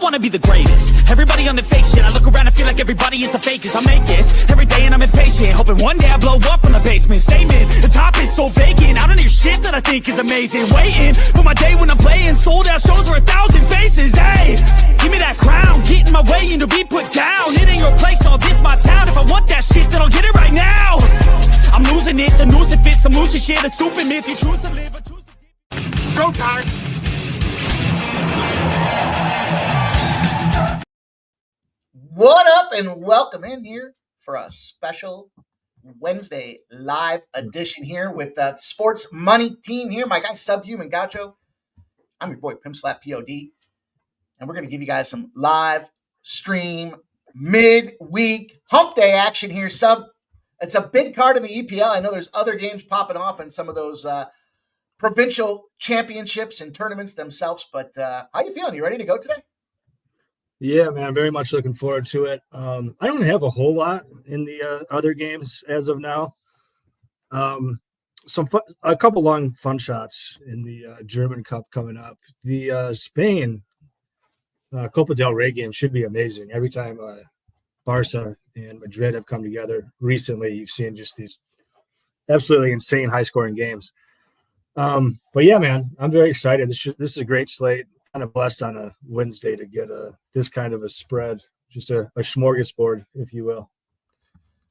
wanna be the greatest. Everybody on the fake shit. I look around and feel like everybody is the fakest. I make this every day and I'm impatient, hoping one day I blow up from the basement. Statement, the top is so vacant. I don't hear shit that I think is amazing. Waiting for my day when I'm playing sold out shows for 1,000 faces. Hey, give me that crown, get in my way and to be put down. It ain't your place, all this my town. If I want that shit, then I'll get it right now. I'm losing it, the noose that fits, some loose shit, a stupid myth. You choose to live or choose to... Go time. What up, and welcome in here for a special Wednesday live edition here with the Sports Money team here. My guy Subhuman Gaucho. I'm your boy Pimp Slap POD, and we're going to give you guys some live stream midweek hump day action here. It's a big card in the EPL. I know there's other games popping off in some of those provincial championships and tournaments themselves, but how you feeling? You ready to go today? Yeah, man, very much looking forward to it. I don't have a whole lot in the other games as of now. A couple long fun shots in the German Cup coming up. The Spain Copa del Rey game should be amazing. Every time Barca and Madrid have come together recently, you've seen just these absolutely insane high-scoring games. But yeah, man, I'm very excited. This is a great slate. Kind of blessed on a Wednesday to get this kind of a spread, just a smorgasbord, if you will.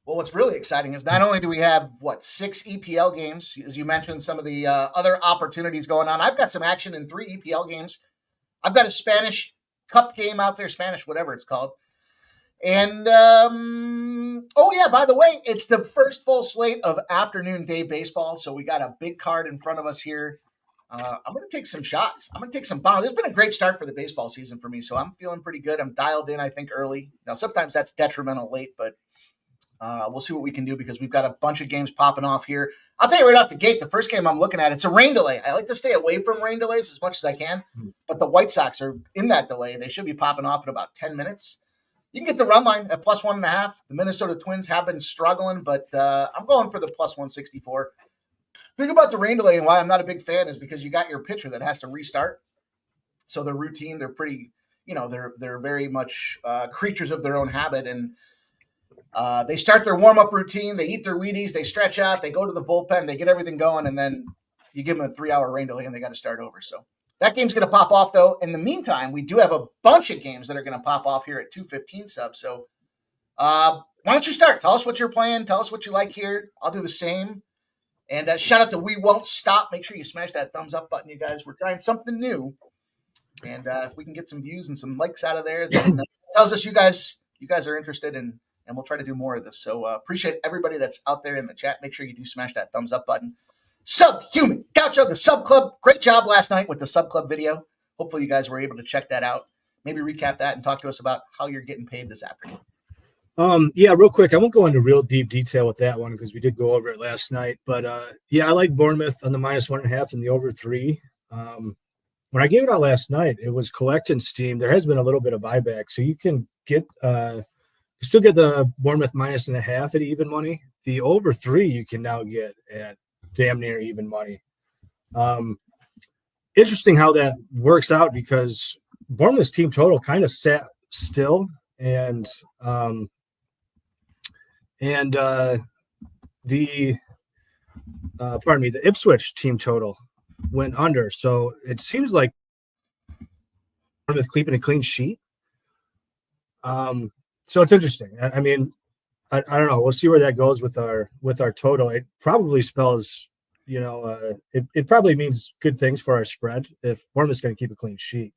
Well, what's really exciting is not only do we have, 6 EPL games, as you mentioned, some of the other opportunities going on. I've got some action in 3 EPL games. I've got a Spanish Cup game out there, Spanish, whatever it's called. And, by the way, it's the first full slate of afternoon day baseball. So we got a big card in front of us here. I'm going to take some shots. I'm going to take some bounds. It's been a great start for the baseball season for me, so I'm feeling pretty good. I'm dialed in, I think, early. Now, sometimes that's detrimental late, but we'll see what we can do because we've got a bunch of games popping off here. I'll tell you right off the gate, the first game I'm looking at, it's a rain delay. I like to stay away from rain delays as much as I can, but the White Sox are in that delay. They should be popping off in about 10 minutes. You can get the run line at plus 1.5. The Minnesota Twins have been struggling, but I'm going for the plus 164. The thing about the rain delay and why I'm not a big fan is because you got your pitcher that has to restart. So their routine, they're pretty, they're very much creatures of their own habit. And they start their warm-up routine. They eat their Wheaties. They stretch out. They go to the bullpen. They get everything going. And then you give them a 3-hour rain delay and they got to start over. So that game's going to pop off, though. In the meantime, we do have a bunch of games that are going to pop off here at 2:15 subs. So why don't you start? Tell us what you're playing. Tell us what you like here. I'll do the same. And shout out to We Won't Stop. Make sure you smash that thumbs up button, you guys. We're trying something new. And if we can get some views and some likes out of there, then that tells us you guys are interested, and we'll try to do more of this. So appreciate everybody that's out there in the chat. Make sure you do smash that thumbs up button. Subhuman Gaucho, the Sub Club. Great job last night with the Sub Club video. Hopefully you guys were able to check that out. Maybe recap that and talk to us about how you're getting paid this afternoon. Yeah, real quick. I won't go into real deep detail with that one because we did go over it last night. But I like Bournemouth on the minus 1.5 and the over 3. When I gave it out last night, it was collecting steam. There has been a little bit of buyback, so you can get still get the Bournemouth minus 1.5 at even money. The over 3 you can now get at damn near even money. Interesting how that works out because Bournemouth's team total kind of sat still and the Ipswich team total went under. So it seems like Bournemouth keeping a clean sheet. So it's interesting. I mean, I don't know. We'll see where that goes with our total. It probably spells, it probably means good things for our spread if Bournemouth's going to keep a clean sheet.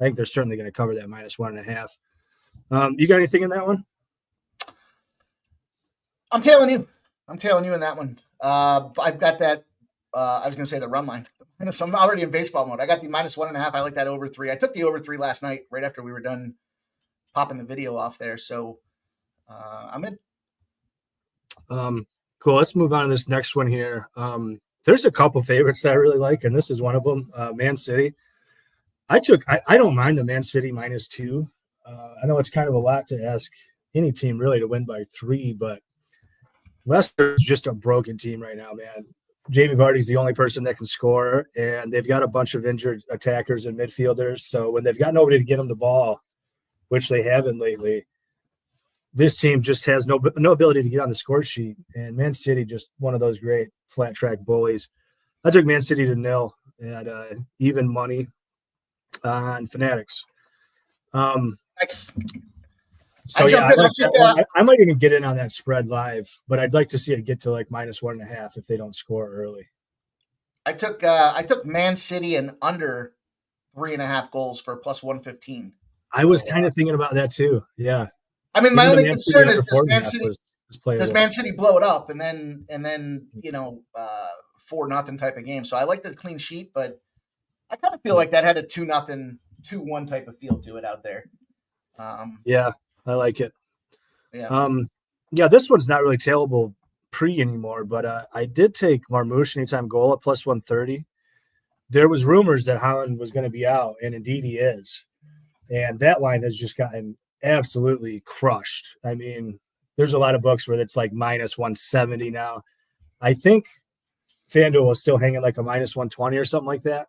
I think they're certainly going to cover that minus 1.5. You got anything in that one? I'm tailing you in that one. I've got that. I was going to say the run line. So I'm already in baseball mode. I got the minus 1.5. I like that over 3. I took the over 3 last night right after we were done popping the video off there. So I'm in. Cool. Let's move on to this next one here. There's a couple favorites that I really like, and this is one of them. Man City. I don't mind the Man City minus 2. I know it's kind of a lot to ask any team really to win by 3, but Leicester is just a broken team right now, man. Jamie Vardy's the only person that can score, and they've got a bunch of injured attackers and midfielders. So when they've got nobody to get them the ball, which they haven't lately, this team just has no ability to get on the score sheet. And Man City, just one of those great flat track bullies. I took Man City to 0 at even money on Fanatics. Nice. So I might even get in on that spread live, but I'd like to see it get to like -1.5 if they don't score early. I took Man City and under 3.5 goals for +115. I was kind of thinking about that too. Yeah. I mean, my only concern is does Man City blow it up and then 4-0 type of game. So I like the clean sheet, but I kind of feel like that had a 2-0, 2-1 type of feel to it out there. Yeah, I like it. Yeah. This one's not really tailable pre anymore, but I did take Marmoush anytime goal at +130. There was rumors that Haaland was going to be out, and indeed he is. And that line has just gotten absolutely crushed. I mean, there's a lot of books where it's like -170 now. I think FanDuel is still hanging like a -120 or something like that.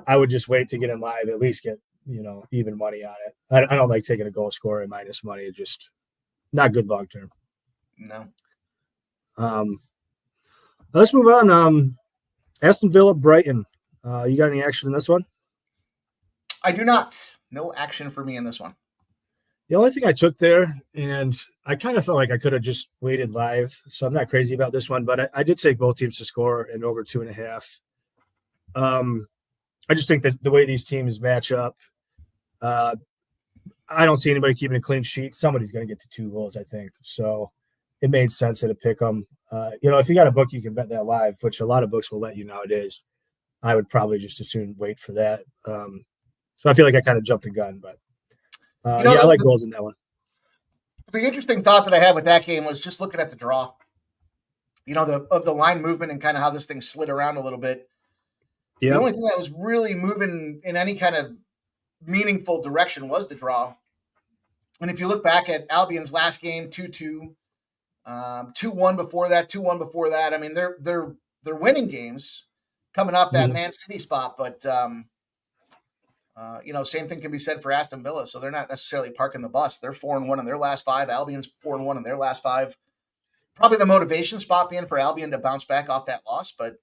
I would just wait to get in live, at least get, even money on it. I don't like taking a goal scorer at minus money. It's just not good long term. No. Let's move on. Aston Villa, Brighton. You got any action in this one? I do not. No action for me in this one. The only thing I took there, and I kind of felt like I could have just waited live, so I'm not crazy about this one, but I did take both teams to score and over 2.5. I just think that the way these teams match up, I don't see anybody keeping a clean sheet. Somebody's going to get to 2 goals, I think. So it made sense to pick them. If you got a book, you can bet that live, which a lot of books will let you nowadays. I would probably just as soon wait for that. So I feel like I kind of jumped the gun, but I like goals in that one. The interesting thought that I had with that game was just looking at the draw. Of the line movement and kind of how this thing slid around a little bit. Yeah. The only thing that was really moving in any kind of meaningful direction was the draw. And if you look back at Albion's last game, 2-2, 2-1 before that, 2-1 before that. I mean, they're winning games coming off that Man City spot, but same thing can be said for Aston Villa. So they're not necessarily parking the bus. They're 4-1 in their last 5. Albion's 4-1 in their last 5. Probably the motivation spot being for Albion to bounce back off that loss, but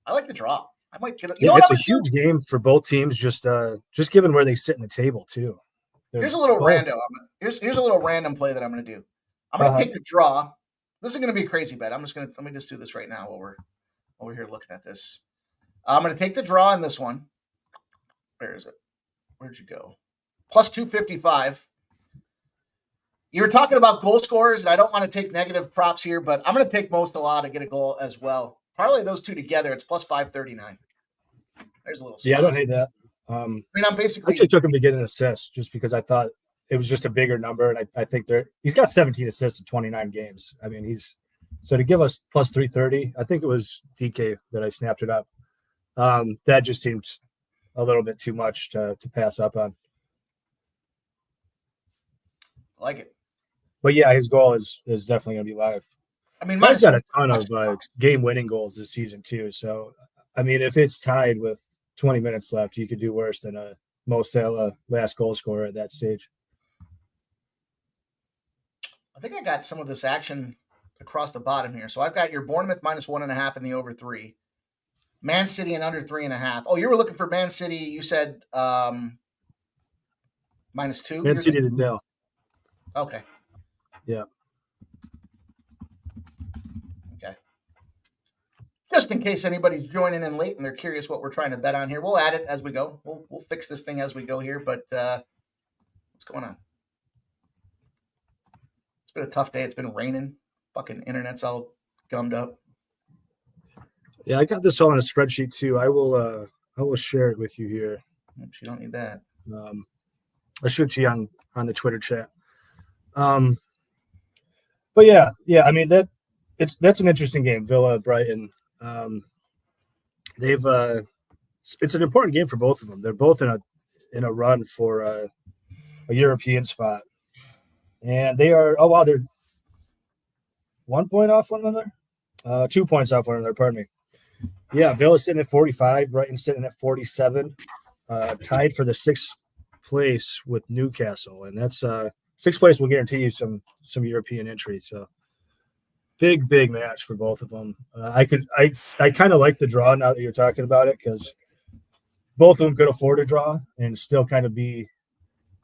I like the draw. I might get it. It's a huge game for both teams, just given where they sit in the table too. Here's a little random. Here's a little random play that I'm going to do. I'm going to take the draw. This is going to be a crazy bet. Let me just do this right now while we're here looking at this. I'm going to take the draw in this one. Where is it? Where'd you go? Plus 255. You were talking about goal scorers, and I don't want to take negative props here, but I'm going to take Mo Salah to get a goal as well. Parlay those two together, it's plus 539. There's a little spot. Yeah, I don't hate that. I'm basically actually took him to get an assist just because I thought it was just a bigger number, and I think he's got 17 assists in 29 games. I mean, so to give us plus 330, I think it was DK that I snapped it up. That just seemed a little bit too much to pass up on. I like it. But yeah, his goal is definitely going to be live. I mean, he's got a ton of game-winning goals this season too. So, I mean, if it's tied with 20 minutes left, you could do worse than a Mo Salah last goal scorer at that stage. I think I got some of this action across the bottom here. So I've got your Bournemouth minus 1.5 in the over 3. Man City and under 3.5. Oh, you were looking for Man City. You said minus 2. Man City didn't know. Okay. Yeah. Okay. Just in case anybody's joining in late and they're curious what we're trying to bet on here, we'll add it as we go. We'll fix this thing as we go here. But what's going on? It's been a tough day. It's been raining. Fucking internet's all gummed up. Yeah, I got this all in a spreadsheet too. I will share it with you here. Oops, you don't need that. I'll shoot you on the Twitter chat. But yeah. I mean that's an interesting game. Villa, Brighton. It's an important game for both of them. They're both in a run for a European spot, and they are. Oh wow, they're 1 point off one another. 2 points off one another. Pardon me. Yeah, Villa's sitting at 45, Brighton sitting at 47, tied for the sixth place with Newcastle, and that's sixth place will guarantee you some European entry. So big match for both of them. I kind of like the draw now that you're talking about it, because both of them could afford a draw and still kind of be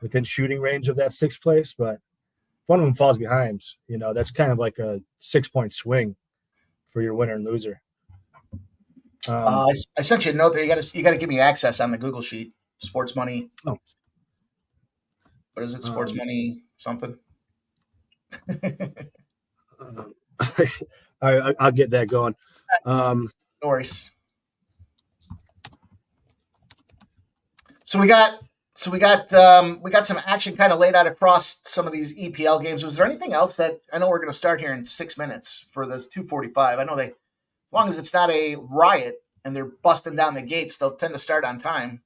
within shooting range of that sixth place. But if one of them falls behind, that's kind of like a 6-point swing for your winner and loser. I sent you a note there. You got to give me access on the Google sheet. Sports Money. Oh. What is it? Sports Money something. All right, I'll get that going. No worries. So we got some action kind of laid out across some of these EPL games. Was there anything else that I know we're going to start here in 6 minutes for this 2:45? I know as long as it's not a riot and they're busting down the gates, they'll tend to start on time.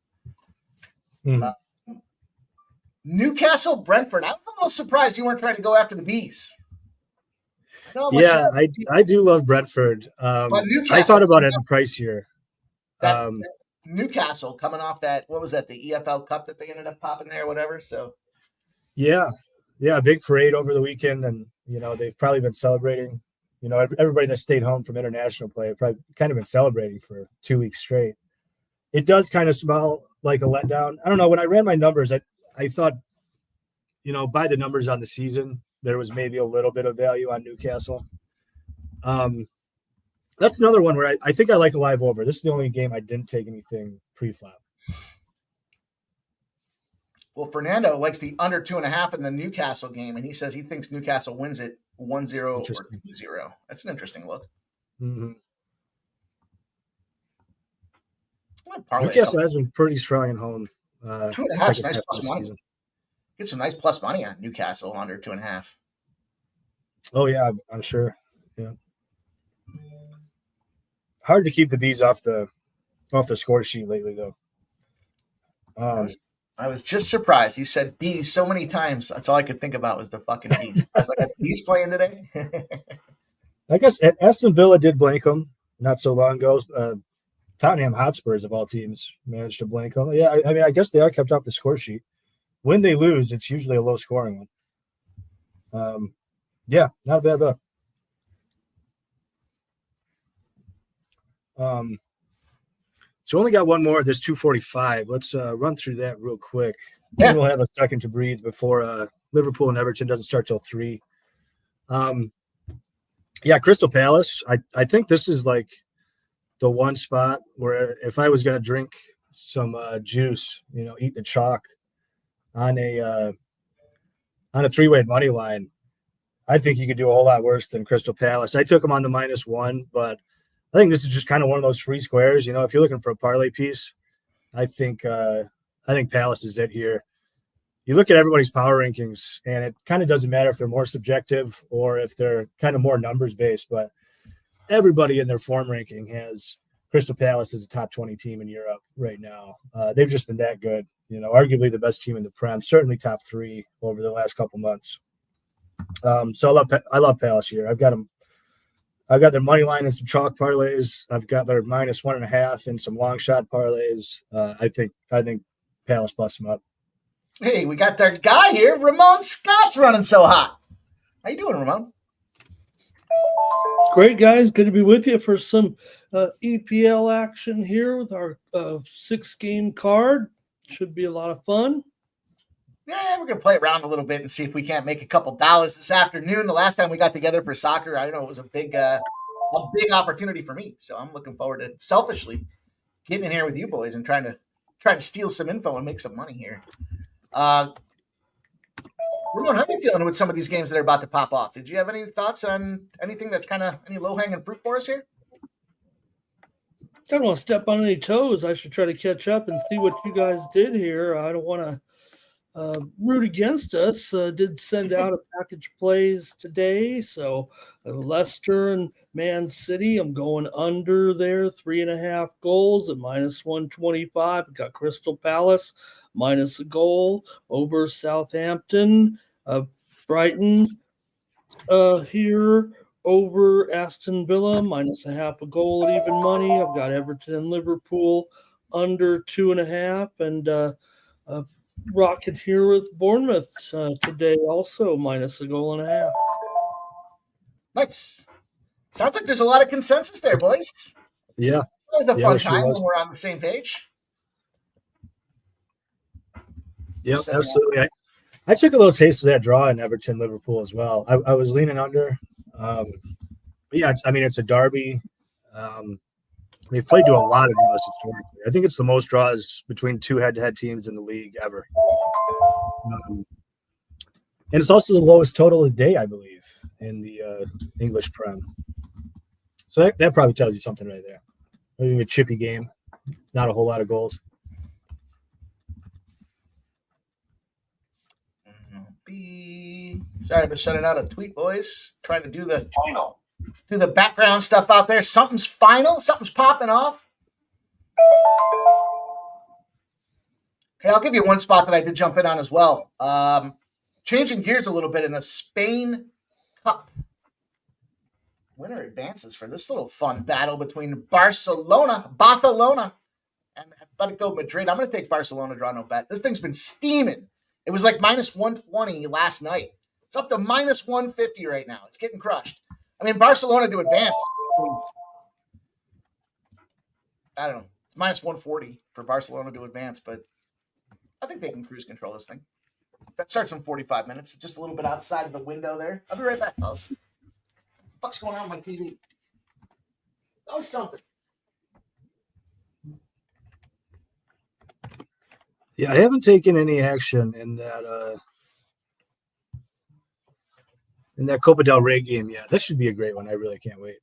Newcastle, Brentford. I was a little surprised you weren't trying to go after the Bees. Yeah, I do love Brentford. But I thought about it in price here. Newcastle coming off that, what was that, the EFL Cup that they ended up popping there or whatever. So yeah, big parade over the weekend, and they've probably been celebrating. Everybody that stayed home from international play have probably kind of been celebrating for 2 weeks straight. It does kind of smell like a letdown. I don't know. When I ran my numbers, I thought, by the numbers on the season, there was maybe a little bit of value on Newcastle. That's another one where I think I like a live over. This is the only game I didn't take anything pre-flop. Well, Fernando likes the under 2.5 in the Newcastle game, and he says he thinks Newcastle wins it 1-0 or 2-0. That's an interesting look. Mm-hmm. Newcastle has been pretty strong at home. 2.5 is nice plus money. Get some nice plus money on Newcastle under 2.5. Oh yeah, I'm sure. Yeah. Hard to keep the Bees off the score sheet lately, though. I was just surprised. You said Bees so many times. That's all I could think about was the fucking Bees. I was like, are the Bees playing today? I guess Aston Villa did blank them not so long ago. Tottenham Hotspurs, of all teams, managed to blank them. Yeah, I mean, I guess they are kept off the score sheet. When they lose, it's usually a low-scoring one. Yeah, not bad, though. So only got one more of this 2:45. Let's run through that real quick. Yeah. Then we'll have a second to breathe before Liverpool and Everton doesn't start till 3. Crystal Palace. I think this is like the one spot where if I was going to drink some juice, eat the chalk on a 3-way money line, I think you could do a whole lot worse than Crystal Palace. I took them on the -1, but I think this is just kind of one of those free squares. If you're looking for a parlay piece, I think Palace is it here. You look at everybody's power rankings, and it kind of doesn't matter if they're more subjective or if they're kind of more numbers based, but everybody in their form ranking has Crystal Palace as a top 20 team in Europe right now. They've just been that good. Arguably the best team in the Prem, certainly top 3 over the last couple months. So I love Palace here. I've got their money line and some chalk parlays. I've got their -1.5 and some long shot parlays. I think Palace busts them up. Hey, we got their guy here. Ramon Scott's running so hot. How you doing, Ramon? Great, guys. Good to be with you for some EPL action here with our 6-game card. Should be a lot of fun. Yeah, we're going to play around a little bit and see if we can't make a couple dollars this afternoon. The last time we got together for soccer, I know it was a big opportunity for me. So I'm looking forward to selfishly getting in here with you boys and trying to steal some info and make some money here. Ramon, how are you feeling with some of these games that are about to pop off? Did you have any thoughts on anything that's kind of any low-hanging fruit for us here? I don't want to step on any toes. I should try to catch up and see what you guys did here. I don't want to root against us. Did send out a package plays today. So Leicester and Man City, I'm going under there, 3.5 goals at -125. Got Crystal Palace minus a goal over Southampton. Brighton here over Aston Villa, -0.5 a goal at even money. I've got Everton and Liverpool under 2.5, and Rocket here with Bournemouth today also -1.5 goals. Nice. Sounds like there's a lot of consensus there, boys. Yeah. That was a Yeah, fun it sure time was. when we're on the same page. Yep, So, absolutely. I took a little taste of that draw in Everton Liverpool as well. I was leaning under. But yeah, I mean, it's a derby. They've played to a lot of draws historically. I think it's the most draws between two head-to-head teams in the league ever. And it's also the lowest total of the day, I believe, in the English Prem. So that probably tells you something right there. Maybe a chippy game, not a whole lot of goals. Sorry, I'm just sending out a tweet, boys. Trying to do the background stuff out there. Something's final. Something's popping off. Hey, I'll give you one spot that I did jump in on as well. Changing gears a little bit in the Spain Cup. Winner advances for this little fun battle between Barcelona, and Atletico Madrid. I'm going to take Barcelona draw no bet. This thing's been steaming. It was like -120 last night. It's up to -150 right now. It's getting crushed. I mean, Barcelona to advance. I don't know. It's -140 for Barcelona to advance, but I think they can cruise control this thing. That starts in 45 minutes. Just a little bit outside of the window there. I'll be right back, fellas. What the fuck's going on with my TV? Always something. Yeah, I haven't taken any action in that Copa del Rey game yet. That should be a great one. I really can't wait.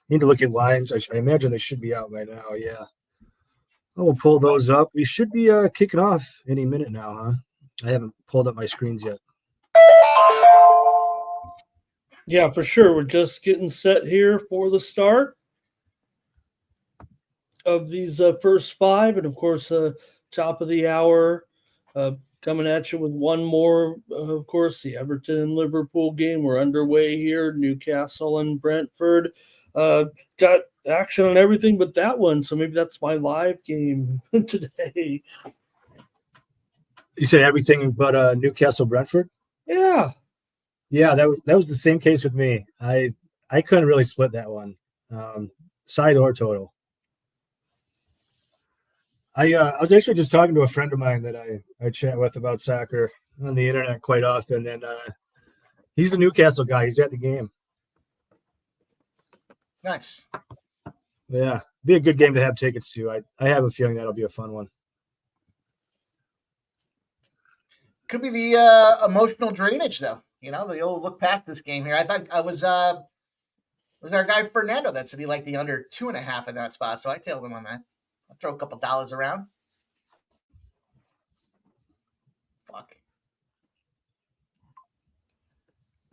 Need to look at lines. I imagine they should be out by now. Yeah. We'll pull those up. We should be kicking off any minute now, huh? I haven't pulled up my screens yet. Yeah, for sure. We're just getting set here for the start of these first five. And, of course, top of the hour, coming at you with one more, of course, the Everton and Liverpool game. We're underway here. Newcastle and Brentford. Got action on everything but that one, so maybe that's my live game today. You say everything but Newcastle Brentford? Yeah. Yeah, that was the same case with me. I couldn't really split that one, side or total. I was actually just talking to a friend of mine that I chat with about soccer on the internet quite often, and he's a Newcastle guy. He's at the game. Nice. Yeah, be a good game to have tickets to. I have a feeling that'll be a fun one. Could be the emotional drainage, though. You know, they'll look past this game here. I thought I was our guy Fernando that said he liked the under 2.5 in that spot, so I tailed him on that. I'll throw a couple dollars around. Fuck.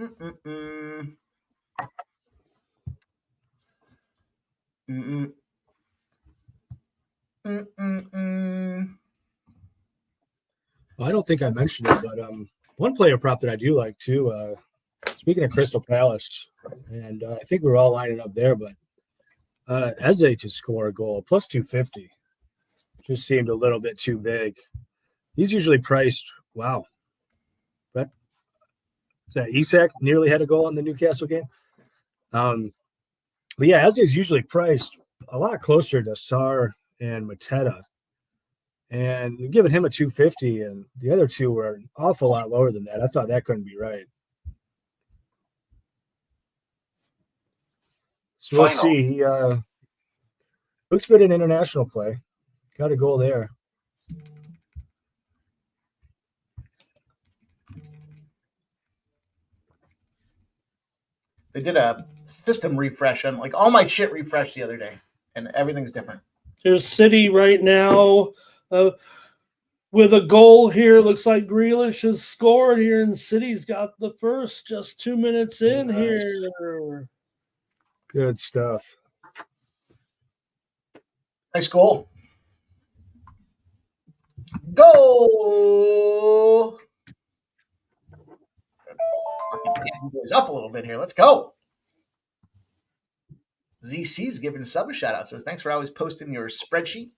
Mm-mm-mm. Mm-mm. Mm-mm-mm. Well, I don't think I mentioned it, but one player prop that I do like too. Speaking of Crystal Palace, and I think we're all lining up there, but Eze to score a goal plus 250 just seemed a little bit too big. He's usually priced. Wow, but that Isak nearly had a goal in the Newcastle game. But yeah, Eze is usually priced a lot closer to Sarr and Mateta. And you're giving him a 250, and the other two were an awful lot lower than that. I thought that couldn't be right. So we'll see. He looks good in international play. Got a goal there. They did a system refresh on all my shit refreshed the other day, and everything's different. There's City right now with a goal here. Looks like Grealish has scored here, and City's got the first just 2 minutes in here. Good stuff. Nice goal. Goal. You guys up a little bit here. Let's go. ZC's giving sub a shout out. Says, thanks for always posting your spreadsheet.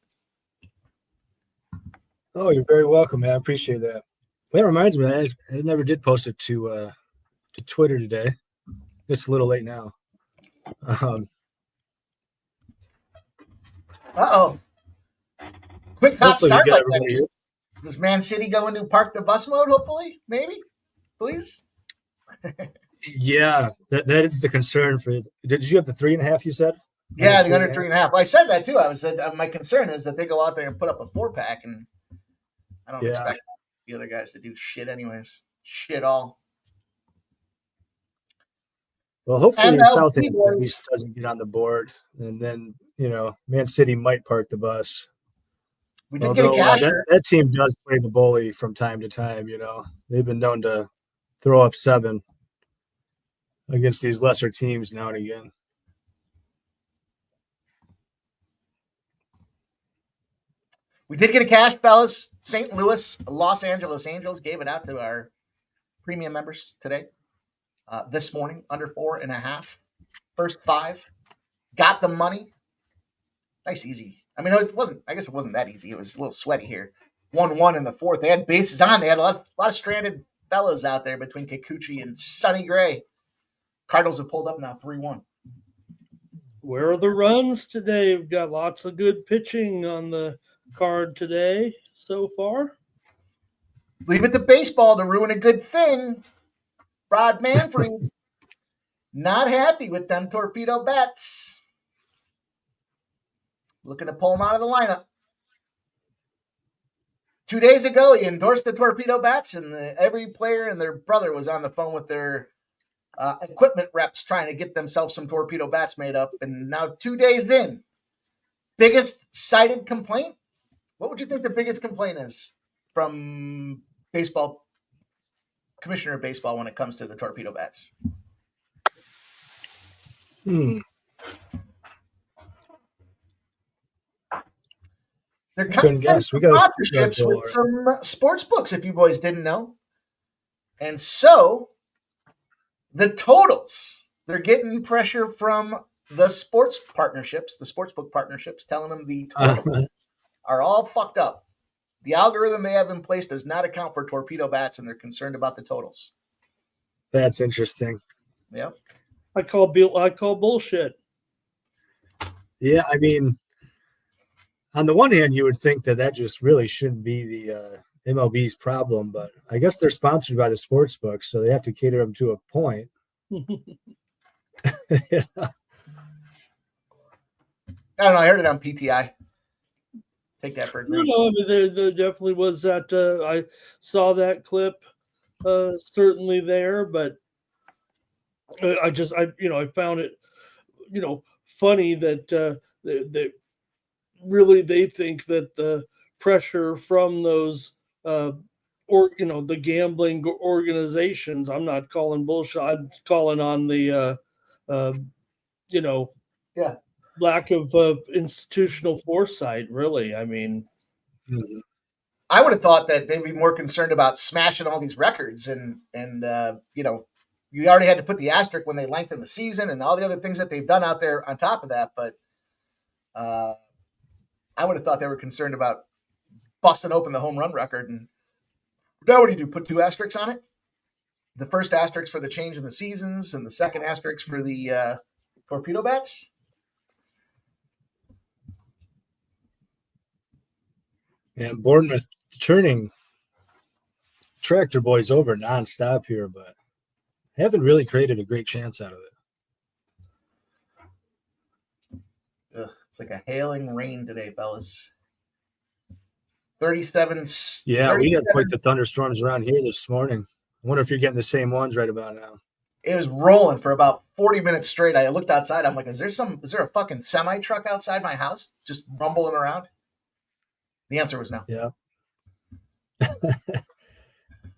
Oh, you're very welcome, man. I appreciate that. That reminds me, I never did post it to Twitter today. It's a little late now. Uh-oh. Quick hot Hopefully we start get like everybody that. Does Man City go into park the bus mode, hopefully? Maybe? Please? Yeah, that is the concern for. Did you have the 3.5? You said. Yeah, the under 3.5. Well, I said that too. I said my concern is that they go out there and put up a 4-pack, and I don't expect the other guys to do shit anyways. Shit all. Well, hopefully MLB Southampton at least doesn't get on the board, and then Man City might park the bus. We did get a casher. That team does play the bully from time to time. They've been known to throw up 7 against these lesser teams now and again. We did get a cash, fellas. St. Louis, Los Angeles Angels gave it out to our premium members today. This morning, under 4.5. First 5. Got the money. Nice, easy. I mean, I guess it wasn't that easy. It was a little sweaty here. 1-1 in the 4th. They had bases on. They had a lot of stranded fellas out there between Kikuchi and Sonny Gray. Cardinals have pulled up now 3-1. Where are the runs today? We've got lots of good pitching on the card today so far. Leave it to baseball to ruin a good thing. Rod Manfred not happy with them torpedo bats. Looking to pull him out of the lineup. 2 days ago, he endorsed the torpedo bats, and every player and their brother was on the phone with their equipment reps trying to get themselves some torpedo bats made up. And now 2 days in, biggest cited complaint? What would you think the biggest complaint is from baseball, Commissioner of Baseball, when it comes to the torpedo bats? They're coming sponsorships with some sports books, if you boys didn't know. And so the totals, they're getting pressure from the sports partnerships, the sportsbook partnerships, telling them the totals are all fucked up. The algorithm they have in place does not account for torpedo bats, and they're concerned about the totals. That's interesting. Yep. I call bullshit. Yeah, I mean, on the one hand, you would think that just really shouldn't be the MLB's problem, but I guess they're sponsored by the sports book, so they have to cater them to a point. I don't know. I heard it on PTI. Take that for a green. I mean, there definitely was that. I saw that clip, certainly there, but I found it, funny that that really they think that the pressure from those the gambling organizations. I'm not calling bullshit. I'm calling on the lack of institutional foresight, really. I mean, I would have thought that they'd be more concerned about smashing all these records and you already had to put the asterisk when they lengthened the season and all the other things that they've done out there on top of that. But I would have thought they were concerned about busting open the home run record. And now what do you do? Put 2 asterisks on it? The first asterisk for the change in the seasons and the second asterisk for the torpedo bats? And Bournemouth turning tractor boys over nonstop here, but haven't really created a great chance out of it. It's like a hailing rain today, fellas. 37. Yeah, we had quite the thunderstorms around here this morning. I wonder if you're getting the same ones right about now. It was rolling for about 40 minutes straight. I looked outside. I'm like, is there a fucking semi truck outside my house just rumbling around? The answer was no. Yeah.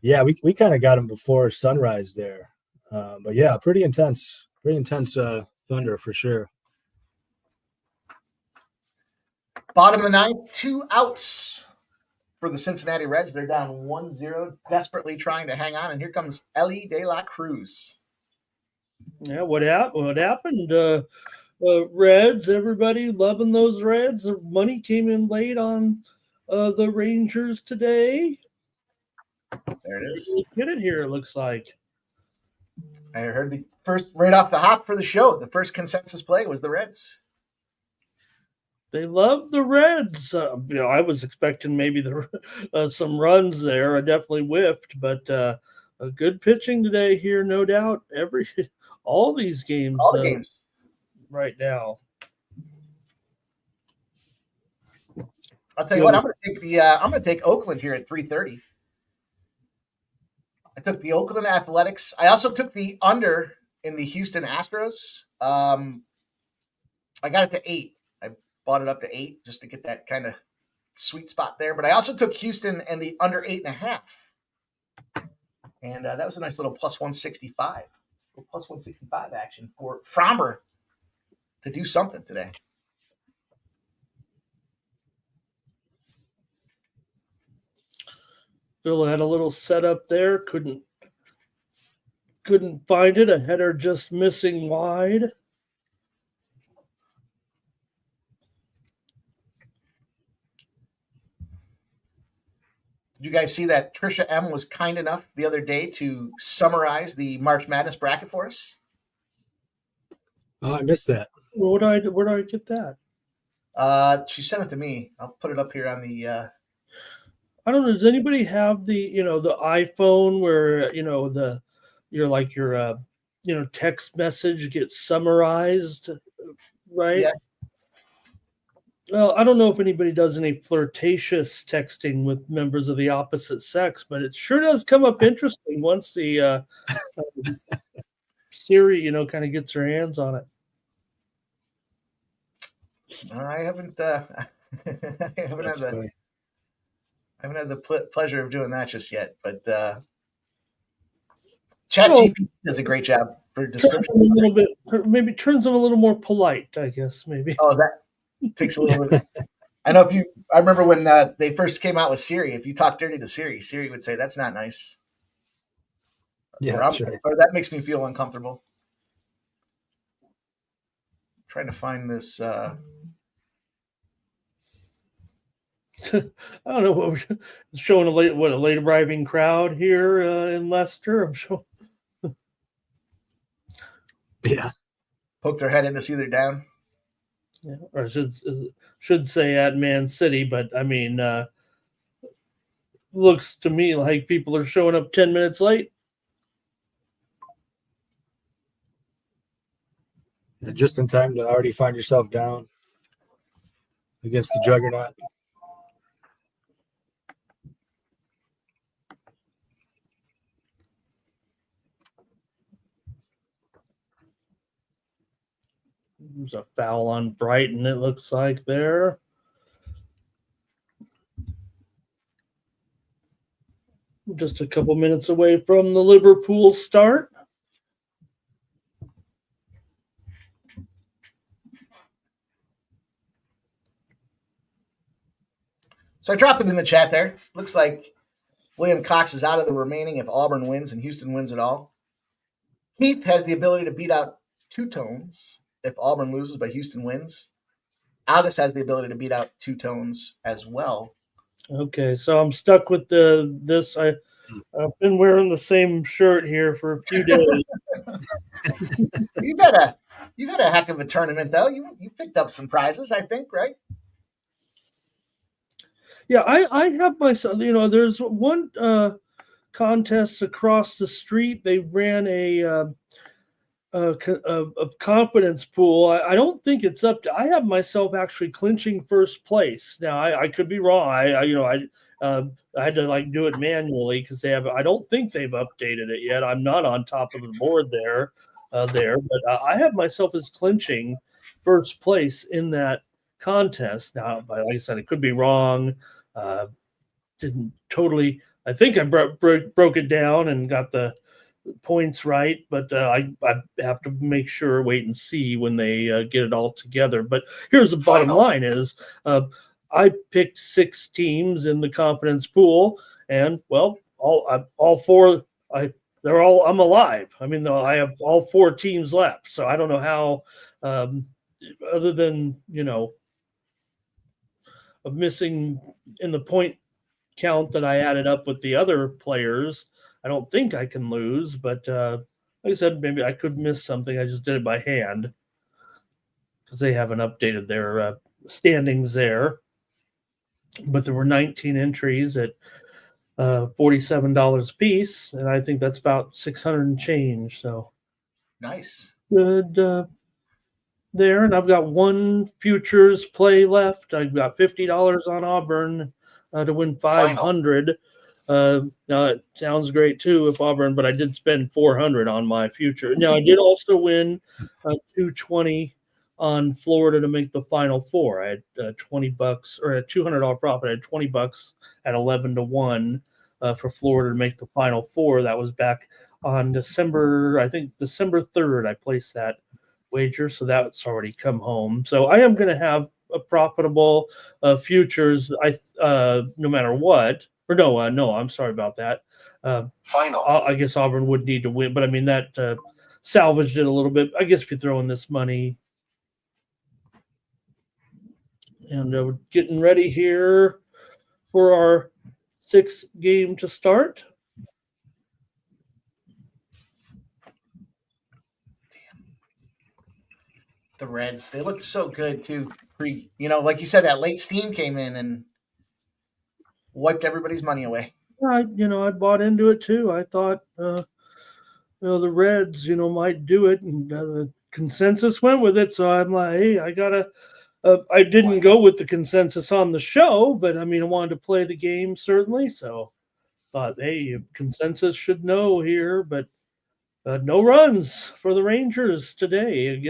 Yeah, we kind of got them before sunrise there. But yeah, pretty intense thunder for sure. Bottom of the 9th, 2 outs. for the Cincinnati Reds. They're down 1-0, desperately trying to hang on. And here comes Ellie De La Cruz. Yeah, what happened? Reds, everybody loving those Reds. The money came in late on the Rangers today. There it is. Get it here, it looks like. I heard the first, right off the hop for the show, the first consensus play was the Reds. They love the Reds. I was expecting maybe some runs there. I definitely whiffed, but a good pitching today here, no doubt. All these games, all the games right now. I'll tell you what. I'm going to take Oakland here at 3:30. I took the Oakland Athletics. I also took the under in the Houston Astros. I got it to 8. I bought it up to 8 just to get that kind of sweet spot there. But I also took Houston and the under 8.5. And that was a nice little plus 165. Plus 165 action for Frommer to do something today. Bill had a little setup there. Couldn't find it. A header just missing wide. Did you guys see that Trisha M was kind enough the other day to summarize the March Madness bracket for us? Oh, I missed that. Where did I get that? She sent it to me. I'll put it up here on the. I don't know. Does anybody have the the iPhone where your text message gets summarized, right? Yeah. Well, I don't know if anybody does any flirtatious texting with members of the opposite sex, but it sure does come up interesting once the Siri, kind of gets her hands on it. I haven't had the pleasure of doing that just yet, but ChatGPT does a great job for description. A little bit, maybe turns them a little more polite, I guess. Maybe. Oh, that takes a little bit. I know I remember when they first came out with Siri. If you talk dirty to Siri, Siri would say, "That's not nice." Yeah, that's right. Or that makes me feel uncomfortable. I'm trying to find this. I don't know what showing a late arriving crowd here in Leicester. I'm sure. Yeah. Poke their head in to see they're down. Yeah, or I should say at Man City, but I mean, looks to me like people are showing up 10 minutes late. Yeah, just in time to already find yourself down against the juggernaut. There's a foul on Brighton, it looks like there. Just a couple minutes away from the Liverpool start. So I dropped it in the chat there. Looks like William Cox is out of the remaining if Auburn wins and Houston wins it all. Heath has the ability to beat out Two-Tones if Auburn loses but Houston wins. August has the ability to beat out Two-Tones as well. Okay, so I'm stuck with this. I've been wearing the same shirt here for a few days. You've had a heck of a tournament though. You picked up some prizes, I think, right? Yeah, I have myself. There's one contest across the street. They ran a confidence pool. I don't think it's up to. I have myself actually clinching first place. Now I could be wrong. I had to do it manually because I don't think they've updated it yet. I'm not on top of the board there, but I have myself as clinching first place in that contest. Now, like I said, it could be wrong. Didn't totally. I think I broke it down and got the points right, but I have to wait and see when they get it all together. But here's the bottom line is I picked 6 teams in the confidence pool, and well, all 4 I'm alive. I mean, though I have all 4 teams left, so I don't know how, other than of missing in the point count that I added up with the other players. I don't think I can lose, but like I said, maybe I could miss something. I just did it by hand because they haven't updated their standings there. But there were 19 entries at $47 a piece, and I think that's about 600 and change. So Nice. good there. And I've got 1 futures play left. I've got $50 on Auburn to win 500. Now it sounds great too if Auburn, but I did spend 400 on my future. Now I did also win 220 on Florida to make the Final Four. I had $20 or a $200 profit. I had $20 at 11-1 for Florida to make the Final Four. That was back on December 3rd. I placed that wager, so that's already come home. So I am going to have a profitable futures. No matter what. Or no, I'm sorry about that. Final. I guess Auburn would need to win, but I mean that salvaged it a little bit. I guess if you throw in this money. And we're getting ready here for our 6th game to start. The Reds, they looked so good too. Like you said, that late steam came in and wiped everybody's money away. I bought into it too. I thought, the Reds, might do it, and the consensus went with it. So I'm like, hey, I gotta. I didn't go with the consensus on the show, but I mean, I wanted to play the game certainly. So thought, hey, consensus should know here, but no runs for the Rangers today.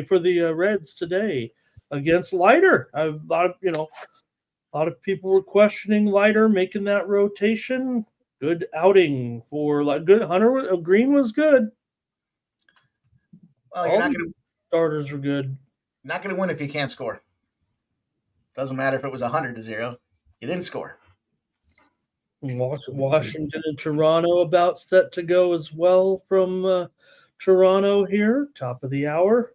For the Reds today against Leiter. A lot of people were questioning Leiter making that rotation. Good outing for good Hunter. Green was good. Well, you're not going to starters were good. Not going to win if you can't score. Doesn't matter if it was 100-0. You didn't score. Washington and Toronto about set to go as well from Toronto here. Top of the hour.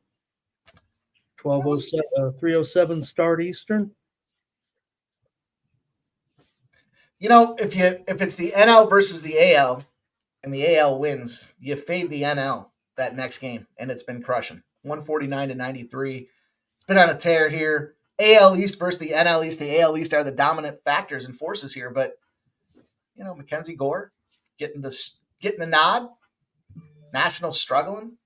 3:07 start Eastern. If it's the NL versus the AL and the AL wins, you fade the NL that next game, and it's been crushing. 149-93. It's been on a tear here. AL East versus the NL East. The AL East are the dominant factors and forces here, but Mackenzie Gore getting the nod. Nationals struggling.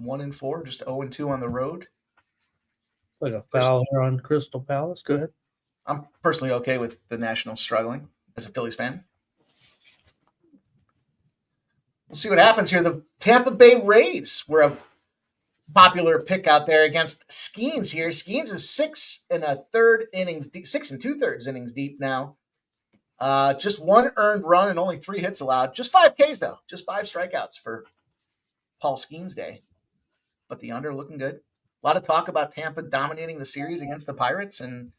1-4, just 0-2 on the road. Like a foul here on Crystal Palace. Go ahead. I'm personally okay with the Nationals struggling as a Phillies fan. We'll see what happens here. The Tampa Bay Rays were a popular pick out there against Skeens here. Skeens is 6 2/3 innings deep now. Just 1 earned run and only 3 hits allowed. Just 5 Ks though. Just 5 strikeouts for Paul Skeens Day. But the under looking good. A lot of talk about Tampa dominating the series against the Pirates, and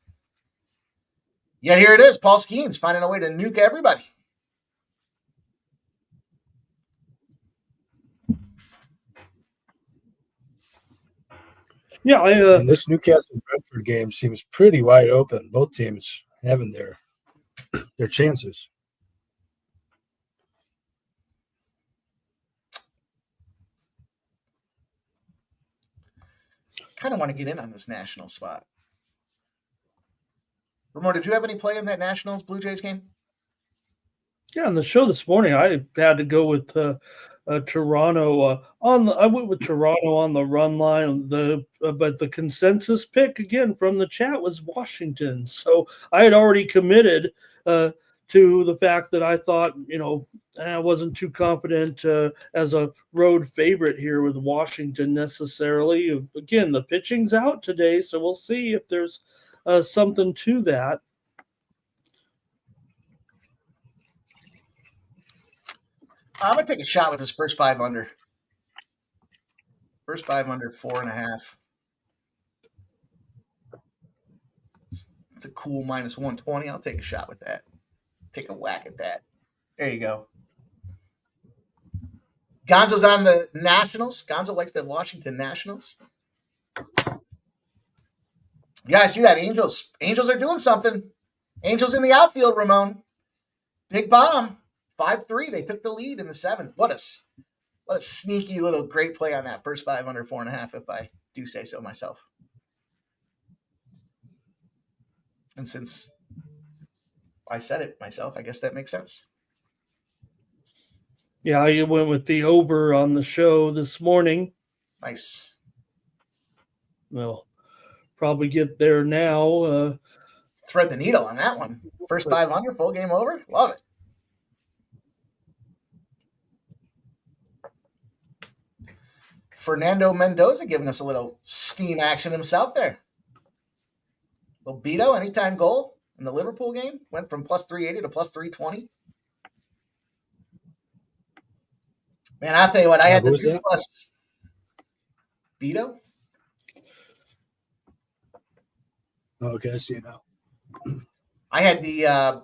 yeah, here it is. Paul Skeens finding a way to nuke everybody. Yeah, and this Newcastle Brentford game seems pretty wide open. Both teams having their chances. Kind of want to get in on this National spot. Ramon, did you have any play in that Nationals Blue Jays game? Yeah, on the show this morning, I had to go with Toronto I went with Toronto on the run line. But the consensus pick again from the chat was Washington. So I had already committed to the fact that I thought I wasn't too confident as a road favorite here with Washington necessarily. Again, the pitching's out today, so we'll see if there's something to that. I'm going to take a shot with this first 5 under. First 5 under, 4.5. It's a cool minus 120. I'll take a shot with that. Take a whack at that. There you go. Gonzo's on the Nationals. Gonzo likes the Washington Nationals. Yeah, I see that. Angels are doing something. Angels in the outfield, Ramon. Big bomb. 5-3. They took the lead in the 7th. What a sneaky little great play on that first 5 under 4.5, if I do say so myself. And since I said it myself, I guess that makes sense. Yeah, I went with the over on the show this morning. Nice. Well, probably get there now. Thread the needle on that one. First 5 under, full game over. Love it. Fernando Mendoza giving us a little steam action himself there. Little Beto, anytime goal in the Liverpool game. Went from plus 380 to plus 320. Man, I'll tell you what, I had the 2 plus Beto. Okay, I see it now. I had the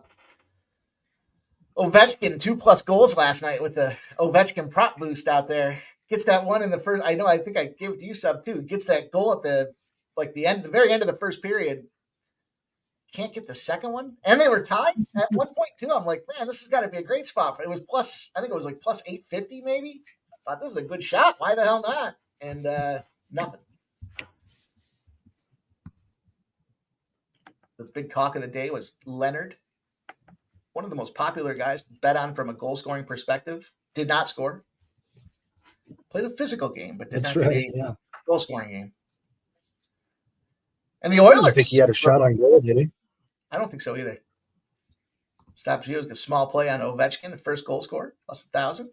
Ovechkin 2 plus goals last night with the Ovechkin prop boost out there. Gets that one in the first. I think I gave it to you sub too. Gets that goal at the very end of the first period. Can't get the second one, and they were tied at 1.2. I'm like, man, this has got to be a great spot. It was plus. I think it was like plus 850 maybe. Thought this is a good shot. Why the hell not? And nothing. The big talk of the day was Leonard, one of the most popular guys to bet on from a goal scoring perspective. Did not score. Played a physical game, but did not play a goal scoring game. And the Oilers. I think he had a shot on goal, did he? I don't think so either. Stop Gio's a small play on Ovechkin, the first goal scorer, plus 1,000.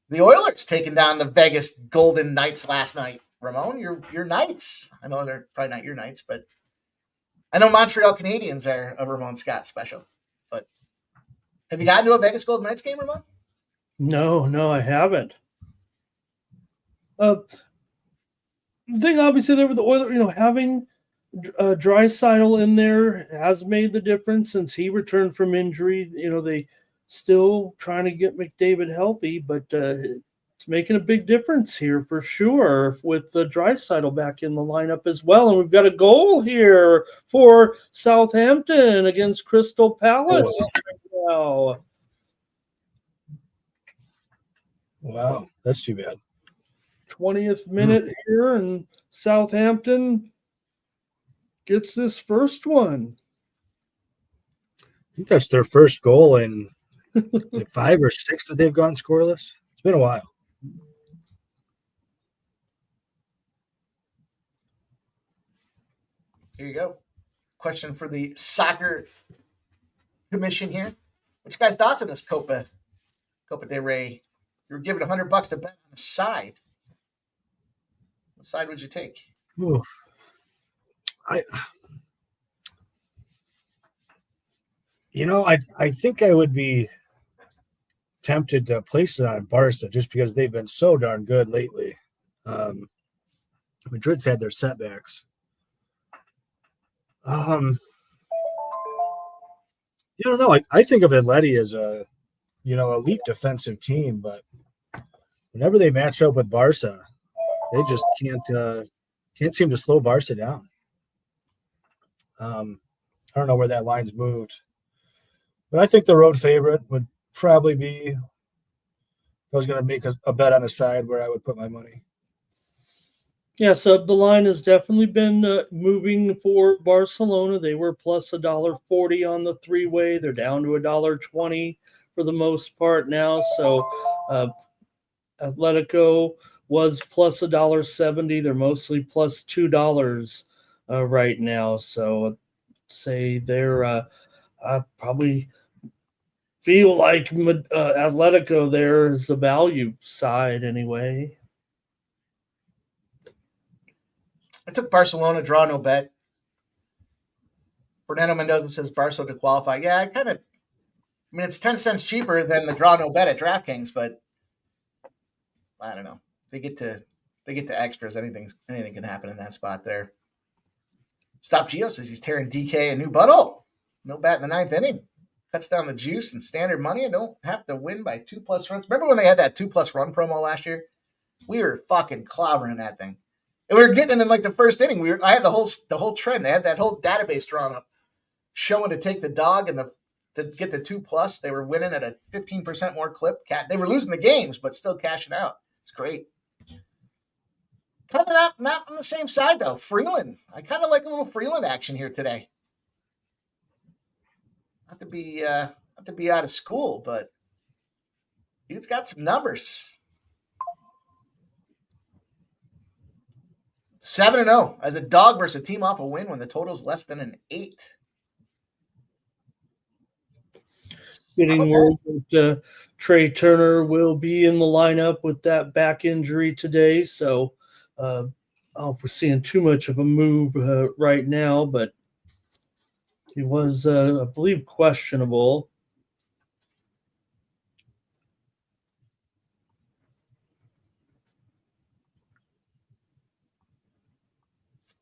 The Oilers taking down the Vegas Golden Knights last night. Ramon, your Knights. I know they're probably not your Knights, but I know Montreal Canadiens are a Ramon Scott special. But have you gotten to a Vegas Golden Knights game, Ramon? No, I haven't. The thing obviously there with the Oilers, having Draisaitl in there has made the difference since he returned from injury. They still trying to get McDavid healthy, but it's making a big difference here for sure with the Draisaitl back in the lineup as well. And we've got a goal here for Southampton against Crystal Palace. Wow, that's too bad. 20th minute here, and Southampton gets this first one. I think that's their first goal in 5 or 6 that they've gone scoreless. It's been a while. Here you go. Question for the soccer commission here. What you guys' thoughts on this Copa del Rey? You were given $100 to bet on the side. What side would you take? Ooh. I think I would be tempted to place it on Barca just because they've been so darn good lately. Madrid's had their setbacks. I don't know. I think of Atleti as a elite defensive team, but whenever they match up with Barca, they just can't seem to slow Barca down. I don't know where that line's moved, but I think the road favorite would probably be, if I was going to make a bet on a side, where I would put my money. Yeah, so the line has definitely been moving for Barcelona. They were plus $1.40 on the three-way. They're down to $1.20 for the most part now. So Atletico was plus $1.70. They're mostly plus $2 right now. So I'd say they're probably feel like Atletico there is the value side anyway. I took Barcelona, draw no bet. Fernando Mendoza says Barca to qualify. Yeah, it's 10 cents cheaper than the draw no bet at DraftKings, but I don't know. They get to extras. Anything can happen in that spot there. Stop Geo says he's tearing DK a new butthole. No bat in the ninth inning. Cuts down the juice and standard money. I don't have to win by 2+ runs. Remember when they had that 2+ run promo last year? We were fucking clobbering that thing. And we were getting in like the first inning. I had the whole trend. They had that whole database drawn up, showing to take the dog and to get the 2+. They were winning at a 15% more clip. They were losing the games, but still cashing out. It's great. Kind of not on the same side though. Freeland. I kind of like a little Freeland action here today. Not to be out of school, but dude's got some numbers. 7-0 as a dog versus a team off a win when the total's less than an 8. Getting word that Trey Turner will be in the lineup with that back injury today, so I don't know if we're seeing too much of a move right now, but he was, I believe, questionable.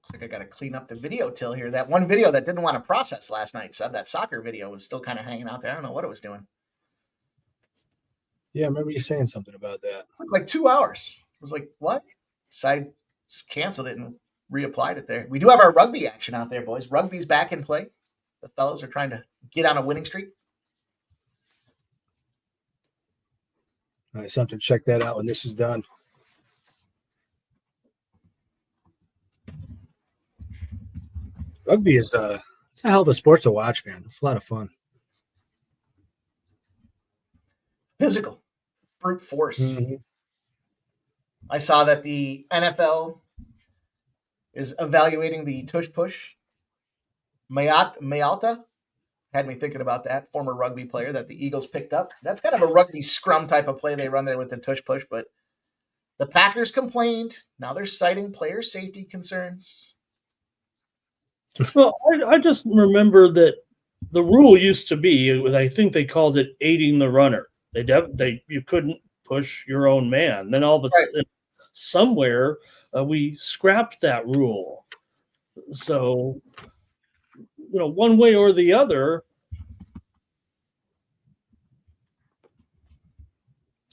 Looks like I got to clean up the video till here. That one video that didn't want to process last night, that soccer video was still kind of hanging out there. I don't know what it was doing. Yeah, I remember you saying something about that. It took like 2 hours. I was like, what? So I just canceled it and reapplied it there. We do have our rugby action out there, boys. Rugby's back in play. The fellas are trying to get on a winning streak. Nice. Have to check that out when this is done. Rugby is a hell of a sport to watch, man. It's a lot of fun. Physical, brute force. Mm-hmm. I saw that the NFL is evaluating the tush push. Mayalta had me thinking about that, former rugby player that the Eagles picked up. That's kind of a rugby scrum type of play they run there with the tush push, but the Packers complained. Now they're citing player safety concerns. Well, I just remember that the rule used to be, I think they called it aiding the runner. You couldn't push your own man. Then all of a sudden, somewhere, we scrapped that rule. So, one way or the other,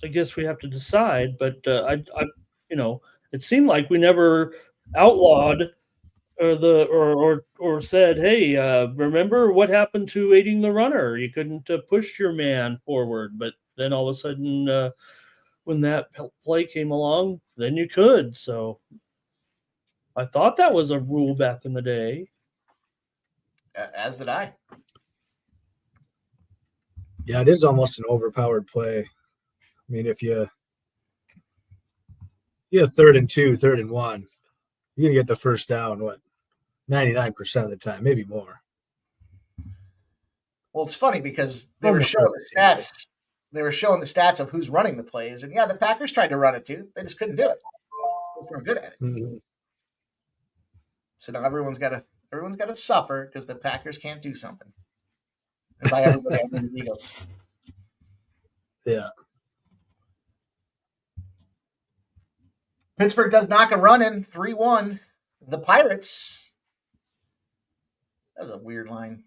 I guess we have to decide. But it seemed like we never outlawed or said, hey, remember what happened to aiding the runner? You couldn't push your man forward, but then all of a sudden, when that play came along, then you could. So I thought that was a rule back in the day. As did I. Yeah, it is almost an overpowered play. I mean, if you have 3rd and 2, 3rd and 1, you're going to get the first down, 99% of the time, maybe more. Well, it's funny because they were showing the stats. They were showing the stats of who's running the plays. And, yeah, the Packers tried to run it too. They just couldn't do it. They weren't good at it. Mm-hmm. So now everyone's got to suffer because the Packers can't do something. And by everybody, I mean the Eagles. Yeah. Pittsburgh does knock a run in 3-1. The Pirates. That was a weird line.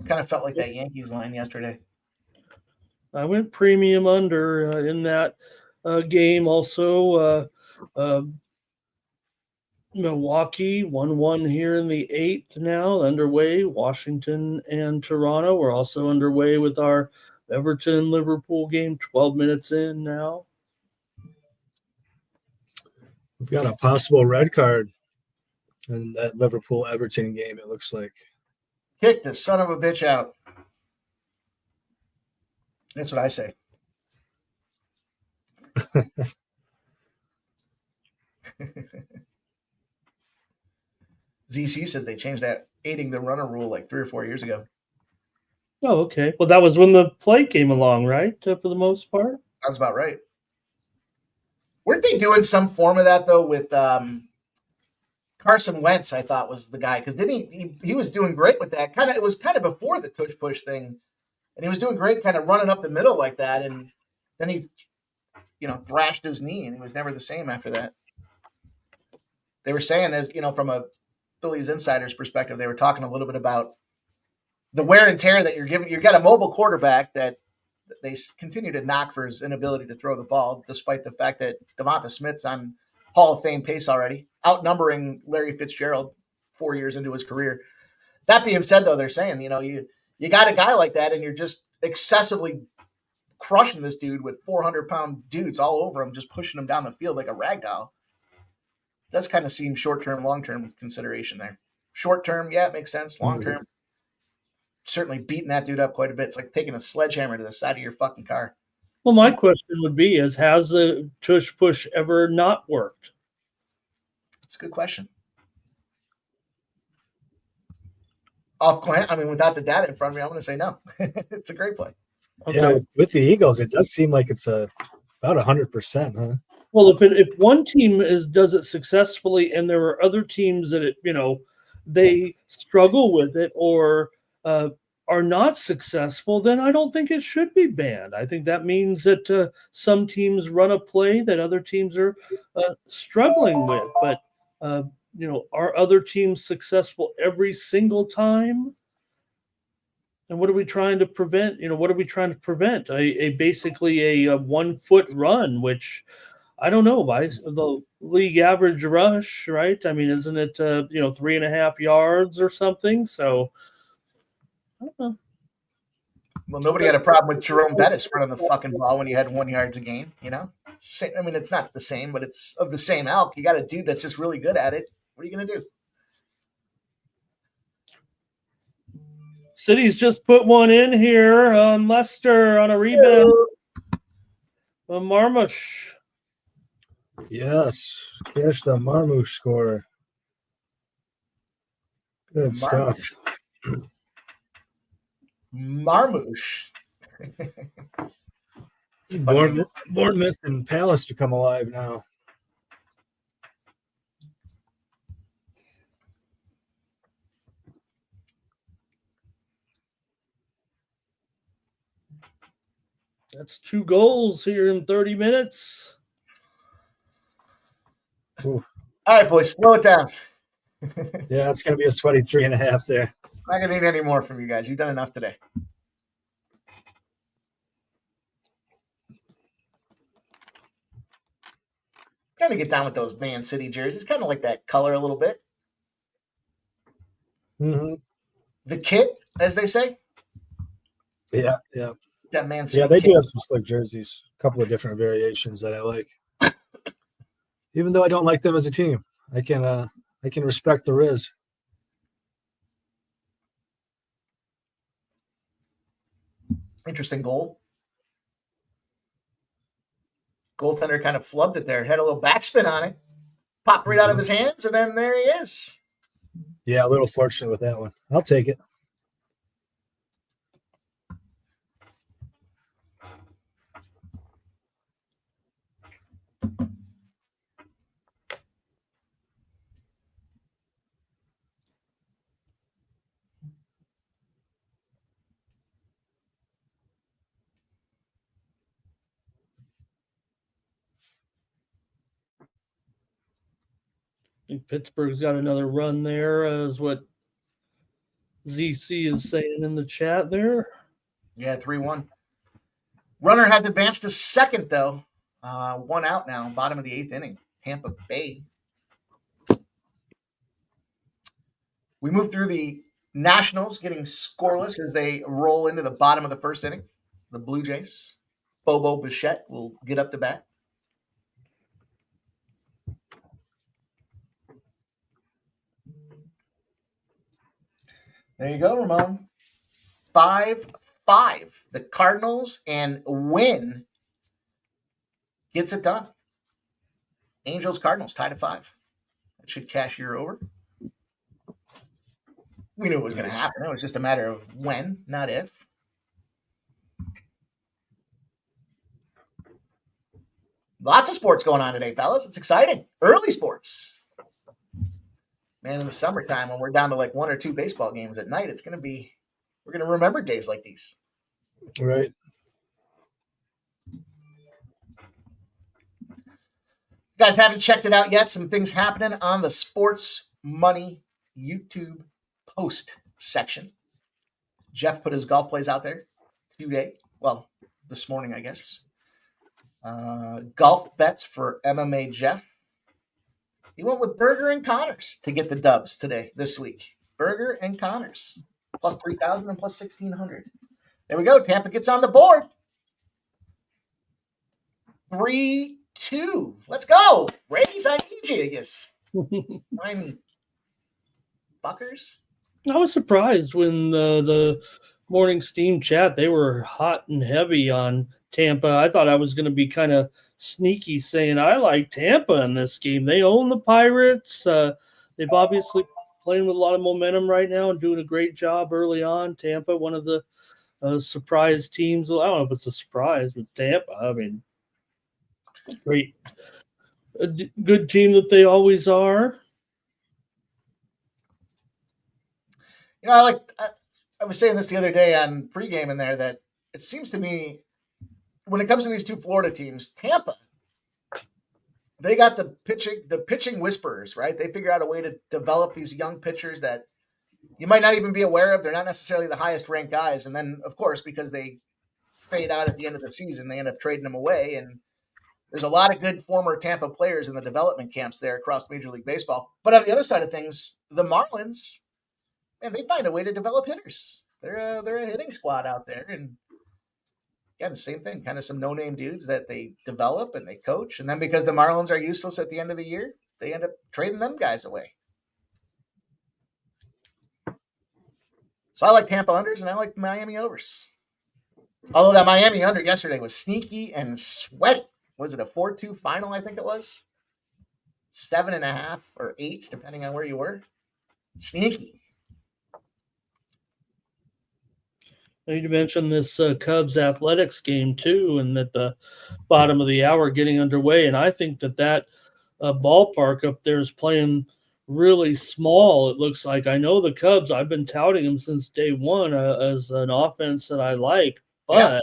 Kind of felt like that Yankees line yesterday. I went premium under in that game. Also, Milwaukee 1-1 here in the 8th now, underway. Washington and Toronto are also underway with our Everton-Liverpool game, 12 minutes in now. We've got a possible red card in that Liverpool-Everton game, it looks like. Kick the son of a bitch out. That's what I say. ZC says they changed that aiding the runner rule like 3 or 4 years ago. Oh, okay. Well, that was when the play came along, right? For the most part. Sounds about right. Weren't they doing some form of that though with Carson Wentz? I thought was the guy because then he was doing great with that. It was kind of before the tush push thing, and he was doing great, kind of running up the middle like that, and then he, thrashed his knee, and he was never the same after that. they were saying, as from a Phillies insider's perspective, they were talking a little bit about the wear and tear that you're giving. You've got a mobile quarterback that they continue to knock for his inability to throw the ball, despite the fact that Devonta Smith's on Hall of Fame pace already, outnumbering Larry Fitzgerald 4 years into his career. That being said, though, they're saying, you got a guy like that and you're just excessively crushing this dude with 400-pound dudes all over him, just pushing him down the field like a rag doll. Does kind of seem short-term, long-term consideration there. Short-term, yeah, it makes sense. Long-term, certainly beating that dude up quite a bit. It's like taking a sledgehammer to the side of your fucking car. Well, my question would be has the tush push ever not worked? That's a good question. Without the data in front of me, I'm going to say no. It's a great play. Okay. Yeah, with the Eagles, it does seem like it's about 100%, huh? Well, if one team does it successfully, and there are other teams that they struggle with it or are not successful, then I don't think it should be banned. I think that means that some teams run a play that other teams are struggling with. But are other teams successful every single time? And what are we trying to prevent? What are we trying to prevent? Basically a 1 foot run, which I don't know, by the league average rush, right? I mean, isn't it 3.5 yards or something? So I don't know. Well, nobody had a problem with Jerome Bettis running the fucking ball when you had 1 yard to gain, it's not the same, but it's of the same ilk. You got a dude that's just really good at it. What are you going to do? City's just put one in here on Leicester on a rebound. Marmoush. Yes. Cash the Marmoush scorer. Good stuff. Marmoush. Bournemouth and Palace to come alive now. That's 2 goals here in 30 minutes. Ooh. All right, boys, slow it down. Yeah, it's going to be a sweaty 3.5 there. I'm not going to need any more from you guys. You've done enough today. Kind of get down with those Man City jerseys. Kind of like that color a little bit. Mm-hmm. The kit, as they say. Yeah. That Man City. Yeah, they kit. do have some slick jerseys. A couple of different variations that I like. Even though I don't like them as a team, I can respect the Riz. Interesting goal. Goaltender kind of flubbed it there. Had a little backspin on it. Popped right out of his hands, and then there he is. Yeah, a little fortunate with that one. I'll take it. I think Pittsburgh's got another run there, is what ZC is saying in the chat there. Yeah, 3-1. Runner has advanced to second, though. 1 out now, bottom of the 8th inning. Tampa Bay. We move through the Nationals, getting scoreless as they roll into the bottom of the 1st inning. The Blue Jays. Bobo Bichette will get up to bat. There you go, Ramon. 5-5. The Cardinals and Wynn gets it done. Angels, Cardinals tied at 5. That should cash your over. We knew it was going to happen. It was just a matter of when, not if. Lots of sports going on today, fellas. It's exciting. Early sports. Man, in the summertime, when we're down to like 1 or 2 baseball games at night, we're going to remember days like these. Right. Got guys haven't checked it out yet, some things happening on the Sports Money YouTube post section. Jeff put his golf plays out there today. Well, this morning, I guess. Golf bets for MMA Jeff. He went with Berger and Connors to get the dubs this week. Berger and Connors. Plus 3,000 and plus 1,600. There we go. Tampa gets on the board. 3-2. Let's go. Rays, I need you. Yes. I'm fuckers. I was surprised when the morning steam chat, they were hot and heavy on Tampa. I thought I was going to be kind of sneaky saying I like Tampa in this game. They own the Pirates. They've obviously playing with a lot of momentum right now and doing a great job early on. Tampa, one of the surprise teams. Well, I don't know if it's a surprise with Tampa. I mean, great. A good team that they always are. You know, I was saying this the other day on pregame in there that it seems to me when it comes to these two Florida teams, Tampa, they got the pitching whisperers, right? They figure out a way to develop these young pitchers that you might not even be aware of. They're not necessarily the highest ranked guys. And then, of course, because they fade out at the end of the season, they end up trading them away. And there's a lot of good former Tampa players in the development camps there across Major League Baseball. But on the other side of things, the Marlins, man, they find a way to develop hitters. They're a hitting squad out there. And again, the same thing, kind of some no-name dudes that they develop and they coach. And then because the Marlins are useless at the end of the year, they end up trading them guys away. So I like Tampa unders and I like Miami overs. Although that Miami under yesterday was sneaky and sweaty. Was it a 4-2 final, I think it was? 7.5 or 8, depending on where you were. Sneaky. I need to mention this Cubs Athletics game too, and at the bottom of the hour getting underway. And I think that ballpark up there is playing really small. It looks like. I know the Cubs. I've been touting them since day one as an offense that I like, but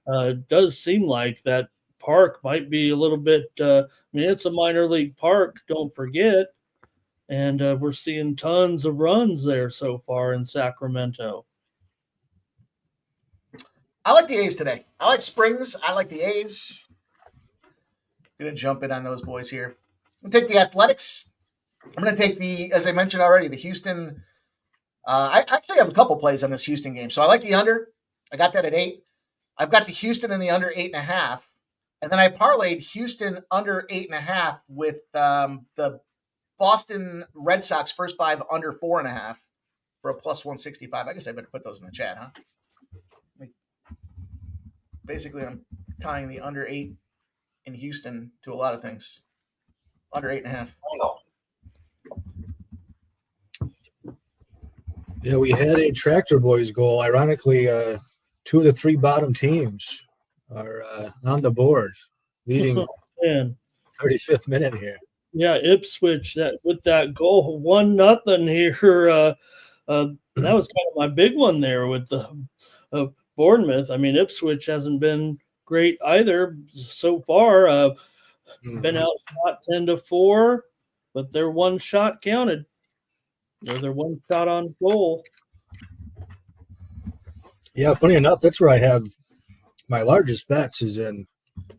it does seem like that park might be a little bit. I mean, it's a minor league park. Don't forget, and we're seeing tons of runs there so far in Sacramento. I like the A's today. I like Springs. I like the A's. I'm going to jump in on those boys here. I'm going to take the Athletics. I'm going to take as I mentioned already, the Houston. I actually have a couple plays on this Houston game. So I like the under. I got that at 8. I've got the Houston in the under 8.5. And then I parlayed Houston under 8.5 with the Boston Red Sox first 5 under 4.5 for a plus 165. I guess I better put those in the chat, huh? Basically, I'm tying the under 8 in Houston to a lot of things. Under 8.5. Yeah, we had a Tractor Boys goal. Ironically, 2 of the 3 bottom teams are on the board, leading 35th minute here. Yeah, Ipswich with that goal, 1-0 here. That was kind of my big one there with the Bournemouth. I mean, Ipswich hasn't been great either so far. Been outshot 10-4, but their one shot counted. Their one shot on goal. Yeah, funny enough, that's where I have my largest bets is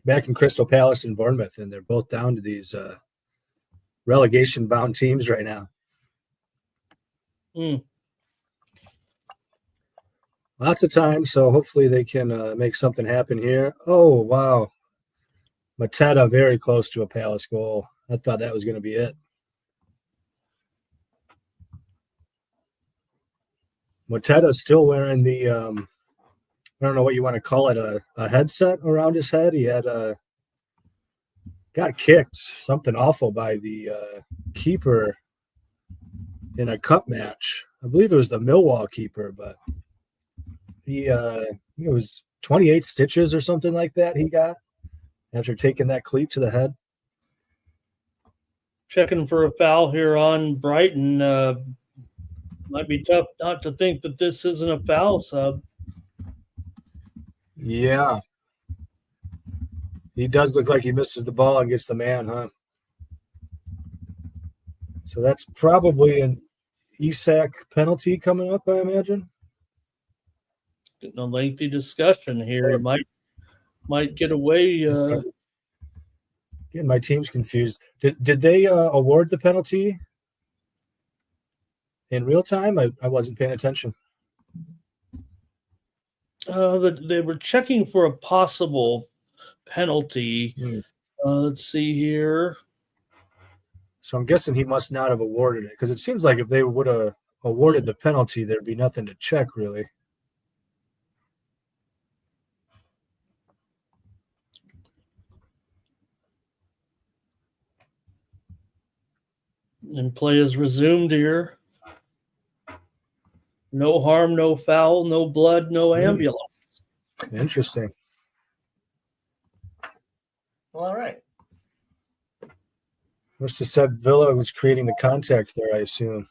back in Crystal Palace and Bournemouth, and they're both down to these relegation-bound teams right now. Lots of time, so hopefully they can make something happen here. Oh, wow. Mateta very close to a Palace goal. I thought that was going to be it. Mateta's still wearing the, I don't know what you want to call it, a headset around his head. He had got kicked, something awful by the keeper in a cup match. I believe it was the Millwall keeper, but it was 28 stitches or something like that he got after taking that cleat to the head. Checking for a foul here on Brighton. Might be tough not to think that this isn't a foul sub. Yeah. He does look like he misses the ball and gets the man, huh? So that's probably an Isak penalty coming up, I imagine. Getting a lengthy discussion here. You might get away. My team's confused. Did they award the penalty in real time? I wasn't paying attention. They were checking for a possible penalty. Let's see here. So I'm guessing he must not have awarded it, because it seems like if they would have awarded the penalty, there'd be nothing to check, really. And play is resumed here. No harm, no foul, no blood, no ambulance. Interesting. Well, all right. Must have said Villa was creating the contact there, I assume.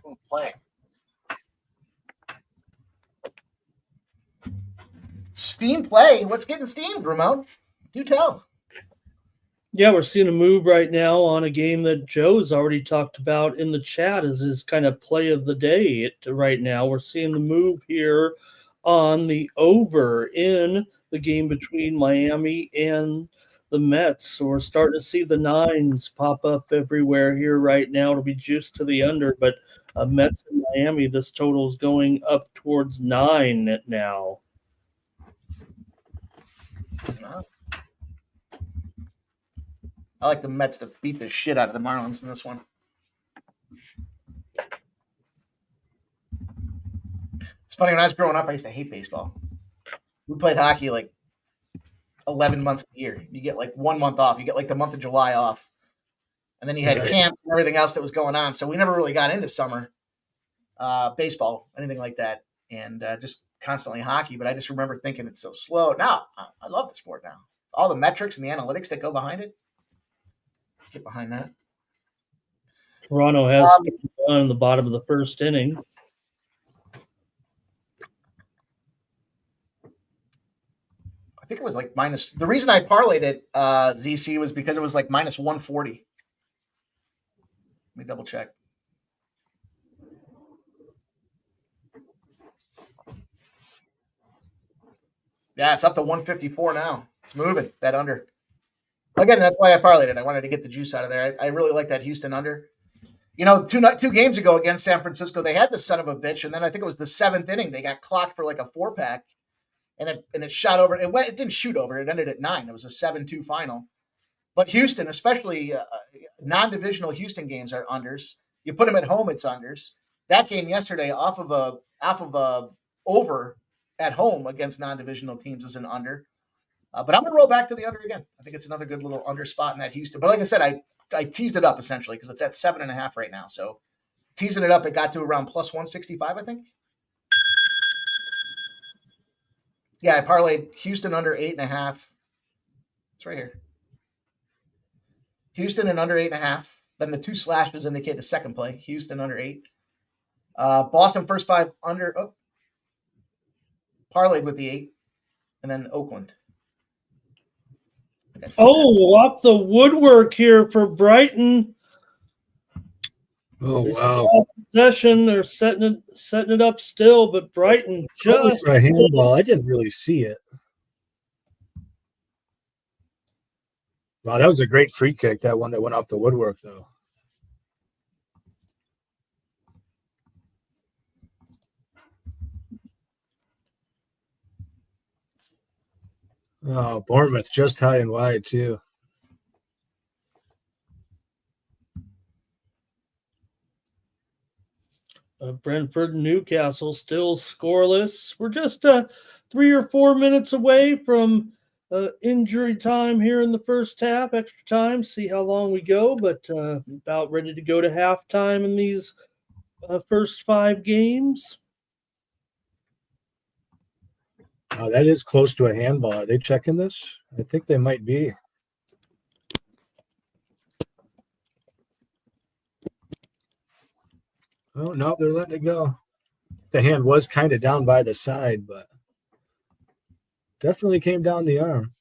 Smooth play. Steam play. What's getting steamed, Ramon? Do tell. Yeah, we're seeing a move right now on a game that Joe's already talked about in the chat as his kind of play of the day right now. We're seeing the move here on the over in the game between Miami and the Mets. So we're starting to see the nines pop up everywhere here right now. It'll be juiced to the under, but Mets and Miami, this total is going up towards 9 now. I like the Mets to beat the shit out of the Marlins in this one. It's funny, when I was growing up, I used to hate baseball. We played hockey like 11 months a year. You get like 1 month off. You get like the month of July off. And then you had camp and everything else that was going on. So we never really got into summer baseball, anything like that. And just constantly hockey. But I just remember thinking it's so slow. Now, I love the sport now. All the metrics and the analytics that go behind it. Get behind that. Toronto has one in the bottom of the first inning. I think it was like minus. The reason I parlayed it, ZC, was because it was like minus 140. Let me double check. Yeah, it's up to 154 now. It's moving, that under. Again, that's why I parlayed it. I wanted to get the juice out of there. I really like that Houston under. You know, two games ago against San Francisco, they had the son of a bitch, and then I think it was the 7th inning. They got clocked for like a 4-pack, and it shot over. It didn't shoot over. It ended at 9. It was a 7-2 final. But Houston, especially non-divisional Houston games, are unders. You put them at home, it's unders. That game yesterday, off of a over at home against non-divisional teams, is an under. But I'm going to roll back to the under again. I think it's another good little under spot in that Houston. But like I said, I teased it up essentially because it's at 7.5 right now. So teasing it up, it got to around plus 165, I think. Yeah, I parlayed Houston under 8.5. It's right here. Houston and under 8.5. Then the 2 slashes indicate the second play. Houston under 8. Boston first 5 under. Oh, parlayed with the 8. And then Oakland. Oh, off the woodwork here for Brighton. Oh, wow. Possession. They're setting it up still, but Brighton just a handball. I didn't really see it. Wow, that was a great free kick, that one that went off the woodwork, though. Oh, Bournemouth just high and wide, too. Brentford and Newcastle still scoreless. We're just 3 or 4 minutes away from injury time here in the first half, extra time, see how long we go, but about ready to go to halftime in these first 5 games. That is close to a handball. Are they checking this? I think they might be. Oh, no, they're letting it go. The hand was kind of down by the side, but definitely came down the arm.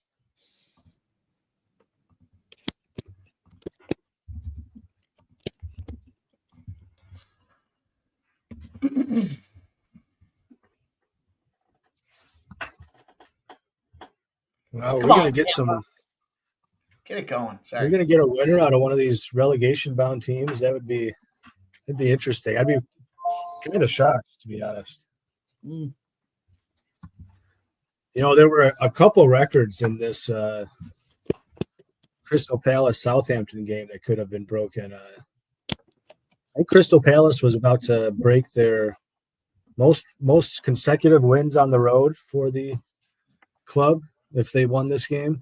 Well, we're going to get some. Get it going. Sorry. We're going to get a winner out of one of these relegation-bound teams. That'd be interesting. I'd be kind of shocked, to be honest. Mm. You know, there were a couple records in this Crystal Palace Southampton game that could have been broken. I think Crystal Palace was about to break their most consecutive wins on the road for the club if they won this game.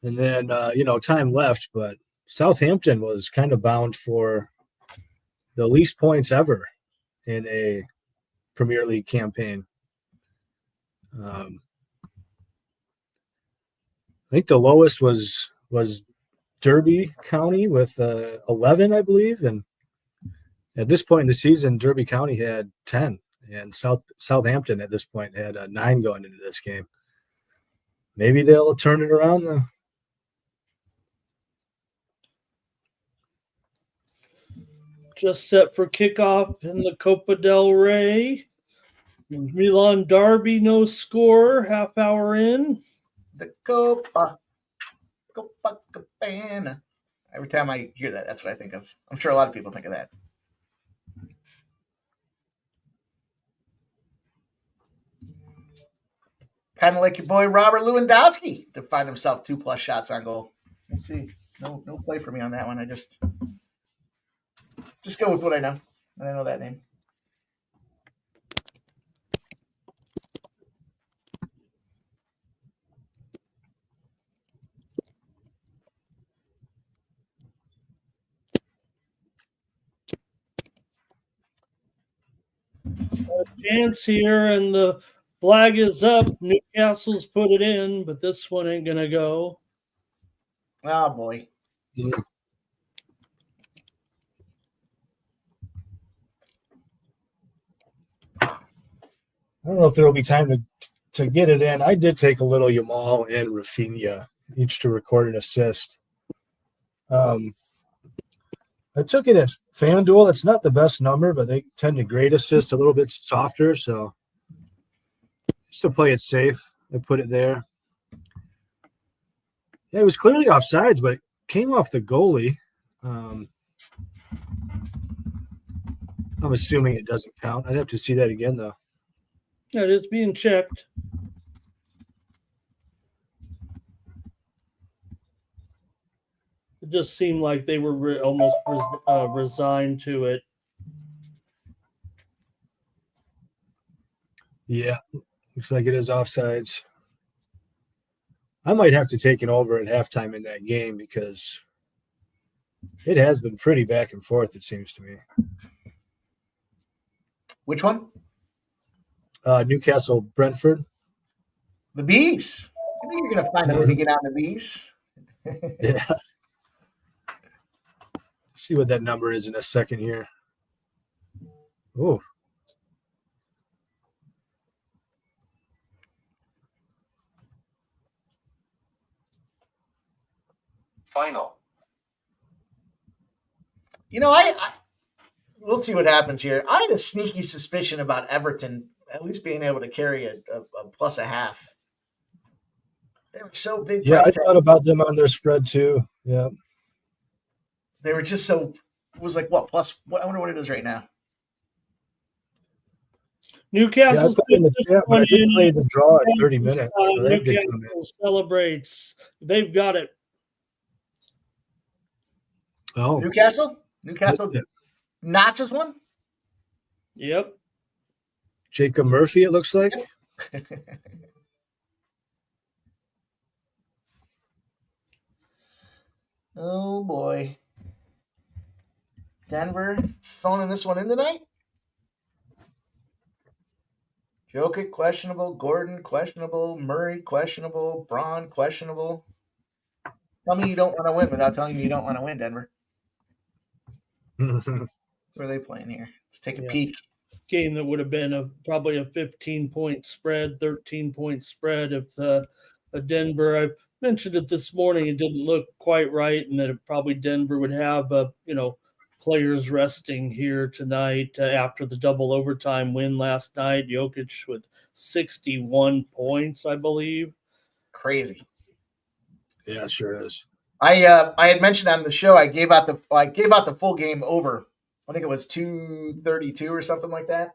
And then, time left, but Southampton was kind of bound for the least points ever in a Premier League campaign. I think the lowest was Derby County with 11, I believe. And at this point in the season, Derby County had 10, and Southampton at this point had 9 going into this game. Maybe they'll turn it around, though. Just set for kickoff in the Copa del Rey. Milan Derby, no score, half hour in. The Copa Cabana. Every time I hear that, that's what I think of. I'm sure a lot of people think of that. Kind of like your boy Robert Lewandowski to find himself 2+ shots on goal. Let's see. No play for me on that one. I just go with what I know. And I know that name. A chance here, and the flag is up. Newcastle's put it in, but this one ain't going to go. Oh, boy. Yeah. I don't know if there will be time to get it in. I did take a little Yamal and Rafinha, each to record an assist. I took it at FanDuel. It's not the best number, but they tend to grade assist a little bit softer. So just to play it safe, I put it there. Yeah, it was clearly offsides, but it came off the goalie. I'm assuming it doesn't count. I'd have to see that again, though. Yeah, it is being checked. It just seemed like they were almost resigned to it. Yeah, looks like it is offsides. I might have to take an over at halftime in that game because it has been pretty back and forth, it seems to me. Which one? Newcastle, Brentford. The Bees. I think you're going to find a way to get on the Bees. Yeah. See what that number is in a second here. Oh. Final. You know, I we'll see what happens here. I had a sneaky suspicion about Everton at least being able to carry a +0.5. They were so big. Yeah, I thought about them on their spread too. Yeah. They were just so. It was like what plus? What, I wonder what it is right now. Newcastle I did play the draw at 30 minutes. Newcastle celebrates. They've got it. Oh, Newcastle notches one. Yep. Jacob Murphy, it looks like. Oh boy. Denver phoning this one in tonight. Jokic, questionable. Gordon, questionable. Murray, questionable. Braun, questionable. Tell me you don't want to win without telling me you don't want to win, Denver. Who are they playing here? Let's take a peek. Game that would have been probably a 15-point spread, 13-point spread if Denver. I mentioned it this morning. It didn't look quite right, and that probably Denver would have players resting here tonight after the double overtime win last night. Jokic with 61 points, I believe. Crazy. Yeah, sure is. I had mentioned on the show I gave out the full game over. I think it was 232 or something like that.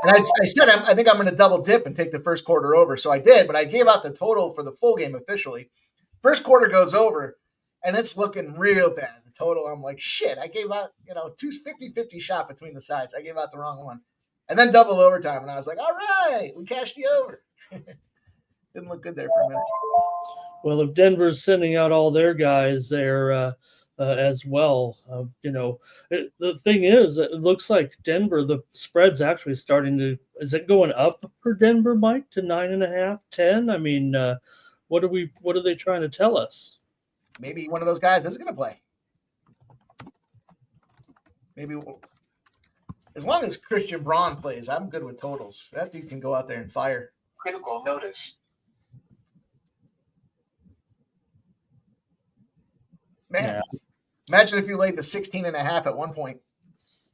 And I said I think I'm going to double dip and take the first quarter over. So I did, but I gave out the total for the full game officially. First quarter goes over, and it's looking real bad. The total, I'm like, shit, I gave out, 50-50 shot between the sides. I gave out the wrong one. And then double overtime, and I was like, all right, we cashed the over. Didn't look good there for a minute. Well, if Denver's sending out all their guys there as well, the thing is, it looks like Denver, the spread's actually starting to, is it going up for Denver, Mike, to 9.5, 10? I mean, what are they trying to tell us? Maybe one of those guys is going to play. Maybe as long as Christian Braun plays, I'm good with totals. That dude can go out there and fire. Critical notice. Man, Yeah. Imagine if you laid the 16.5 at one point.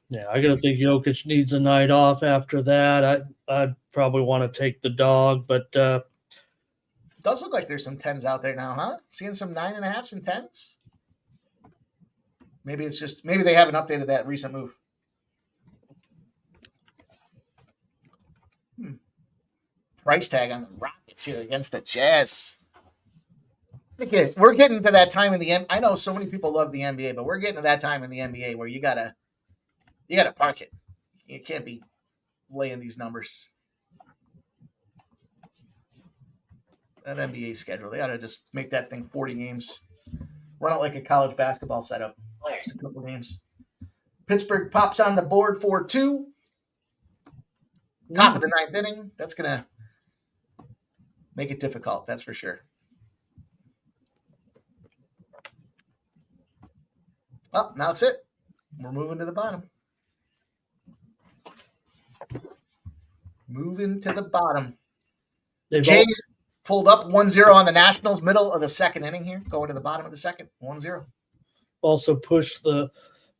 Yeah, I gotta think Jokic needs a night off after that. I'd probably want to take the dog, but it does look like there's some 10s out there now, huh? Seeing some 9.5s and 10s. Maybe they haven't updated that recent move. Price tag on the Rockets here against the Jazz. Okay, we're getting to that time in the I know so many people love the NBA, but we're getting to that time in the NBA where you gotta park it. You can't be laying these numbers. That NBA schedule, they ought to just make that thing 40 games. Run it like a college basketball setup. Just a couple games. Pittsburgh pops on the board for 2. Top of the 9th inning. That's gonna make it difficult, that's for sure. Oh, now that's it. We're moving to the bottom. Moving to the bottom. Jays pulled up 1-0 on the Nationals, middle of the second inning here, going to the bottom of the second, 1-0. Also pushed the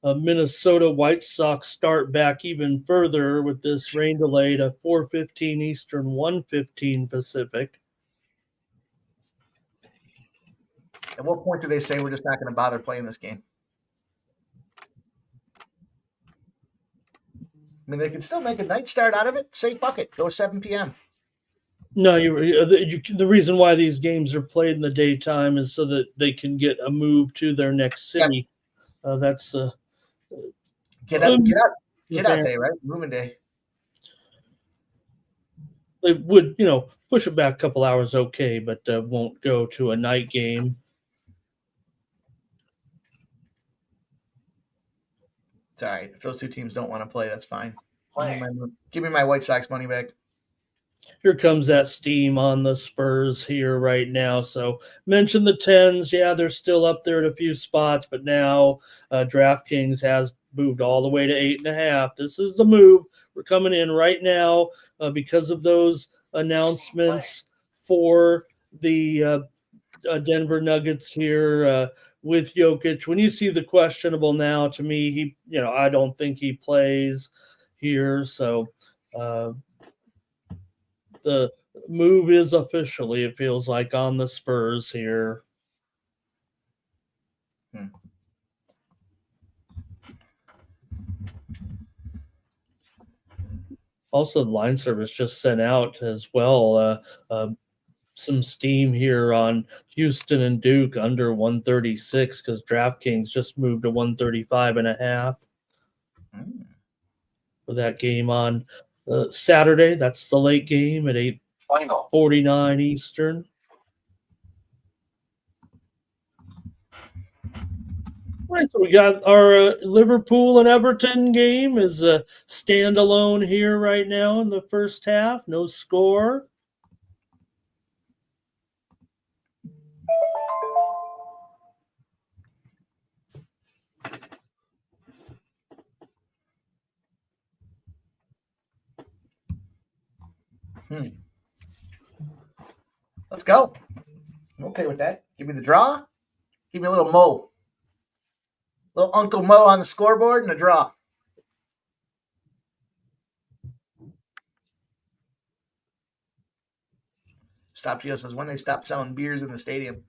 Minnesota White Sox start back even further with this rain delay to 4:15 Eastern, 1:15 Pacific. At what point do they say we're just not going to bother playing this game? I mean, they can still make a night start out of it. Say, fuck it. Go 7 p.m. No, the reason why these games are played in the daytime is so that they can get a move to their next city. Yep. That's get out day, right? Moving day. They would, push it back a couple hours, okay, but won't go to a night game. It's all right. If those two teams don't want to play, that's fine. Give me my White Sox money back. Here comes that steam on the Spurs here right now. So mention the 10s. Yeah, they're still up there at a few spots, but now DraftKings has moved all the way to 8.5. This is the move. We're coming in right now because of those announcements for the Denver Nuggets here with Jokic. When you see the questionable now, to me, I don't think he plays here. So the move is officially, it feels like, on the Spurs here. Also, the line service just sent out as well some steam here on Houston and Duke under 136 because DraftKings just moved to 135.5 for that game on Saturday. That's the late game at 8:49 Eastern. All right, so we got our Liverpool and Everton game is a standalone here right now in the first half. No score. Let's go. I'm okay with that. Give me the draw. Give me a little Mo. Little Uncle Mo on the scoreboard and a draw. Stop Gio says, when they stop selling beers in the stadium.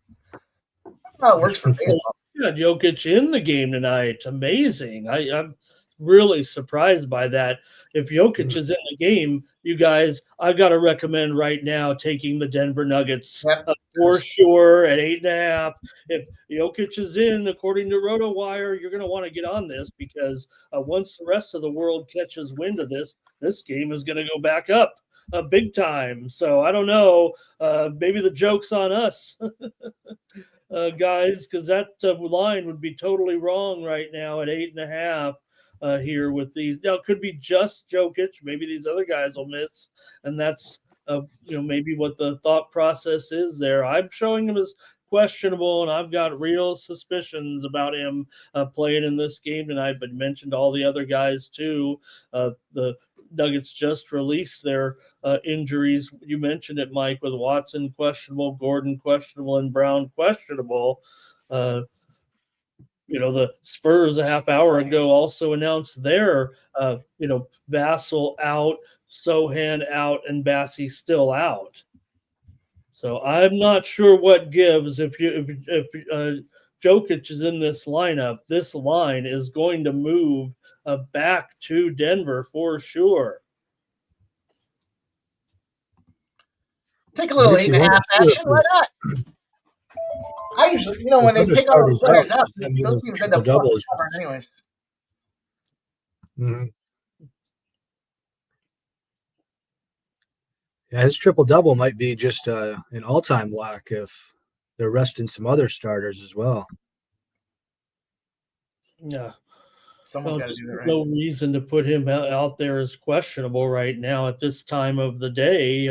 Oh, it works for baseball. Yeah, Jokic in the game tonight. Amazing. I'm really surprised by that. If Jokic is in the game, you guys, I've got to recommend right now taking the Denver Nuggets for sure at 8.5. If Jokic is in, according to RotoWire, you're going to want to get on this because once the rest of the world catches wind of this game is going to go back up big time. So I don't know. Maybe the joke's on us. Guys, because that line would be totally wrong right now at 8.5 here with these. Now, it could be just Jokic. Maybe these other guys will miss, and that's maybe what the thought process is there. I'm showing him as questionable, and I've got real suspicions about him playing in this game tonight. But mentioned all the other guys too. The Nuggets just released their injuries. You mentioned it, Mike, with Watson questionable, Gordon questionable, and Brown questionable. The Spurs a half hour ago also announced their, Vassell out, Sohan out, and Bassie still out. So I'm not sure what gives if Jokic is in this lineup. This line is going to move back to Denver for sure. Take a little 8.5 action. Why not? I usually, when they take all those players out, those teams end up covering anyways. Mm-hmm. Yeah, his triple-double might be just an all-time lock if they're resting some other starters as well. Yeah. Someone's got to do that right. No reason to put him out there as questionable right now at this time of the day.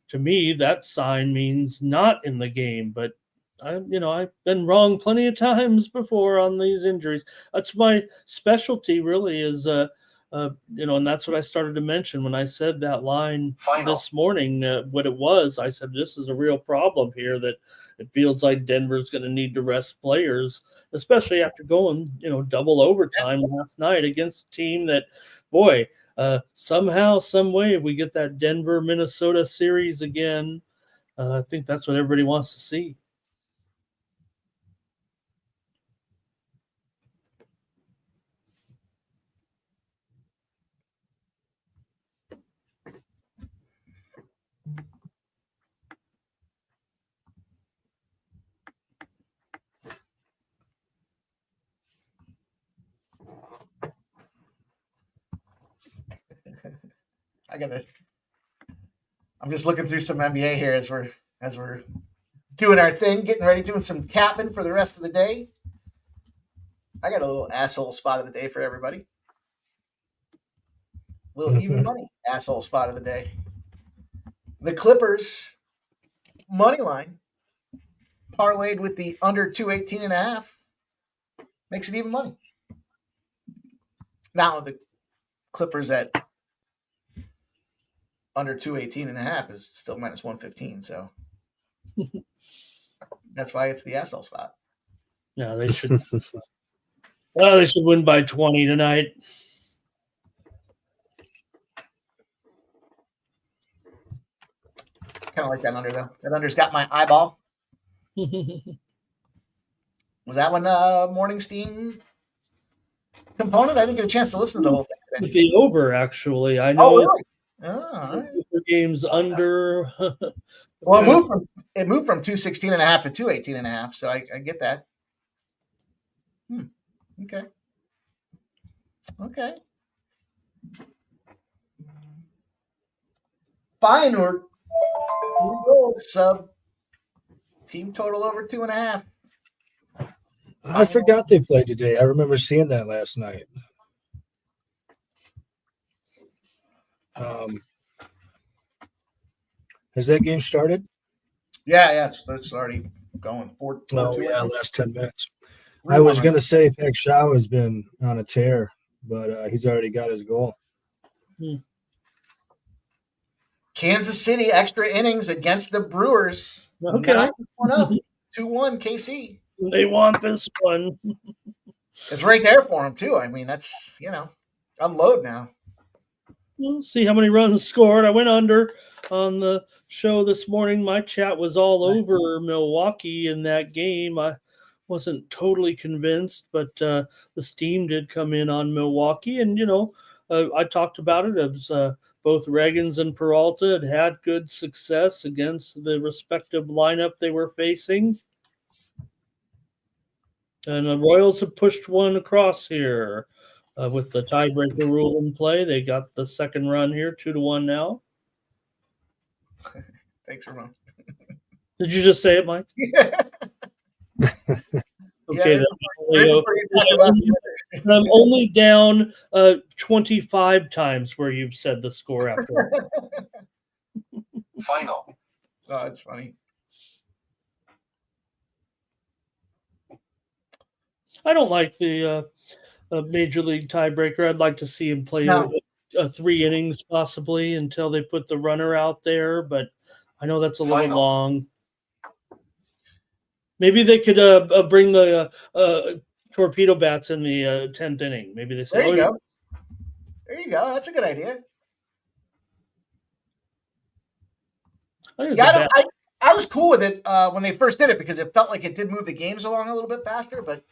To me, that sign means not in the game. But I've been wrong plenty of times before on these injuries. That's my specialty, really, is and that's what I started to mention when I said that line this morning. What it was, I said this is a real problem here. That it feels like Denver's going to need to rest players, especially after going double overtime last night against a team that, boy, somehow, some way, we get that Denver-Minnesota series again. I think that's what everybody wants to see. I'm just looking through some NBA here as we're doing our thing, getting ready, doing some capping for the rest of the day. I got a little asshole spot of the day for everybody. A little even money asshole spot of the day. The Clippers money line parlayed with the under 218.5 makes it even money. Now the Clippers at under 218.5 is still minus 115, so that's why it's the asshole spot. Yeah, they should. Well, they should win by 20 tonight. Kind of like that under, though. That under's got my eyeball. Was that one morning steam component? I didn't get a chance to listen to the whole thing. With the over, actually. I know. Oh, really? The game's under. Well, it moved from 216.5 to 218.5, so I get that. Okay. Fine, or sub team total over 2.5. I forgot they played today. I remember seeing that last night. Has that game started? Yeah, it's already going. 4-2. Yeah, last 10 minutes. I was going to say Peg Shaw has been on a tear, but he's already got his goal. Kansas City extra innings against the Brewers. Okay. 2-1 KC. They want this one. It's right there for them, too. I mean, that's, unload now. We'll see how many runs scored. I went under on the show this morning. My chat was all over Milwaukee in that game. I wasn't totally convinced, but the steam did come in on Milwaukee. And, I talked about it as both Reagans and Peralta had good success against the respective lineup they were facing. And the Royals have pushed one across here. With the tiebreaker rule in play, they got the second run here, 2-1 now. Thanks, Ramon. Did you just say it, Mike? Okay, I'm only down 25 times where you've said the score after. Final. Oh, it's funny. I don't like the Major League tiebreaker. I'd like to see him play 3 innings possibly until they put the runner out there, but I know that's a little long. Maybe they could bring the torpedo bats in the 10th inning. Maybe they say, There you go. There you go. That's a good idea. I was cool with it when they first did it because it felt like it did move the games along a little bit faster, but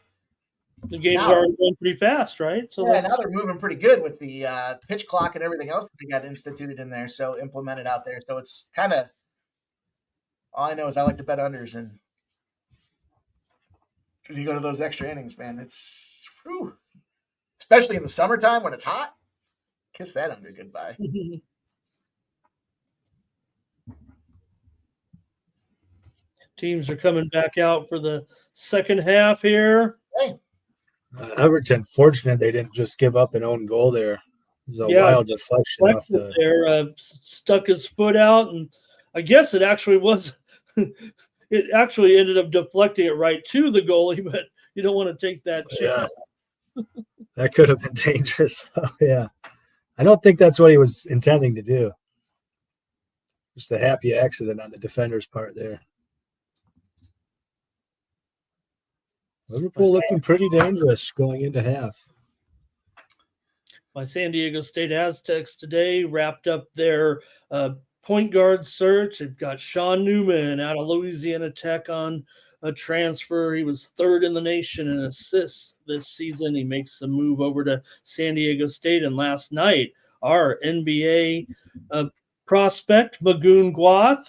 the games are already going pretty fast, right? So now they're moving pretty good with the pitch clock and everything else that they got instituted in there, so implemented out there. So it's kind of all I know is I like to bet unders, and when you go to those extra innings, man, it's especially in the summertime when it's hot. Kiss that under goodbye. Teams are coming back out for the second half here. Hey. Everton, fortunate they didn't just give up an own goal there. It was a wild deflection off the there. Stuck his foot out, and I guess it actually was. It actually ended up deflecting it right to the goalie, but you don't want to take that chance. Yeah. That could have been dangerous, though. Yeah. I don't think that's what he was intending to do. Just a happy accident on the defender's part there. Liverpool looking pretty dangerous going into half. My San Diego State Aztecs today wrapped up their point guard search. They've got Sean Newman out of Louisiana Tech on a transfer. He was 3rd in the nation in assists this season. He makes a move over to San Diego State. And last night, our NBA prospect, Magoon Gwath,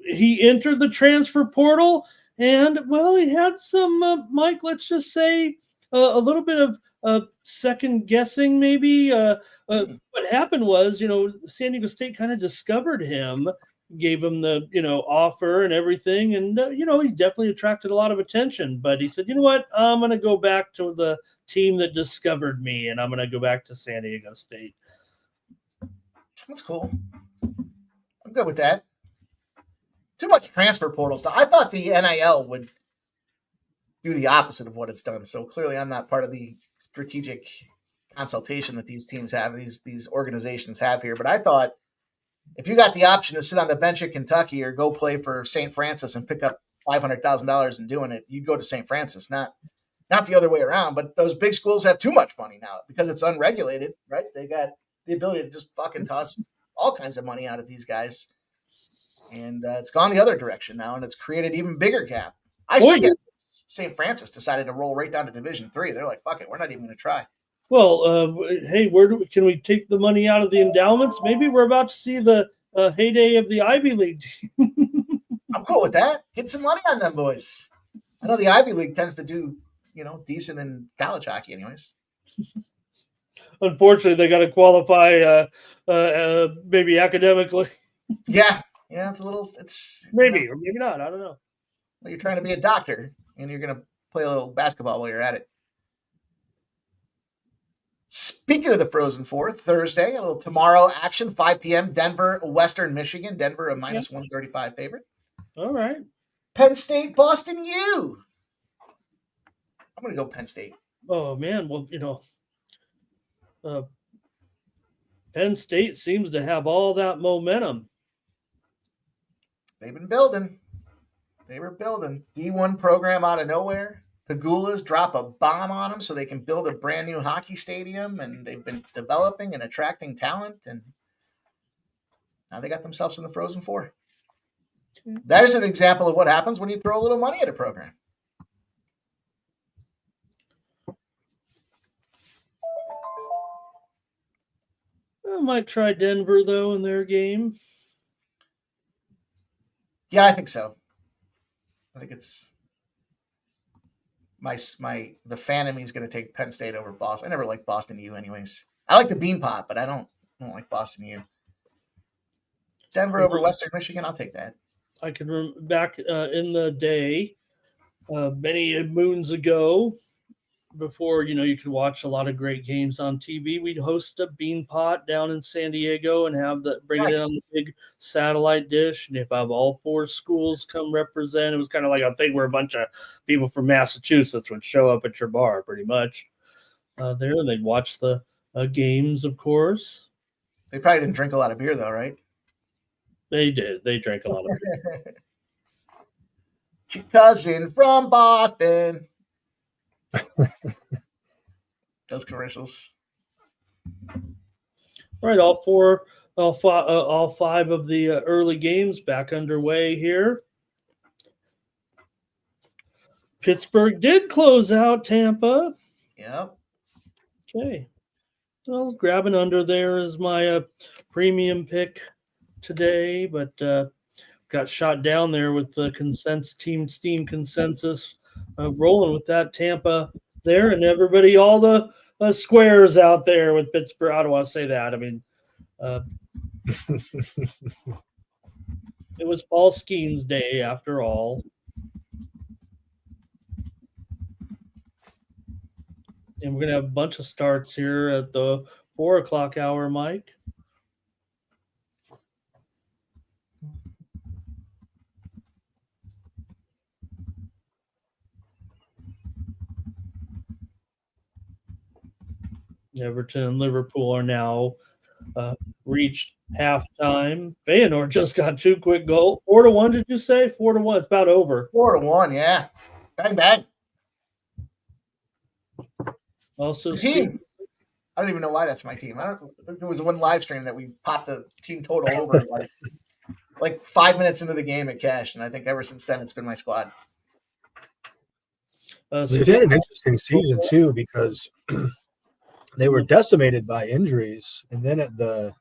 he entered the transfer portal. And, well, he had some, Mike, let's just say a little bit of second guessing maybe. What happened was, San Diego State kind of discovered him, gave him the, offer and everything. And, he definitely attracted a lot of attention. But he said, you know what, I'm going to go back to the team that discovered me, and I'm going to go back to San Diego State. That's cool. I'm good with that. Too much transfer portal stuff. I thought the NIL would do the opposite of what it's done. So clearly I'm not part of the strategic consultation that these teams have, these organizations have here. But I thought if you got the option to sit on the bench at Kentucky or go play for St. Francis and pick up $500,000 in doing it, you'd go to St. Francis, not the other way around. But those big schools have too much money now because it's unregulated, right? They got the ability to just fucking toss all kinds of money out at these guys. And it's gone the other direction now, and it's created even bigger gap. I still get St. Francis decided to roll right down to Division III. They're like, fuck it, we're not even going to try. Well, hey, can we take the money out of the endowments? Maybe we're about to see the heyday of the Ivy League. I'm cool with that. Get some money on them boys. I know the Ivy League tends to do, decent in college hockey anyways. Unfortunately, they got to qualify maybe academically. Yeah, it's a little. It's maybe or maybe not. I don't know. You're trying to be a doctor, and you're going to Play a little basketball while you're at it. Speaking of the Frozen Four, Thursday, a little tomorrow action, 5 p.m., Denver, Western Michigan. Denver, a minus 135 favorite. All right. Penn State, Boston U. I'm going to go Penn State. Oh, man. Well, Penn State seems to have all that momentum. They've been building. They were building. D1 program out of nowhere. The Gulas drop a bomb on them so they can build a brand new hockey stadium, and they've been developing and attracting talent, and now they got themselves in the Frozen Four. There's an example of what happens when you throw a little money at a program. I might try Denver, though, in their game. Yeah, I think so. I think it's the fan in me is going to take Penn State over Boston. I never liked Boston U anyways. I like the Bean Pot, but I don't like Boston U. Denver over Western Michigan, I'll take that. I can remember back in the day, many moons ago, before you could watch a lot of great games on TV, we'd host a Bean Pot down in San Diego and bring it in on the big satellite dish, and if I have all 4 schools come represent, it was kind of like a thing where a bunch of people from Massachusetts would show up at your bar, pretty much there, and they'd watch the games, of course. They probably didn't drink a lot of beer, though, right? They did. They drank a lot of beer. Your cousin from Boston. Those commercials. All right, all 5 of the early games back underway here. Pittsburgh did close out Tampa. Yep. Okay. Well, grabbing under there is my premium pick today, but got shot down there with the Team Steam consensus. Rolling with that Tampa there, and everybody, all the squares out there with Pittsburgh. I don't want to say that. I mean, it was Paul Skeen's day after all. And we're going to have a bunch of starts here at the 4 o'clock hour, Mike. Everton and Liverpool are now reached halftime. Feyenoord just got 2 quick goals. 4-1, did you say? 4-1. It's about over. 4-1, yeah. Bang, bang. Also, team. I don't even know why that's my team. I think there was one live stream that we popped the team total over like 5 minutes into the game at cash, and I think ever since then it's been my squad. They've had an interesting season too, because they were decimated by injuries, and then at the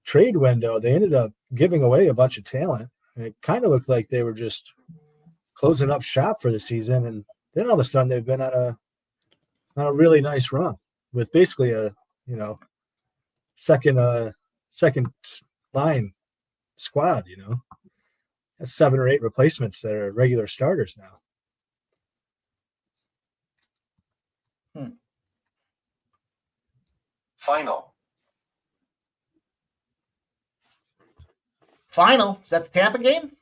trade window, they ended up giving away a bunch of talent, and it kind of looked like they were just closing up shop for the season. And then all of a sudden, they've been on a really nice run with basically a second line squad. That's 7 or 8 replacements that are regular starters now. Final. Is that the Tampa game?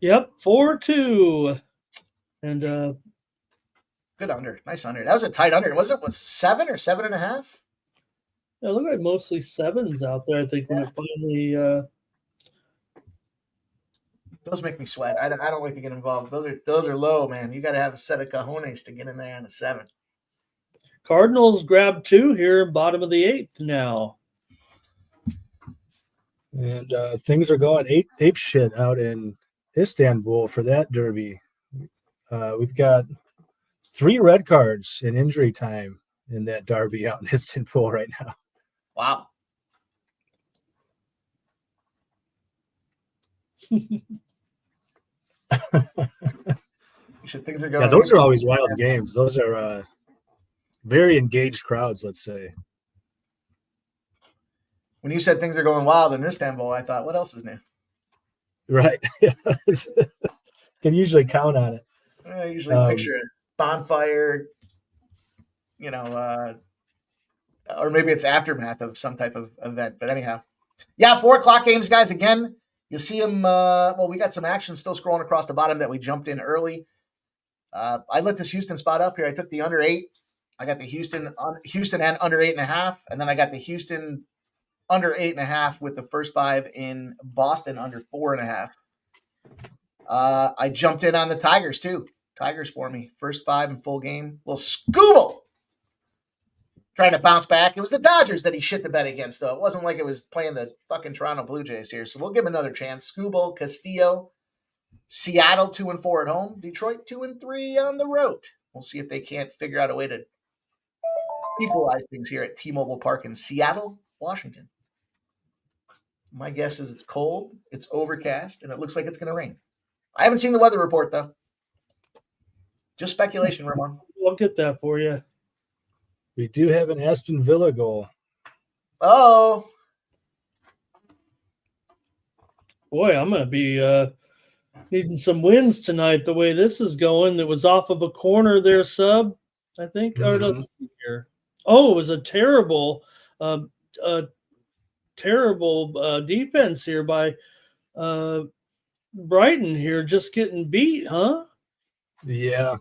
Yep, 4-2. And good under. Nice under. That was a tight under. Was 7 or 7.5? Yeah, look like mostly 7s out there, I think, when it finally those make me sweat. I don't like to get involved. Those are low, man. You got to have a set of cojones to get in there on a 7. Cardinals grabbed 2 here, bottom of the 8th now. And things are going ape shit out in Istanbul for that derby. We've got 3 red cards in injury time in that derby out in Istanbul right now. Wow. You said things are going. Yeah, those are always wild games. Those are very engaged crowds, let's say. When you said things are going wild in Istanbul, I thought, what else is new? Right. Can usually count on it. I usually picture a bonfire, or maybe it's aftermath of some type of event. But anyhow, yeah, 4:00 games, guys. Again, you'll see them. We got some action still scrolling across the bottom that we jumped in early. I lit this Houston spot up here. I took the under 8. I got the Houston and under 8.5, and then I got the Houston under 8.5 with the first 5 in Boston under 4.5. I jumped in on the Tigers too. Tigers for me. First 5 in full game. Little Scooble trying to bounce back. It was the Dodgers that he shit the bed against, though. It wasn't like it was playing the fucking Toronto Blue Jays here. So we'll give him another chance. Scooble, Castillo, Seattle 2-4 at home. Detroit 2-3 on the road. We'll see if they can't figure out a way to equalize things here at T-Mobile Park in Seattle, Washington. My guess is it's cold, it's overcast, and it looks like it's going to rain. I haven't seen the weather report, though. Just speculation, Ramon. We'll get that for you. We do have an Aston Villa goal. Oh. Boy, I'm going to be needing some wins tonight the way this is going. It was off of a corner there, sub, I think. Mm-hmm. Or let's see here. Oh, it was a terrible defense here by Brighton here, just getting beat, huh? Yeah.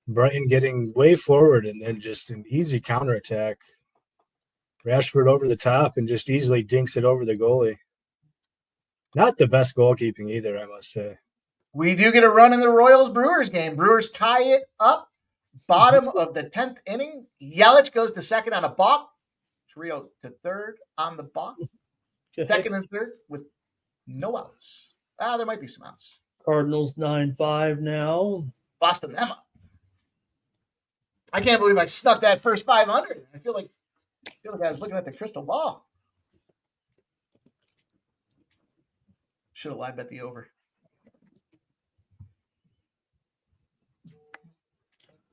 Brighton getting way forward and then just an easy counterattack. Rashford over the top and just easily dinks it over the goalie. Not the best goalkeeping either, I must say. We do get a run in the Royals-Brewers game. Brewers tie it up. Bottom of the 10th inning. Yelich goes to second on a balk. Trio to third on the balk. Second and third with no outs. There might be some outs. Cardinals 9-5 now. Boston Emma. I can't believe I snuck that first 500. I feel like I was looking at the crystal ball. Should have live bet the over.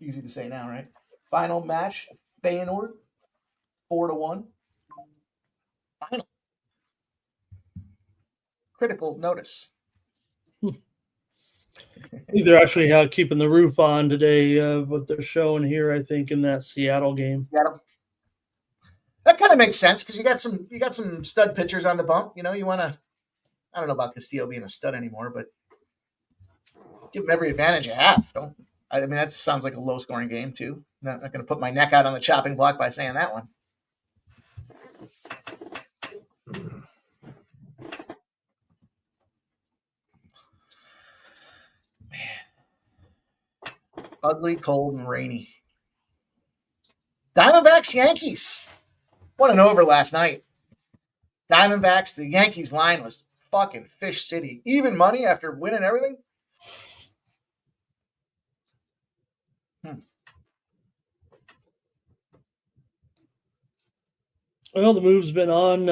Easy to say now, right? Final match, Feyenoord, 4-1. Final. Critical notice. They're actually keeping the roof on today, what they're showing here, I think, in that Seattle game. Seattle. That kind of makes sense because you got some stud pitchers on the bump. You want to. I don't know about Castillo being a stud anymore, but give him every advantage you have. I mean, that sounds like a low-scoring game too. Not going to put my neck out on the chopping block by saying that one. Ugly, cold, and rainy. Diamondbacks, Yankees. What an over last night. Diamondbacks, the Yankees line was fucking Fish City. Even money after winning everything. Well, the move's been on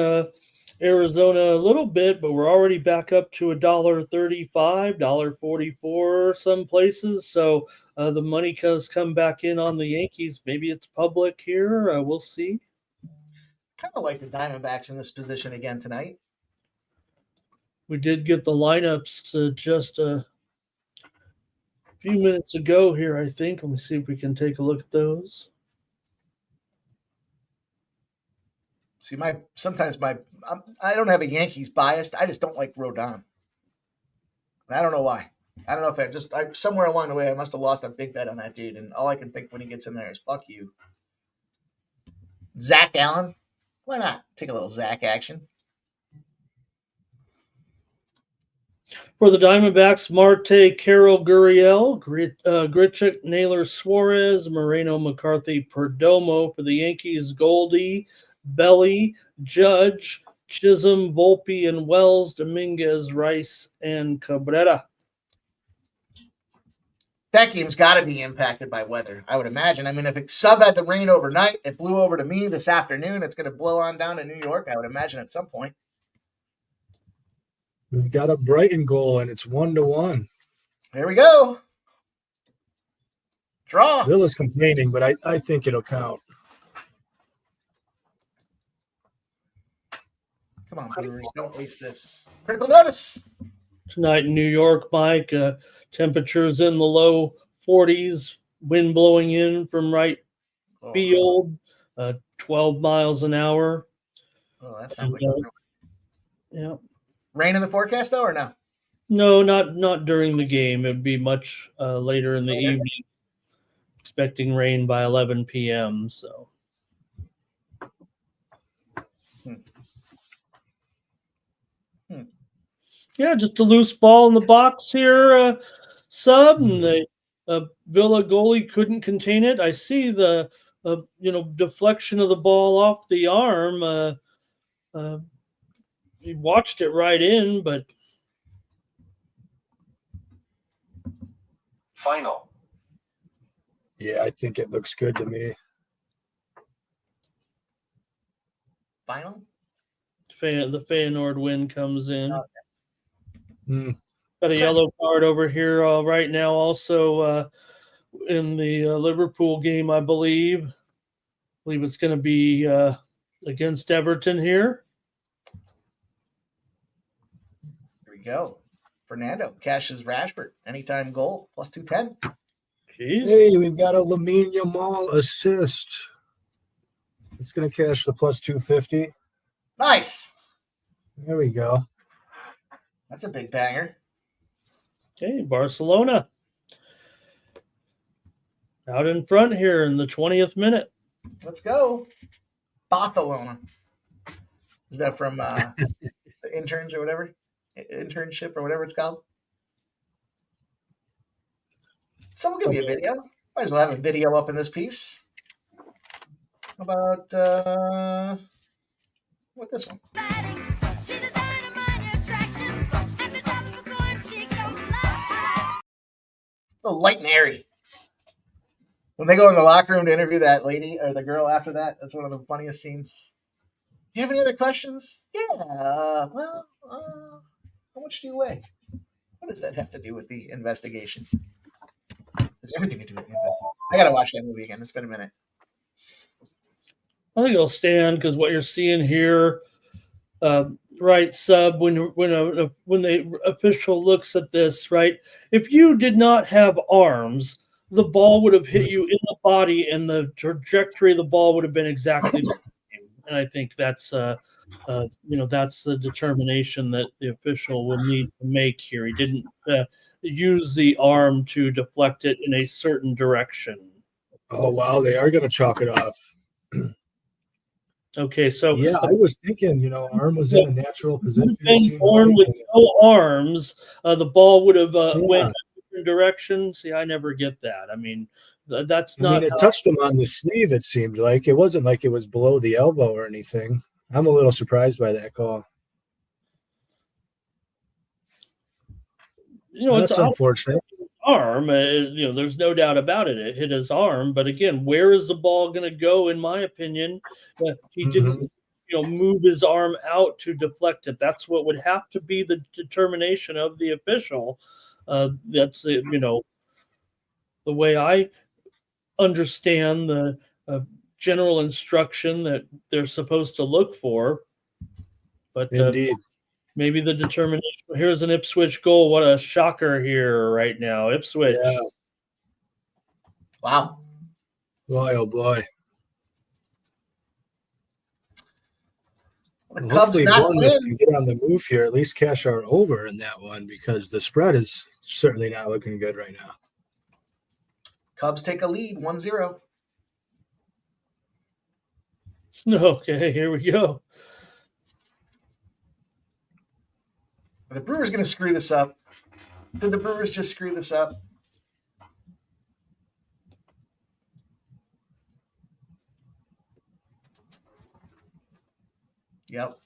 Arizona a little bit, but we're already back up to $1.35, $1.44 some places. So the money has come back in on the Yankees. Maybe it's public here. We'll see. Kind of like the Diamondbacks in this position again tonight. We did get the lineups just a few minutes ago here, I think. Let me see if we can take a look at those. See, I don't have a Yankees bias. I just don't like Rodon. I don't know why. I don't know if somewhere along the way I must have lost a big bet on that dude, and all I can think when he gets in there is "fuck you." Zach Allen, why not take a little Zach action? For the Diamondbacks, Marte, Carroll, Gurriel, Grichuk, Naylor, Suarez, Moreno, McCarthy, Perdomo. For the Yankees, Goldie, Belly, Judge, Chisholm, Volpe, and Wells, Dominguez, Rice, and Cabrera. That game's got to be impacted by weather, I would imagine. I mean, if it sub had the rain overnight, it blew over to me this afternoon, it's going to blow on down to New York, I would imagine, at some point. We've got a Brighton goal, and it's 1-1. There we go. Draw. Villa's complaining, but I think it'll count. Come on, Brewers. Don't waste this. Critical notice. tonight in New York, Mike. Temperatures in the low 40s, wind blowing in from right field, 12 miles an hour. Oh, that sounds like yeah. Rain in the forecast, though, or no? No, not during the game. It would be much later in the evening. Expecting rain by 11 p.m. So. Yeah, just a loose ball in the box here, Sub, and the Villa goalie couldn't contain it. I see the deflection of the ball off the arm. He watched it right in, but final. Yeah, I think it looks good to me. Final? The Feyenoord win comes in. Okay. Got a yellow card over here right now also in the Liverpool game, I believe. I believe it's going to be against Everton here. Here we go. Fernando cashes Rashford. Anytime goal, plus 210. Jeez. Hey, we've got a Lamine Yamal assist. It's going to cash the plus 250. Nice. There we go. That's a big banger. Okay, Barcelona out in front here in the 20th minute. Let's go. Barcelona. Is that from the interns or whatever? Internship or whatever it's called? Someone give me a video. Might as well have a video up in this piece. How about what this one? A little light and airy. When they go in the locker room to interview that lady or the girl after that, that's one of the funniest scenes. Do you have any other questions? Yeah. Well, how much do you weigh? What does that have to do with the investigation? It's everything to do with the investigation. I gotta watch that movie again. It's been a minute. I think it'll stand because what you're seeing here, right, Sub, when the official looks at this, right, if you did not have arms, the ball would have hit you in the body and the trajectory of the ball would have been exactly the same. And I think that's that's the determination that the official will need to make here. He didn't use the arm to deflect it in a certain direction. Oh, wow. They are going to chalk it off. Okay, so yeah, I was thinking, arm was in a natural position. Been born with no arms, the ball would have went a different direction. See, I never get that. I mean, that's not. I mean, it touched him on the sleeve. It seemed like it wasn't like it was below the elbow or anything. I'm a little surprised by that call. That's unfortunate. Arm, there's no doubt about it. It hit his arm, but again, where is the ball going to go? In my opinion, he didn't, move his arm out to deflect it. That's what would have to be the determination of the official. That's the way I understand the general instruction that they're supposed to look for. But indeed. Maybe the determination. Here's an Ipswich goal. What a shocker here right now. Ipswich. Yeah. Wow. Boy, oh boy. The Cubs not can get on the move here, at least cash our over in that one because the spread is certainly not looking good right now. Cubs take a lead, 1-0. Okay, here we go. Are the Brewers going to screw this up? Did the Brewers just screw this up? Yep.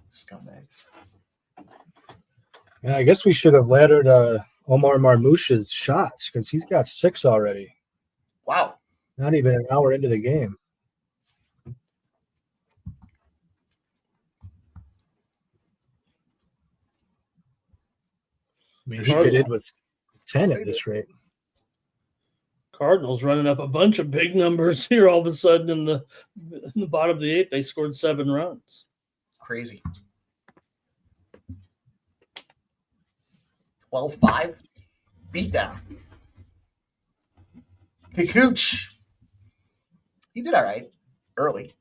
Scumbags. Yeah, I guess we should have laddered Omar Marmoush's shots because he's got 6 already. Wow. Not even an hour into the game. I mean, he could hit with 10 at this rate. Cardinals running up a bunch of big numbers here. All of a sudden, in the bottom of the 8th, they scored 7 runs. Crazy. 12-5 beatdown. Kikuch, he did all right early.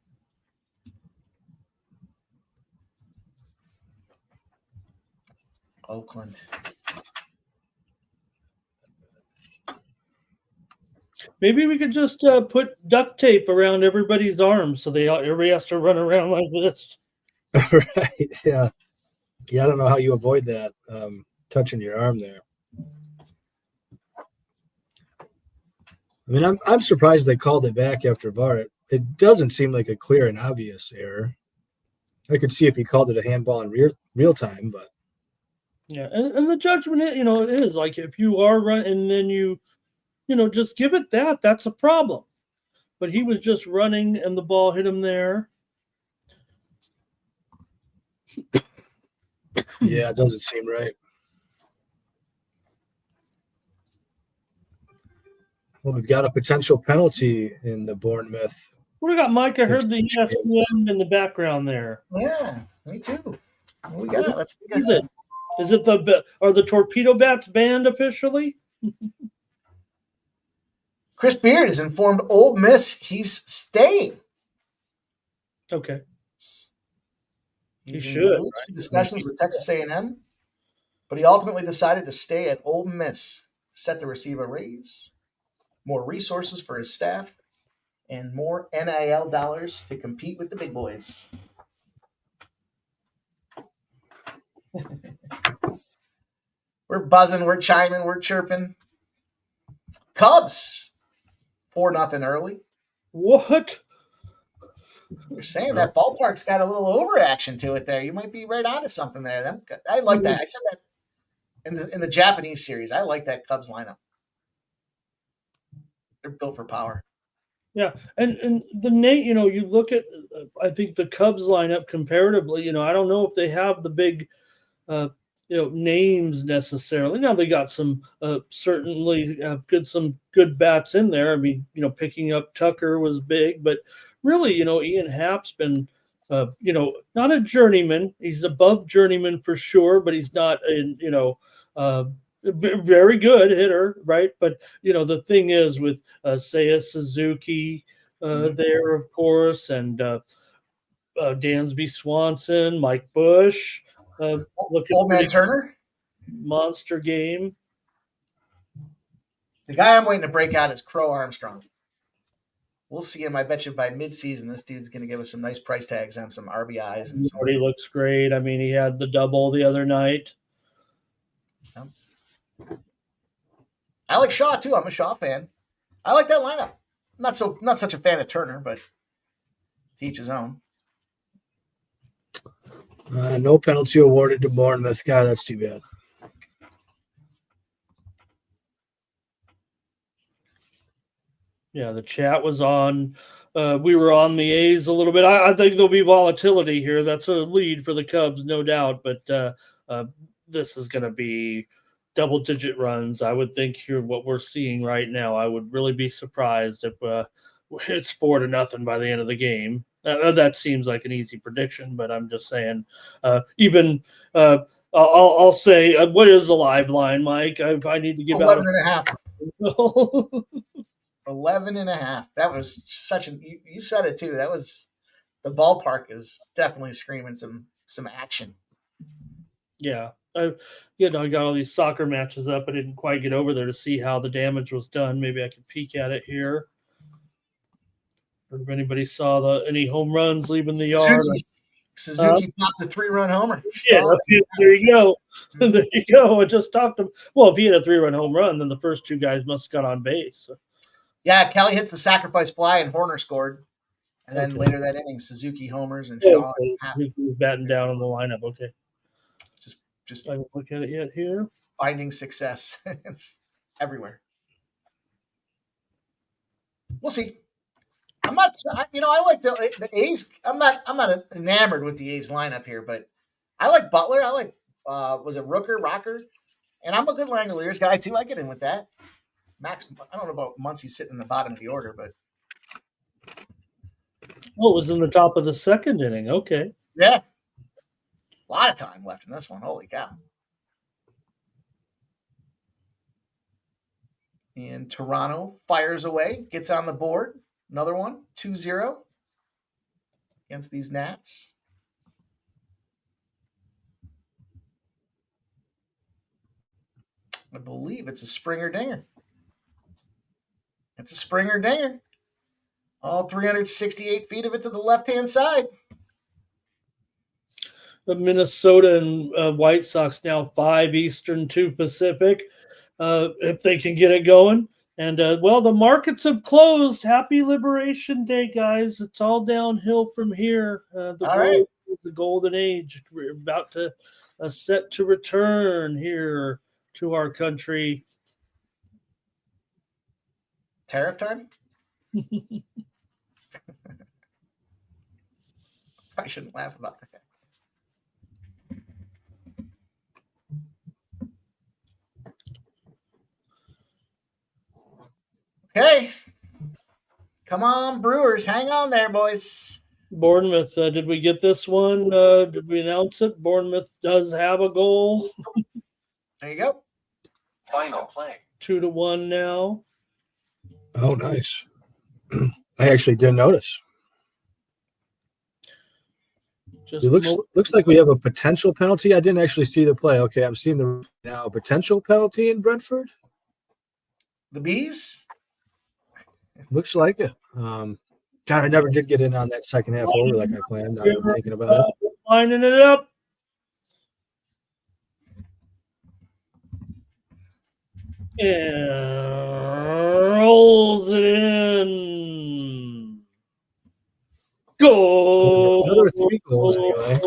Oakland. Maybe we could just put duct tape around everybody's arms so everybody has to run around like this. Right. Yeah. Yeah. I don't know how you avoid that touching your arm there. I mean, I'm surprised they called it back after VAR. It doesn't seem like a clear and obvious error. I could see if he called it a handball in real time, but yeah, and the judgment, is like if you are running and then you just give it that. That's a problem. But he was just running and the ball hit him there. Yeah, it doesn't seem right. Well, we've got a potential penalty in the Bournemouth. What do we got, Mike? I heard the ESPN in the background there. Yeah, me too. We got it. Let's see it. Is it are the torpedo bats banned officially? Chris Beard has informed Ole Miss he's staying. Okay. He's he in should. Discussions with Texas A&M, but he ultimately decided to stay at Ole Miss, set to receive a raise, more resources for his staff, and more NIL dollars to compete with the big boys. We're buzzing, we're chiming, we're chirping. Cubs, 4-0 early. What? You're saying that ballpark's got a little overaction to it there. You might be right onto something there. I like that. I said that in the Japanese series. I like that Cubs lineup. They're built for power. Yeah, and the Nate, you look at, I think the Cubs lineup comparatively, I don't know if they have the big, names necessarily. Now they got some certainly some good bats in there. I mean, picking up Tucker was big, but really, Ian Happ's been, not a journeyman. He's above journeyman for sure, but he's not very good hitter, right? But the thing is with Seiya Suzuki there, of course, and Dansby Swanson, Mike Bush, Old Man Turner, monster game. The guy I'm waiting to break out is Crow Armstrong. We'll see him. I bet you by midseason, this dude's going to give us some nice price tags on some RBIs. And he looks great. I mean, he had the double the other night. I like Shaw too. I'm a Shaw fan. I like that lineup. Not such a fan of Turner, but to each his own. No penalty awarded to Bournemouth. God, that's too bad. Yeah, the chat was on. We were on the A's a little bit. I think there'll be volatility here. That's a lead for the Cubs, no doubt. But this is going to be double-digit runs. I would think here what we're seeing right now. I would really be surprised if it's 4-0 by the end of the game. That seems like an easy prediction, but I'm just saying. I'll say, what is the live line, Mike? I need to give 11.5. 11.5. That was such an. You said it too. That was the ballpark is definitely screaming some action. Yeah. I got all these soccer matches up. I didn't quite get over there to see how the damage was done. Maybe I could peek at it here. Or if anybody saw any home runs leaving the yard. Suzuki popped a 3-run homer. Yeah, there you go. There you go. I just talked to him. Well, if he had a 3-run home run, then the first two guys must have got on base. So. Yeah, Kelly hits the sacrifice fly and Horner scored. And then later that inning, Suzuki homers and Shaw. He was batting down on the lineup. Okay. Just I haven't looked at it yet here. Finding success. It's everywhere. We'll see. I'm not, I like the A's. I'm not enamored with the A's lineup here, but I like Butler. I like, was it Rocker? And I'm a good Langoliers guy too. I get in with that. Max, I don't know about Muncy sitting in the bottom of the order, but. Oh, it was in the top of the second inning. Okay. Yeah. A lot of time left in this one. Holy cow. And Toronto fires away, gets on the board. Another one, 2-0 against these Nats. I believe it's a Springer dinger. It's a Springer dinger. All 368 feet of it to the left-hand side. The Minnesota and White Sox now 5 Eastern, 2 Pacific. If they can get it going. And, the markets have closed. Happy Liberation Day, guys. It's all downhill from here. The golden age. We're about to set to return here to our country. Tariff time? I shouldn't laugh about that. Okay. Come on, Brewers. Hang on there, boys. Bournemouth, did we get this one? Did we announce it? Bournemouth does have a goal. There you go. Final play. 2-1 now. Oh, nice. I actually didn't notice. Just It looks like we have a potential penalty. I didn't actually see the play. Okay, I'm seeing the now potential penalty in Brentford. The Bees? Looks like it. God, I never did get in on that second half over like I planned. I'm thinking about it. Lining it up. And rolls it in. Goal. Another 3 goals anyway.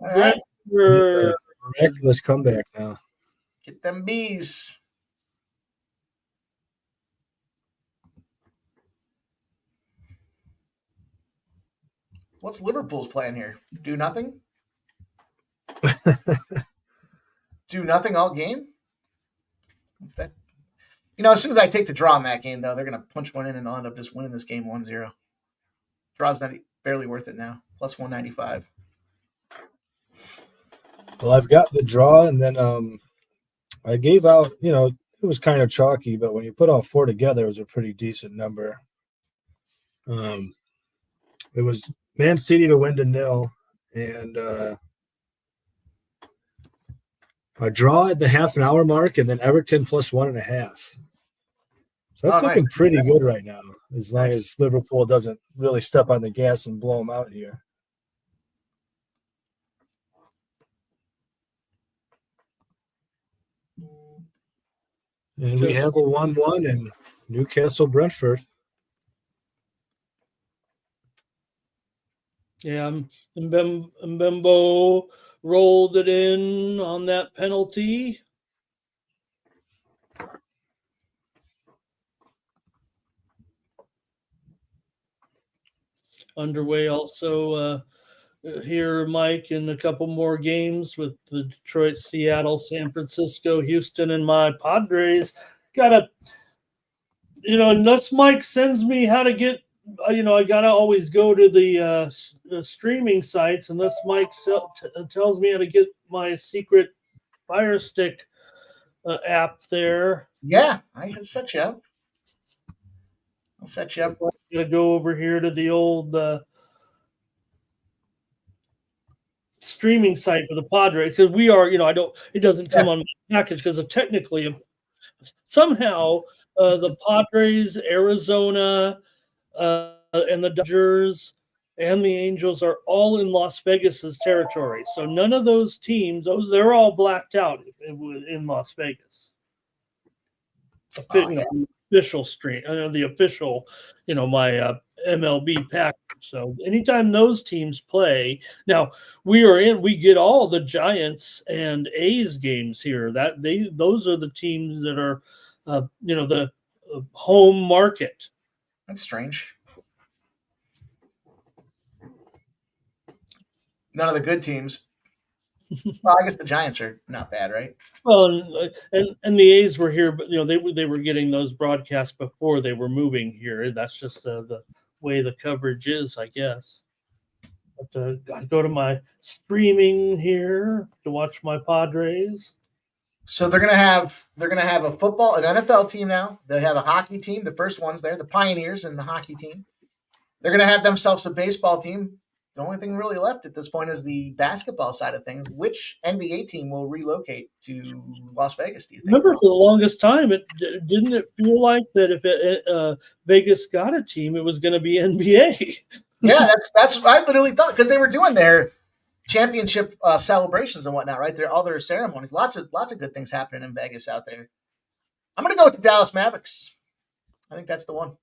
Brentford. Miraculous comeback now. Get them Bees. What's Liverpool's plan here? Do nothing? Do nothing all game? What's that? As soon as I take the draw in that game, though, they're going to punch one in and they'll end up just winning this game 1-0. Draw's barely worth it now. Plus 195. Well, I've got the draw, and then I gave out, it was kind of chalky, but when you put all 4 together, it was a pretty decent number. It was Man City to win to 0, and a draw at the half-an-hour mark, and then Everton plus 1.5. So that's looking pretty good right now, as long as Liverpool doesn't really step on the gas and blow them out here. And we have a 1-1 in Newcastle Brentford. Yeah, Mbembo rolled it in on that penalty. Underway also here, Mike, in a couple more games with the Detroit, Seattle, San Francisco, Houston, and my Padres. Unless Mike sends me how to get, I got to always go to the streaming sites unless Mike tells me how to get my secret Fire Stick app there. Yeah, I can set you up. I'll set you up. I'm going to go over here to the old streaming site for the Padres because we are, it doesn't come on my package because technically somehow the Padres, Arizona, and the Dodgers and the Angels are all in Las Vegas's territory. So none of those teams, they're all blacked out in Las Vegas. Official stream, the official, my MLB package. So anytime those teams play, now we get all the Giants and A's games here. Those are the teams that are, the home market. That's strange. None of the good teams. Well, I guess the Giants are not bad, right? Well, and the A's were here, but they were getting those broadcasts before they were moving here. That's just the way the coverage is, I guess. But I go to my streaming here to watch my Padres. So they're gonna have an NFL team now. They have a hockey team. The first ones there, the Pioneers and the hockey team. They're gonna have themselves a baseball team. The only thing really left at this point is the basketball side of things. Which NBA team will relocate to Las Vegas? Do you think? Remember, for the longest time, didn't it feel like that if Vegas got a team, it was going to be NBA. Yeah, that's I literally thought, because they were doing their championship celebrations and whatnot, right? All their ceremonies. Lots of good things happening in Vegas out there. I'm gonna go with the Dallas Mavericks. I think that's the one.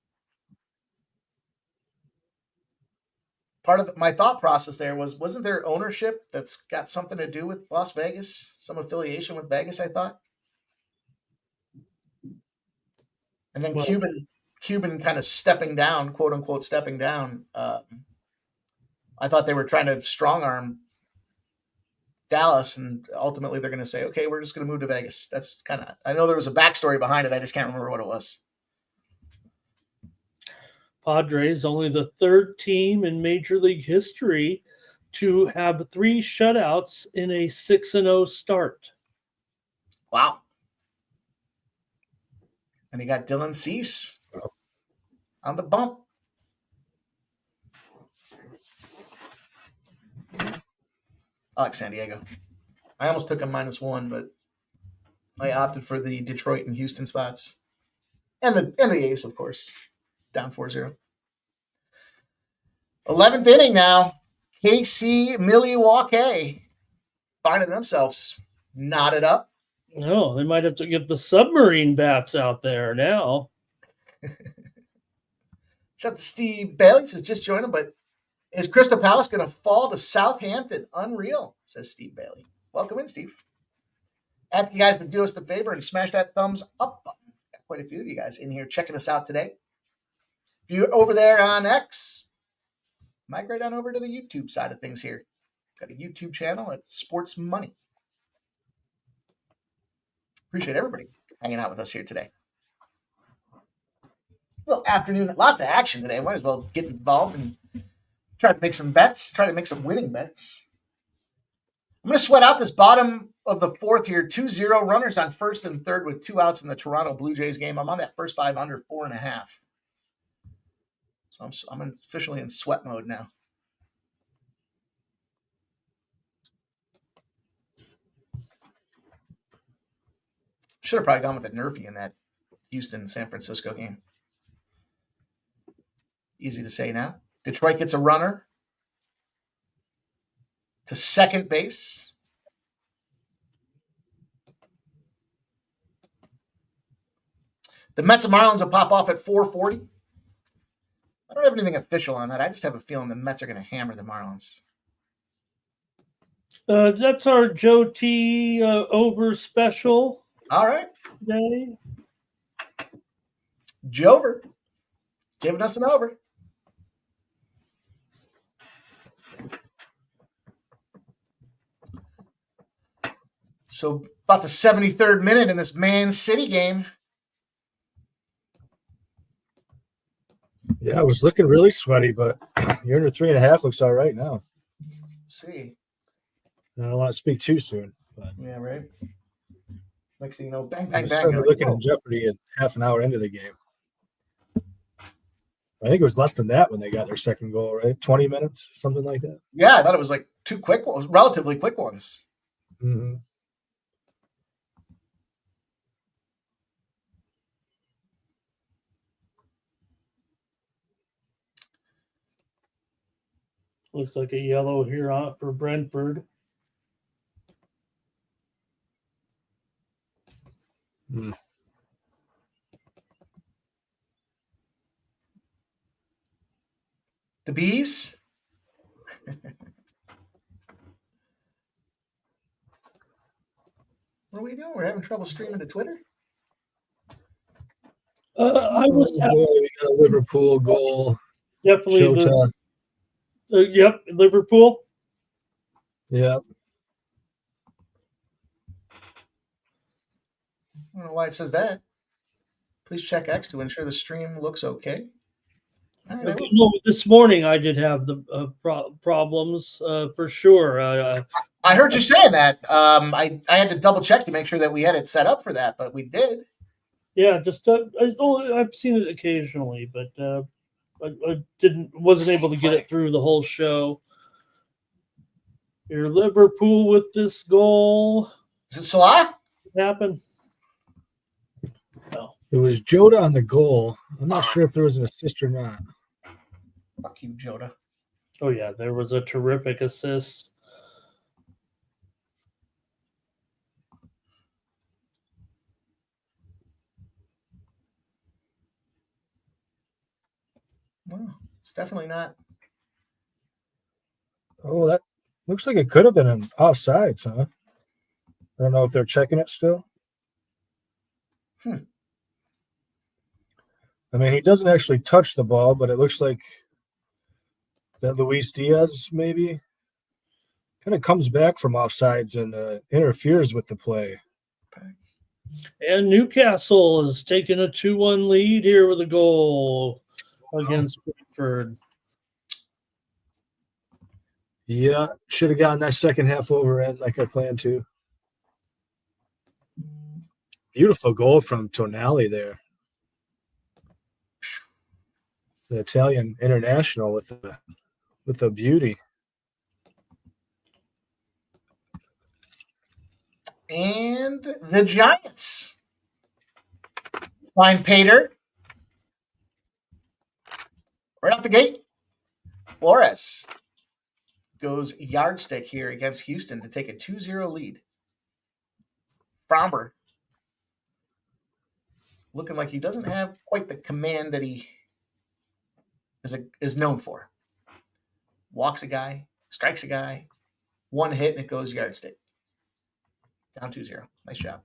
Part of my thought process there wasn't there ownership that's got something to do with Las Vegas, some affiliation with Vegas, I thought. And then Cuban kind of stepping down, quote unquote, stepping down. I thought they were trying to strong arm Dallas, and ultimately they're going to say, okay, we're just going to move to Vegas. That's kind of, I know there was a backstory behind it. I just can't remember what it was. Padres, only the third team in Major League history to have 3 shutouts in a 6-0 start. Wow. And he got Dylan Cease on the bump. I like San Diego. I almost took him -1, but I opted for the Detroit and Houston spots. And the A's, of course. Down 4-0. 11th inning now. KC Milwaukee finding themselves knotted up. No, they might have to get the submarine bats out there now. Shout out to Steve Bailey, says just joined him, but is Crystal Palace going to fall to Southampton? Unreal, says Steve Bailey. Welcome in, Steve. Ask you guys to do us the favor and smash that thumbs up button. Got quite a few of you guys in here checking us out today. If you're over there on X, migrate on over to the YouTube side of things here. Got a YouTube channel at Sports Money. Appreciate everybody hanging out with us here today. Well, afternoon, lots of action today. Might as well get involved and try to make some bets, try to make some winning bets. I'm going to sweat out this bottom of the fourth here. 2-0 runners on first and third with 2 outs in the Toronto Blue Jays game. I'm on that first 5 under 4.5. So I'm officially in sweat mode now. Should have probably gone with the Nerfy in that Houston-San Francisco game. Easy to say now. Detroit gets a runner to second base. The Mets and Marlins will pop off at 4:40. I don't have anything official on that. I just have a feeling the Mets are going to hammer the Marlins. That's our Joe T over special. All right. Today. Jover giving us an over. So about the 73rd minute in this Man City game. Yeah, it was looking really sweaty, but you're under 3.5 looks all right now. Let's see. I don't want to speak too soon. But Yeah, right. Next thing you know, bang, bang, I bang. started looking in jeopardy at half an hour into the game. I think it was less than that when they got their second goal, right? 20 minutes, something like that. Yeah, I thought it was like 2 quick ones, relatively quick ones. Mm-hmm. Looks like a yellow here for Brentford. Mm. The Bees. What are we doing? We're having trouble streaming to Twitter? I was We got a Liverpool goal. definitely Shota. yep, Liverpool. Yeah. I don't know why it says that. Please check X to ensure the stream looks okay. All right, No, this morning I did have the problems for sure. I heard you saying that. I had to double check to make sure that we had it set up for that, but we did. Yeah, just I've seen it occasionally, but I wasn't able to get it through the whole show. Your Liverpool with this goal. Is it Salah? Happened. No. It was Jota on the goal. I'm not sure if there was an assist or not. Fuck you, Jota. Oh, yeah, there was a terrific assist. Well, it's definitely not. Oh, that looks like it could have been an offsides, huh? I don't know if they're checking it still. I mean, he doesn't actually touch the ball, but it looks like that Luis Diaz maybe kind of comes back from offsides and interferes with the play. And Newcastle has taken a 2-1 lead here with a goal against Brentford. Yeah, should have gotten that second half overend like I planned to. Beautiful goal from Tonali there. The Italian international with a beauty. And the Giants find Pater right out the gate. Flores goes yardstick here against Houston to take a 2-0 lead. Fromber looking like he doesn't have quite the command that he is known for. Walks a guy, strikes a guy, one hit, and it goes yardstick. Down 2-0. Nice job.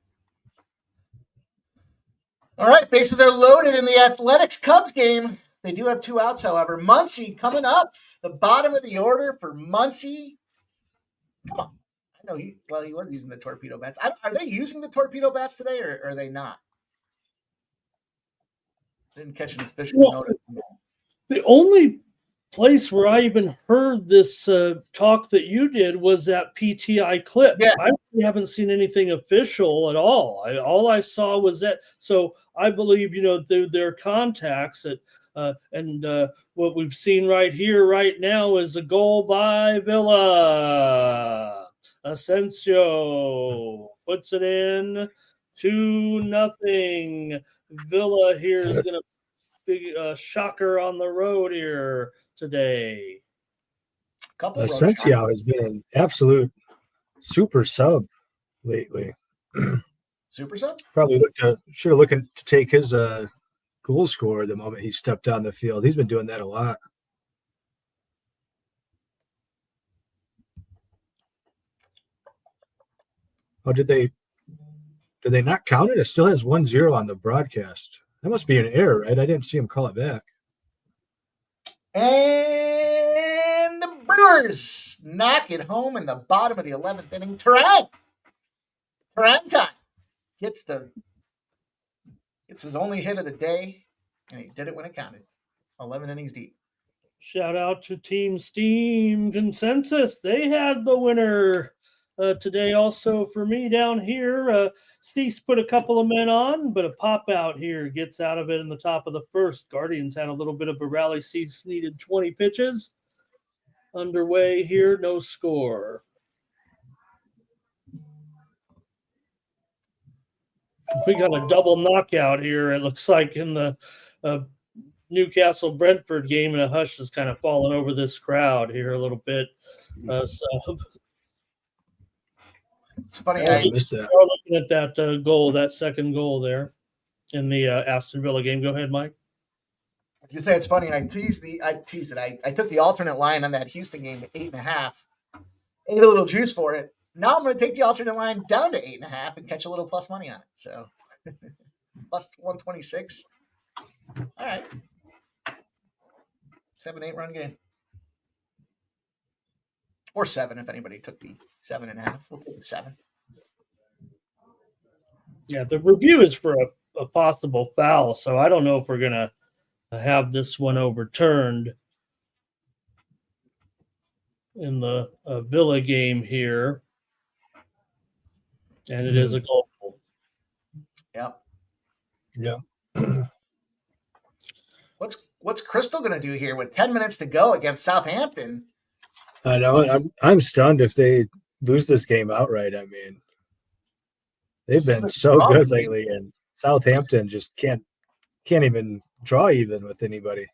All right, bases are loaded in the Athletics-Cubs game. They do have 2 outs, however. Muncy coming up, the bottom of the order for Muncy. Come on. I know he was using the torpedo bats. Are they using the torpedo bats today, or are they not? Didn't catch an official notice. The only place where I even heard this talk that you did was that PTI clip. Yeah. I haven't seen anything official at all. All I saw was that. So I believe, their contacts and what we've seen right here, right now, is a goal by Villa. Asensio puts it in 2-0. Villa here is going to big shocker on the road here today. Asensio has been an absolute super sub lately. Super sub? Probably should have looking to take his goal scorer the moment he stepped on the field. He's been doing that a lot. Oh, did they not count it? It still has 1-0 on the broadcast. That must be an error, right? I didn't see him call it back. And the Brewers knock it home in the bottom of the 11th inning. Terang time. Gets his only hit of the day, and he did it when it counted. 11 innings deep. Shout out to Team Steam Consensus. They had the winner today also for me down here. Steve's put a couple of men on, but a pop out here gets out of it in the top of the first. Guardians had a little bit of a rally. Steve's needed 20 pitches. Underway here, no score. We got a double knockout here, it looks like, in the Newcastle Brentford game, and a hush has kind of fallen over this crowd here a little bit. It's funny. Looking at that goal, that second goal there in the Aston Villa game. Go ahead, Mike. You say it's funny. I teased it. I took the alternate line on that Houston game to 8.5. Ate a little juice for it. Now I'm going to take the alternate line down to 8.5 and catch a little plus money on it. So plus 126. All right. 7-8 run game. Or 7 if anybody took the 7.5. We'll take the 7. Yeah, the review is for a possible foul, so I don't know if we're going to have this one overturned in the Villa game here. And it is a goal. Yep. Yeah. What's Crystal going to do here with 10 minutes to go against Southampton? I know. I'm stunned if they lose this game outright. I mean, they've been so good lately, and Southampton just can't even draw even with anybody.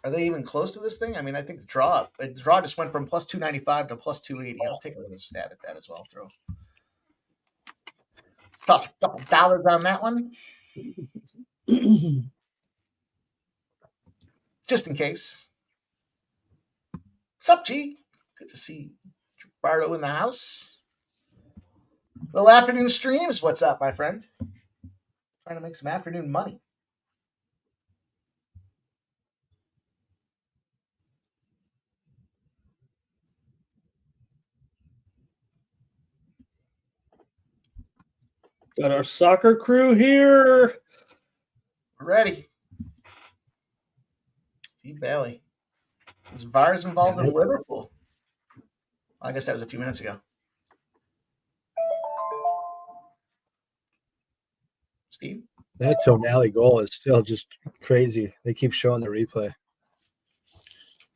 Are they even close to this thing? I mean, I think the draw just went from plus 295 to plus 280. I'll take a little stab at that as well. Let's toss a couple dollars on that one. Just in case. What's up, G? Good to see Bardo in the house. Little afternoon streams. What's up, my friend? Trying to make some afternoon money. Got our soccer crew here. We're ready. Steve Bailey. Since VAR's involved in Liverpool. Well, I guess that was a few minutes ago. Steve? That Tonali goal is still just crazy. They keep showing the replay.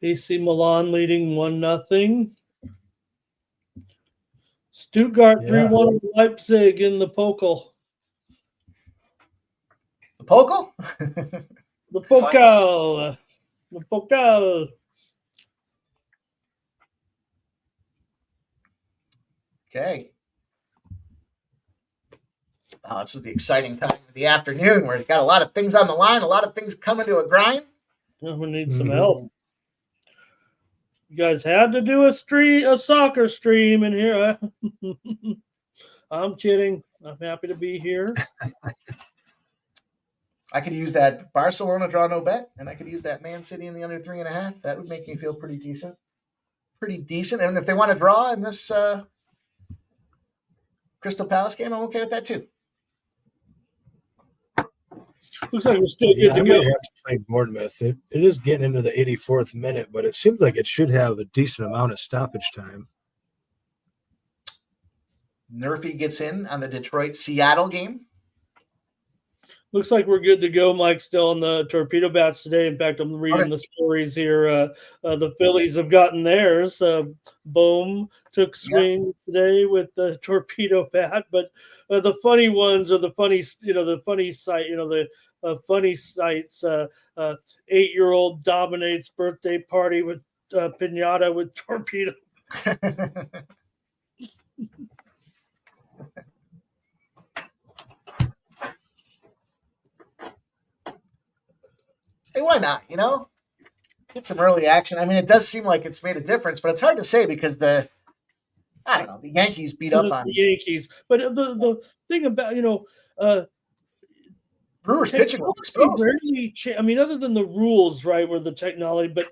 AC Milan leading 1-0. Stuttgart 3-1 Leipzig in the Pokal. The Pokal? The Pokal. The Pokal. Okay. Oh, this is the exciting time of the afternoon where we've got a lot of things on the line, a lot of things coming to a grind. We need some help. You guys had to do a soccer stream in here. I'm kidding. I'm happy to be here. I could use that Barcelona draw no bet, and I could use that Man City in the under 3.5. That would make me feel pretty decent. And if they want to draw in this Crystal Palace game, I'm okay with that too. Looks like we're still good to I go. might have to play Bournemouth. It is getting into the 84th minute, but it seems like it should have a decent amount of stoppage time. Nerfy gets in on the Detroit-Seattle game. Looks like we're good to go. Mike's still on the torpedo bats today. In fact, I'm reading the stories here. The Phillies have gotten theirs. Bohm took swing today with the torpedo bat, but the funny ones are the funny sites. 8-year-old dominates birthday party with pinata with torpedo. Hey, why not? Get some early action. I mean, it does seem like it's made a difference, but it's hard to say because the Yankees beat up on the Yankees. But the thing about Brewers pitching exposed. Other than the rules, right, where the technology, but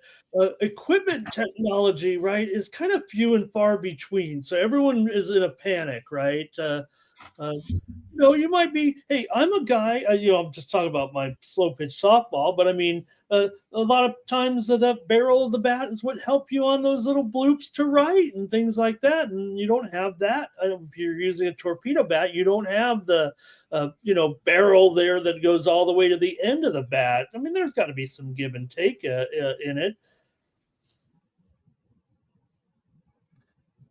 equipment technology, right, is kind of few and far between. So everyone is in a panic, right? You might be, hey, I'm a guy, I'm just talking about my slow pitch softball, but I mean, a lot of times that barrel of the bat is what help you on those little bloops to right and things like that. And you don't have that. If you're using a torpedo bat, you don't have the, barrel there that goes all the way to the end of the bat. I mean, there's got to be some give and take in it.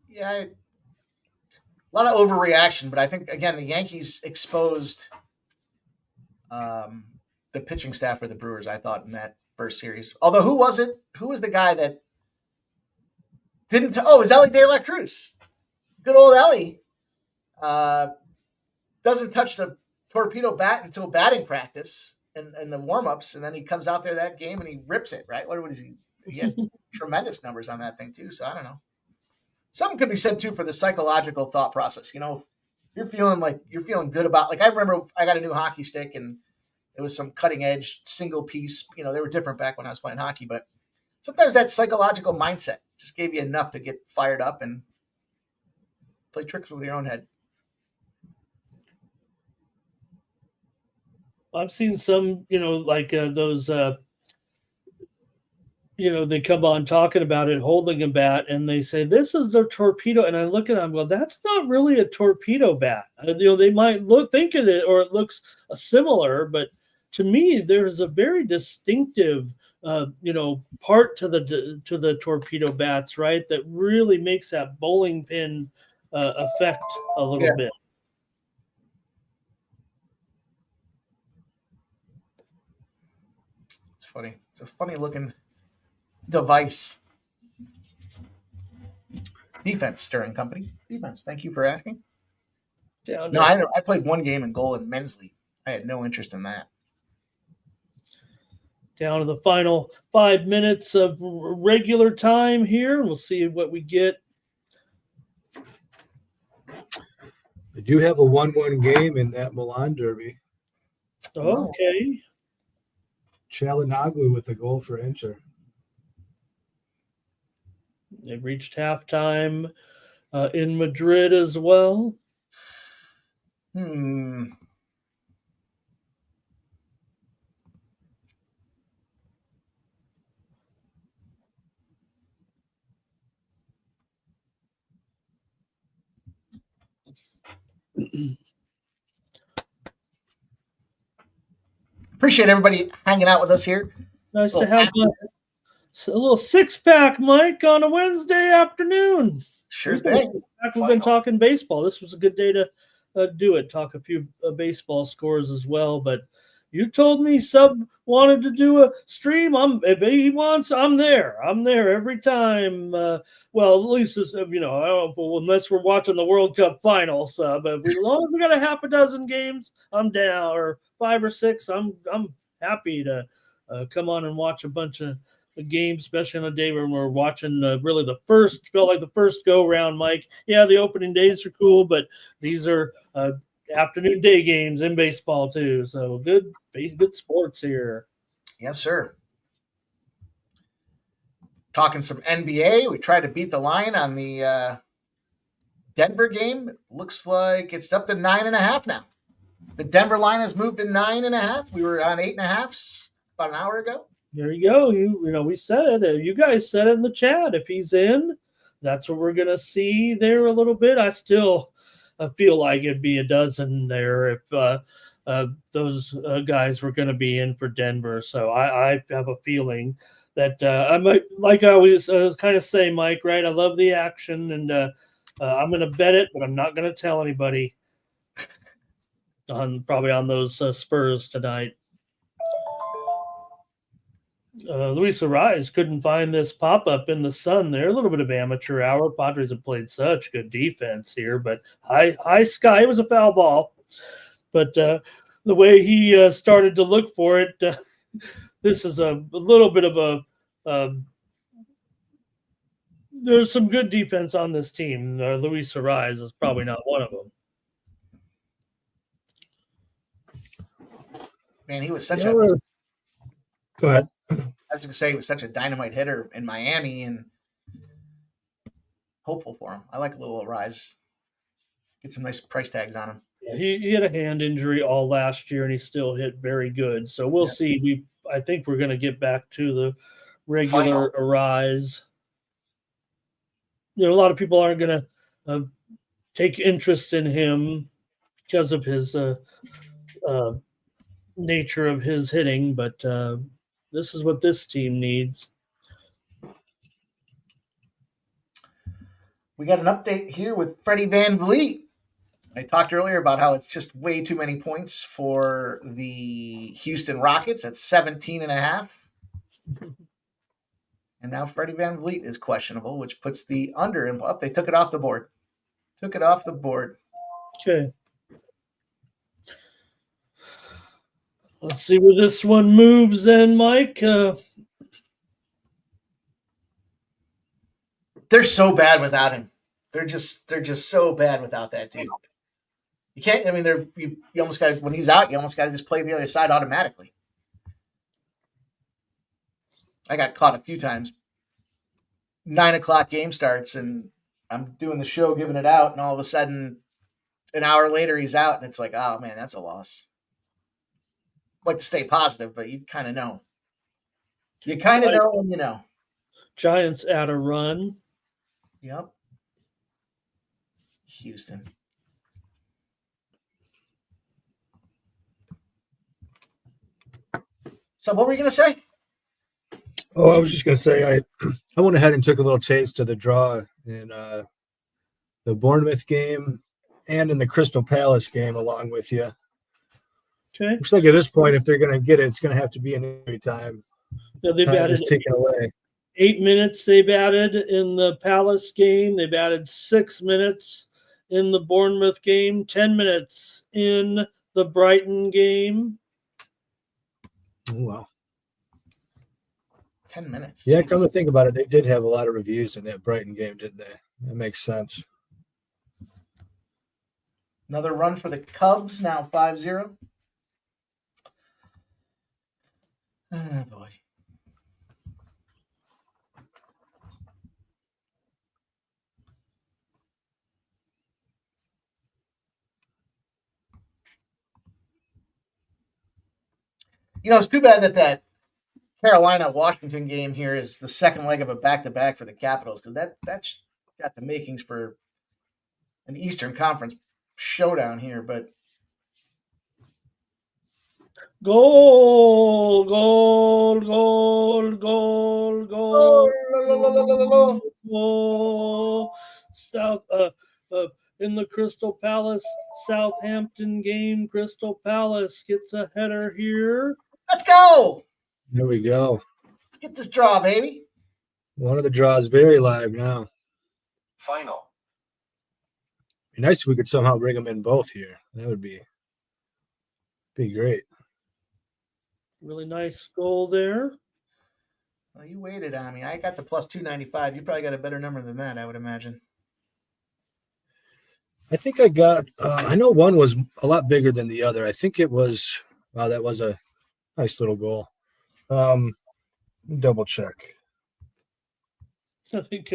Yeah, a lot of overreaction, but I think, again, the Yankees exposed the pitching staff for the Brewers, I thought, in that first series. Although, who was it? Who was the guy that didn't – it was Ellie De La Cruz. Good old Ellie doesn't touch the torpedo bat until batting practice and the warm-ups, and then he comes out there that game and he rips it, right? What was he? He had tremendous numbers on that thing too, so I don't know. Something could be said too for the psychological thought process. You're feeling good about, like, I remember I got a new hockey stick and it was some cutting edge single piece. They were different back when I was playing hockey, but sometimes that psychological mindset just gave you enough to get fired up and play tricks with your own head. I've seen some, those, they come on talking about it, holding a bat, and they say, this is the torpedo. And I look at them, well, that's not really a torpedo bat. They might think of it, or it looks similar, but to me, there's a very distinctive, part to the torpedo bats, right? That really makes that bowling pin effect a little bit. It's funny. It's a funny looking device. Defense, Stirring Company. Defense. Thank you for asking. No, I played one game in goal in men's league. I had no interest in that. Down to the final 5 minutes of regular time here. We'll see what we get. I do have a 1-1 game in that Milan derby. Okay. Çalhanoğlu with a goal for Inter. They've reached halftime in Madrid as well. Appreciate everybody hanging out with us here. Nice to have a little six-pack, Mike, on a Wednesday afternoon. Sure thing. We've been talking baseball. This was a good day to do it, talk a few baseball scores as well. But you told me Sub wanted to do a stream. If he wants, I'm there. I'm there every time. Well, at least it's, I don't know, unless we're watching the World Cup final, Sub. But as long as we got a half a dozen games, I'm down, or 5 or 6. I'm happy to come on and watch a bunch of games, especially on a day when we're watching really felt like the first go round, Mike. Yeah, the opening days are cool, but these are afternoon day games in baseball too. So good sports here. Yes, sir. Talking some NBA. We tried to beat the line on the Denver game. Looks like it's up to 9.5 now. The Denver line has moved to 9.5. We were on 8.5 about an hour ago. There you go. We said it. You guys said it in the chat. If he's in, that's what we're gonna see there a little bit. I still feel like it'd be a dozen there if those guys were going to be in for Denver. So I have a feeling that I might, like I always kind of say, Mike, right? I love the action, and I'm going to bet it, but I'm not going to tell anybody probably on those Spurs tonight. Luis Ariz couldn't find this pop-up in the sun there. A little bit of amateur hour. Padres have played such good defense here, but high sky. It was a foul ball. But the way he started to look for it, this is a little bit of a there's some good defense on this team. Luis Ariz is probably not one of them. Man, he was such Go ahead. I was going to say he was such a dynamite hitter in Miami, and hopeful for him. I like a little rise. Get some nice price tags on him. Yeah, he had a hand injury all last year, and he still hit very good. So we'll see. I think we're going to get back to the regular Ariz. A lot of people aren't going to take interest in him because of his nature of his hitting, but this is what this team needs. We got an update here with Freddie Van Vliet. I talked earlier about how it's just way too many points for the Houston Rockets at 17.5. And now Freddie Van Vliet is questionable, which puts the under in up. They took it off the board. Okay. Let's see where this one moves then, Mike. They're so bad without him. They're just so bad without that dude. You can't. I mean, you almost got, when he's out, you almost got to just play the other side automatically. I got caught a few times. 9:00 game starts, and I'm doing the show, giving it out, and all of a sudden, an hour later, he's out, and it's like, oh man, that's a loss. I'd like to stay positive, but you kind of know. You kind of know when you know. Giants add a run. Yep. Houston. So what were you going to say? Oh, I was just going to say I went ahead and took a little taste of the draw in the Bournemouth game and in the Crystal Palace game along with you. Okay. Looks like at this point, if they're going to get it, it's going to have to be an injury time. Yeah, they've added is taken away. 8 minutes they've added in the Palace game. They've added 6 minutes in the Bournemouth game, 10 minutes in the Brighton game. Oh, wow. 10 minutes. Yeah, Jeez. come to think about it, they did have a lot of reviews in that Brighton game, didn't they? That makes sense. Another run for the Cubs, now 5-0. Oh, boy. It's too bad that Carolina-Washington game here is the second leg of a back-to-back for the Capitals, because that's got the makings for an Eastern Conference showdown here. But Goal, goal, goal, goal, goal, goal. South in the Crystal Palace Southampton game, Crystal Palace gets a header here. Let's go. There we go. Let's get this draw, baby. One of the draws very live now. Final. Be nice if we could somehow bring them in both here. That would be great. Really nice goal there. Well, you waited on me. I got the plus 295. You probably got a better number than that, I would imagine. I think I got, I know one was a lot bigger than the other. I think it was, wow, that was a nice little goal. Double check. I think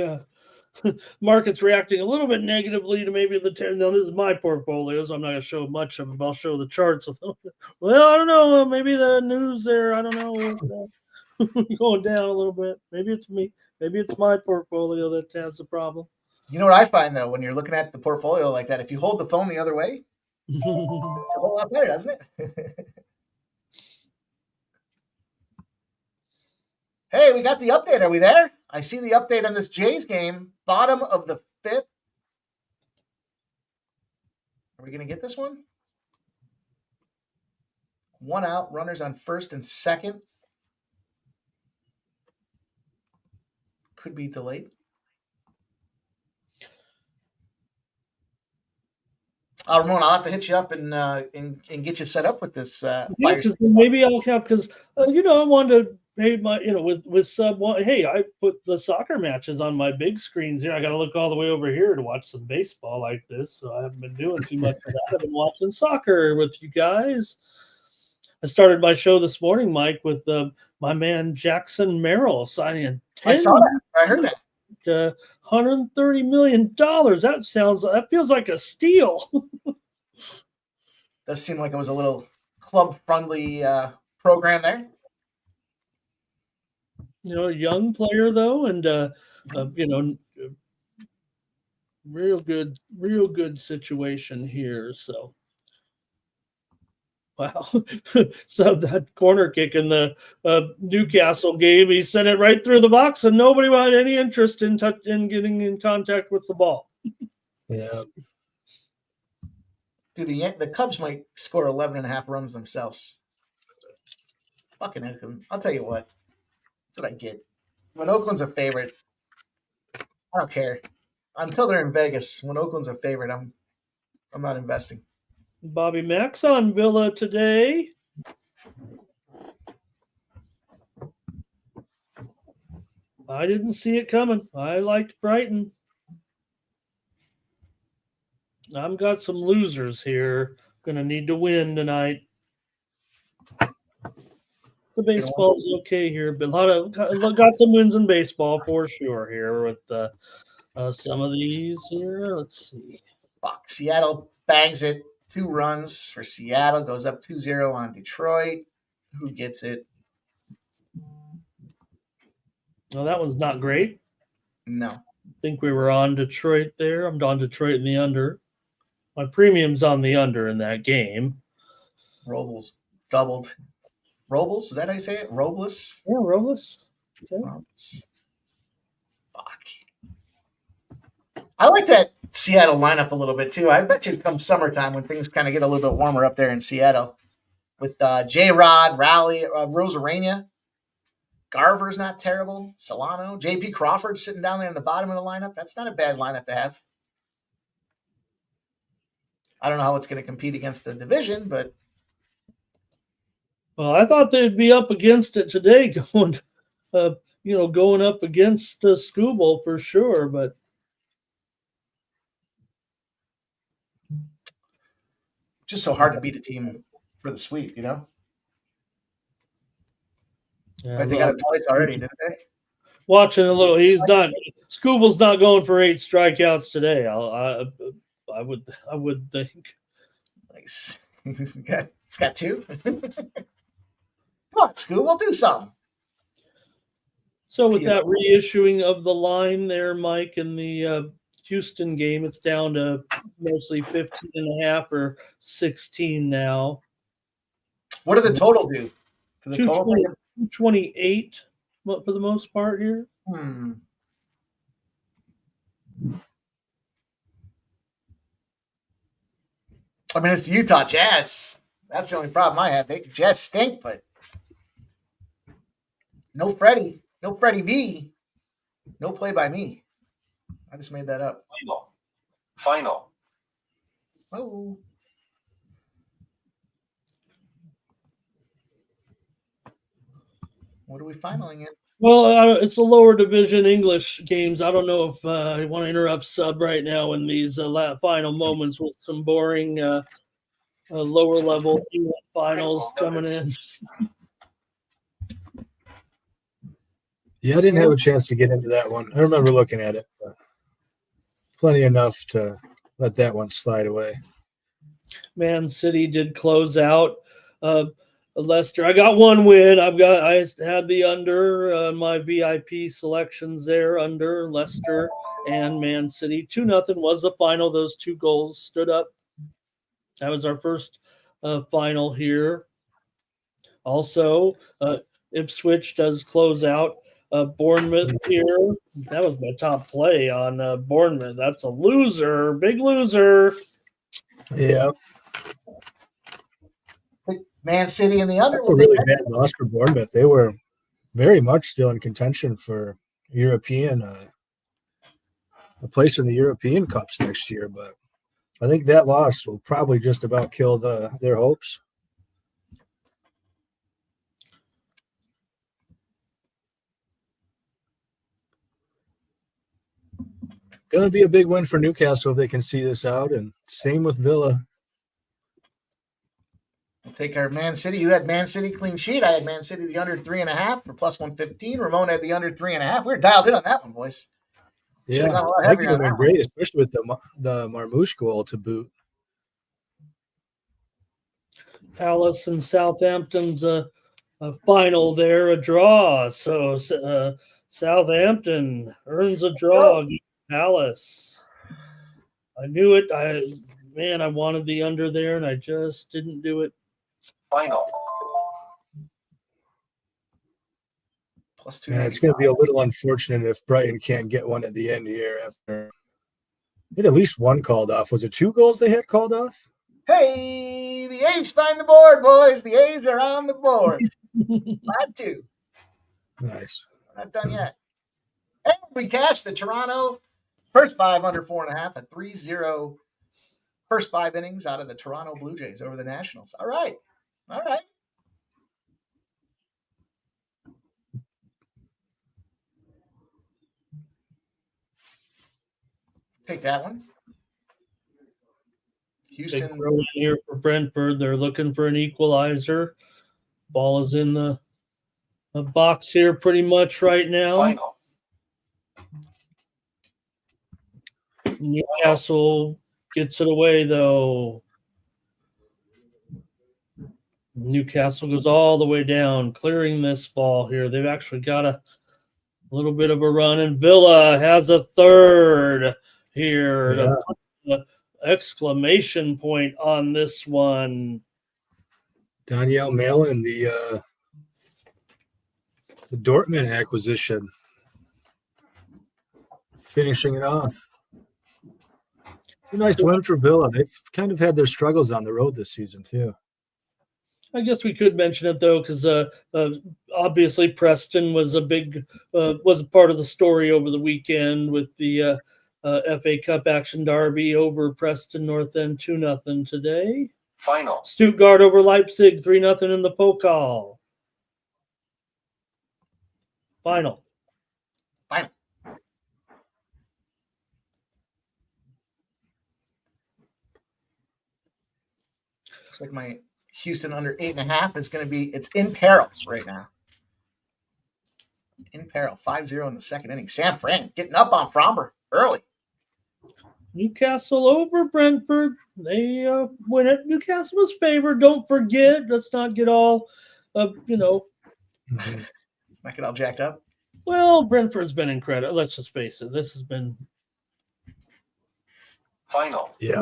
market's reacting a little bit negatively to maybe the now this is my portfolio, so I'm not going to show much of them. I'll show the charts a little bit. Well, I don't know. Maybe the news there, I don't know, going down a little bit. Maybe it's me. Maybe it's my portfolio that has the problem. You know what I find, though, when you're looking at the portfolio like that, if you hold the phone the other way, it's a whole lot better, doesn't it? Hey, we got the update. Are we there? I see the update on this Jays game. Bottom of the 5th. Are we going to get this one? 1 out. Runners on first and second. Could be delayed. Ramon, I'll have to hit you up and get you set up with this. Yeah, because maybe I'll have because I wanted to pay my with sub one. Hey, I put the soccer matches on my big screens here. I got to look all the way over here to watch some baseball like this. So I haven't been doing too much of that. I've been watching soccer with you guys. I started my show this morning, Mike, with my man Jackson Merrill signing I saw that. I heard that. $130 million. That feels like a steal. Does seem like it was a little club-friendly program there. A young player though, and real good situation here. So, wow. So that corner kick in the Newcastle game, he sent it right through the box, and nobody had any interest in getting in contact with the ball. Yeah. Dude, the Cubs might score 11.5 runs themselves. Fucking Oakland. I'll tell you what. That's what I get. When Oakland's a favorite, I don't care. Until they're in Vegas, when Oakland's a favorite, I'm not investing. Bobby Mack's on Villa today. I didn't see it coming. I liked Brighton. I've got some losers here. Going to need to win tonight. The baseball's okay here, but got some wins in baseball for sure here with some of these here. Let's see. Fuck. Seattle bangs it. 2 runs for Seattle. Goes up 2-0 on Detroit. Who gets it? Well, that was not great. No. I think we were on Detroit there. I'm on Detroit in the under. My premium's on the under in that game. Robles doubled. Robles? Is that how you say it? Robles? Yeah, Robles. Okay. Robles. Fuck. I like that Seattle lineup a little bit too. I bet you come summertime when things kind of get a little bit warmer up there in Seattle with J-Rod, Rowley, Rosarena. Garver's not terrible. Solano. J.P. Crawford sitting down there in the bottom of the lineup. That's not a bad lineup to have. I don't know how it's going to compete against the division, but Well, I thought they'd be up against it today, going up against Skubal for sure. But just so hard to beat a team for the sweep, you know? yeah, But they got it twice already, didn't they? watching a little, Skubal's not going for 8 strikeouts today. I would think. Nice. He's got 2. Come on, Scoob, we'll do something. So with that reissuing of the line there, Mike, in the Houston game, it's down to mostly 15.5 or 16 now. What did the total do? To the total? 228 for the most part here. I mean, it's the Utah Jazz. That's the only problem I have. Jazz stink, but no Freddie V, no play by me. I just made that up. Final. Oh. What are we finaling in? Well, it's a lower division English games. I don't know if I want to interrupt sub right now in these final moments with some boring lower level England finals coming in. Yeah, I didn't have a chance to get into that one. I remember looking at it, but plenty enough to let that one slide away. Man City did close out Leicester. I got one win. I had the under my VIP selections there, under Leicester and Man City. 2-0 was the final. Those 2 goals stood up. That was our first final here. Also, Ipswich does close out Bournemouth here. That was my top play on Bournemouth. That's a loser, big loser. Yeah. Man City in the under. That's a really bad loss for Bournemouth. They were very much still in contention for European, a place in the European Cups next year, but I think that loss will probably just about kill their hopes. Going to be a big win for Newcastle if they can see this out, and same with Villa. We'll take our Man City. You had Man City clean sheet. I had Man City the under 3.5 for plus 115. Ramon had the under 3.5. We were dialed in on that one, boys. Yeah, I think it would have been great, especially with the Marmouche goal to boot. Palace and Southampton's a final there, a draw. So Southampton earns a draw. Palace. I knew it. I wanted the under there, and I just didn't do it. Final. Plus 2. Yeah, it's going to be a little unfortunate if Brighton can't get one at the end here after they had at least one called off. Was it 2 goals they had called off? Hey, the A's find the board, boys. The A's are on the board. 5-2. Nice. Not done yet. And we cashed the Toronto first 5 under 4.5, a 3-0 first 5 innings out of the Toronto Blue Jays over the Nationals. All right. Take that one. Houston. Big throw in here for Brentford. They're looking for an equalizer. Ball is in the box here pretty much right now. Final. Newcastle gets it away, though. Newcastle goes all the way down, clearing this ball here. They've actually got A little bit of a run, and Villa has a third here. Yeah. To put the exclamation point on this one. Danielle Malin, the Dortmund acquisition, finishing it off. It's a nice win for Villa. They've kind of had their struggles on the road this season too. I guess we could mention it though, because obviously Preston was a part of the story over the weekend with the FA Cup Action Derby over Preston North End 2-0 today. Final. Stuttgart over Leipzig 3-0 in the Pokal. Final. Looks like my Houston under 8.5 is going to be, it's in peril right now. In peril, 5-0 in the second inning. San Fran getting up on Fromber early. Newcastle over Brentford. They win it. Newcastle was favored. Don't forget. Let's not get all, Let's not get all jacked up. Well, Brentford's been incredible. Let's just face it. This has been Final. Yeah.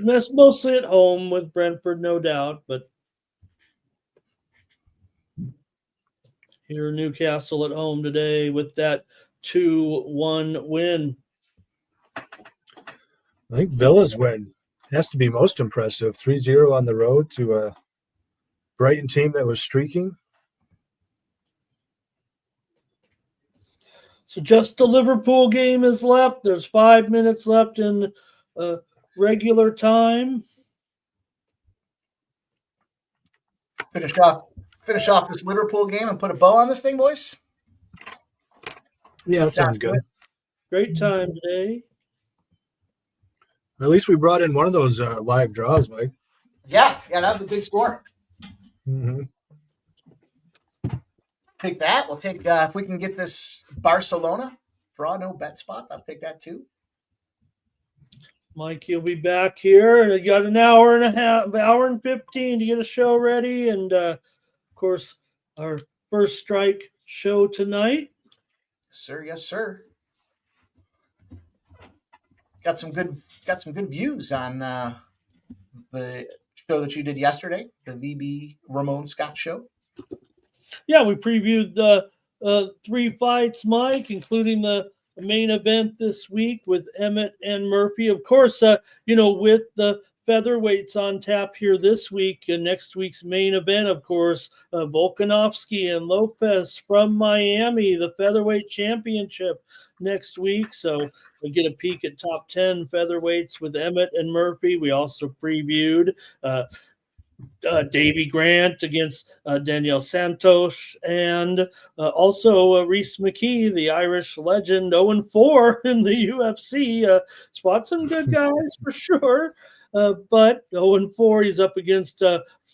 mostly at home with Brentford, no doubt. But here, Newcastle at home today with that 2-1 win. I think Villa's win has to be most impressive. 3-0 on the road to a Brighton team that was streaking. So just the Liverpool game is left. There's 5 minutes left in regular time. Finish off this Liverpool game and put a bow on this thing, boys. Yeah, that sounds good. Great time today. At least we brought in one of those live draws, Mike. Yeah, that was a big score. Mm-hmm. Take that. We'll take if we can get this Barcelona draw no bet spot. I'll take that too. Mike, you'll be back here. You got an hour and 15 to get a show ready. And, of course, our first strike show tonight. Yes, sir. Got some good views on the show that you did yesterday, the VB Ramon Scott show. Yeah, we previewed the 3 fights, Mike, including the main event this week with Emmett and Murphy. Of course, with the featherweights on tap here this week, and next week's main event, of course, Volkanovski and Lopez from Miami, the featherweight championship next week. So we get a peek at top 10 featherweights with Emmett and Murphy. We also previewed Davy Grant against Daniel Santos, and also Reese McKee, the Irish legend, 0-4 in the UFC. Spot some good guys for sure, but 0-4, he's up against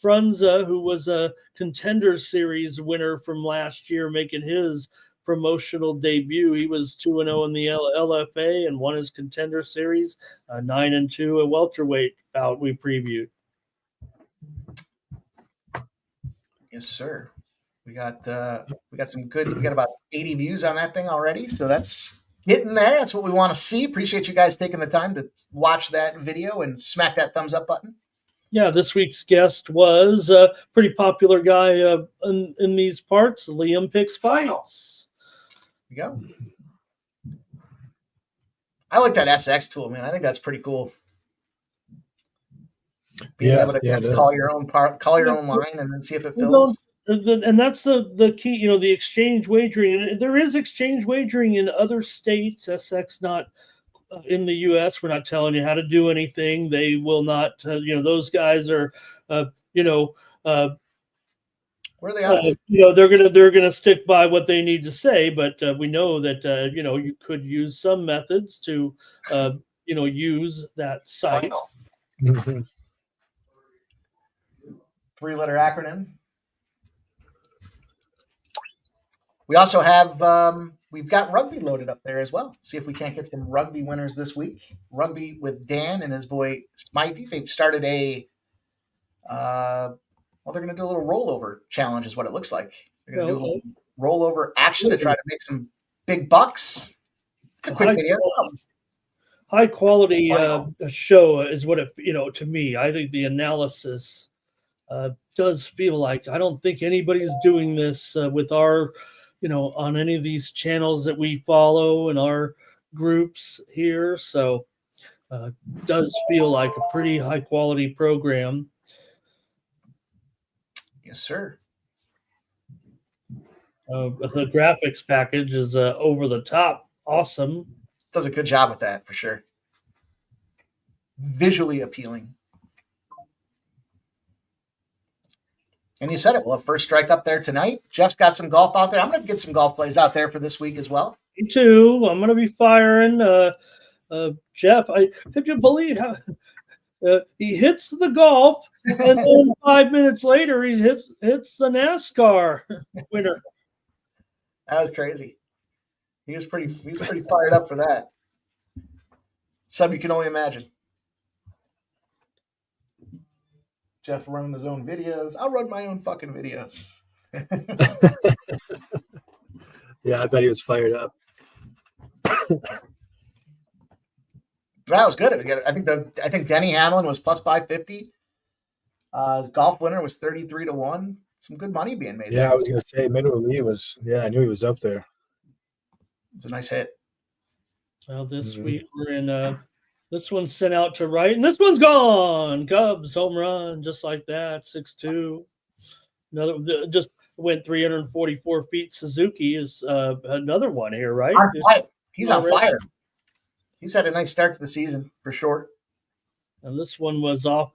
Frunza, who was a Contender Series winner from last year, making his promotional debut. He was 2-0 in the LFA and won his Contender Series, 9-2 a welterweight bout we previewed. Yes, sir. We got some good. We got about 80 views on that thing already, so that's getting there. That's what we want to see. Appreciate you guys taking the time to watch that video and smack that thumbs up button. Yeah, this week's guest was a pretty popular guy in these parts, Liam Picks Fights. There you go. I like that SX tool, man. I think that's pretty cool. Being able to call your own line and then see if it fills. And that's the key, the exchange wagering. And there is exchange wagering in other states. SX not in the U.S. We're not telling you how to do anything. They will not. Those guys are, where are they at? They're gonna stick by what they need to say. But we know that you could use some methods to use that site. Mm-hmm. 3-letter acronym. We also have we've got rugby loaded up there as well. See if we can't get some rugby winners this week. Rugby with Dan and his boy Smythe. They've started they're going to do a little rollover challenge is what it looks like. They're going to do a little rollover action to try to make some big bucks. It's a quick video. High quality show is what it, to me, I think the analysis does feel like, I don't think anybody's doing this with our, on any of these channels that we follow in our groups here. So does feel like a pretty high quality program. Yes, sir. The graphics package is over the top. Awesome. Does a good job with that for sure. Visually appealing. And you said it. We'll have first strike up there tonight. Jeff's got some golf out there. I'm going to get some golf plays out there for this week as well. Me too. I'm going to be firing. Jeff, could you believe how he hits the golf and then 5 minutes later he hits the NASCAR winner? That was crazy. He's pretty fired up for that. Some you can only imagine. Jeff running his own videos. I'll run my own fucking videos. Yeah, I bet he was fired up. That was good. I think Denny Hamlin was plus 550. His golf winner was 33-1. Some good money being made. Yeah, I was gonna say Minwoo Lee was. Yeah, I knew he was up there. It's a nice hit. Well, this week we're in. This one's sent out to right, and this one's gone. Cubs home run, just like that, 6-2. Another just went 344 feet. Suzuki is another one here, right? He's on fire. He's had a nice start to the season for sure. And this one was off,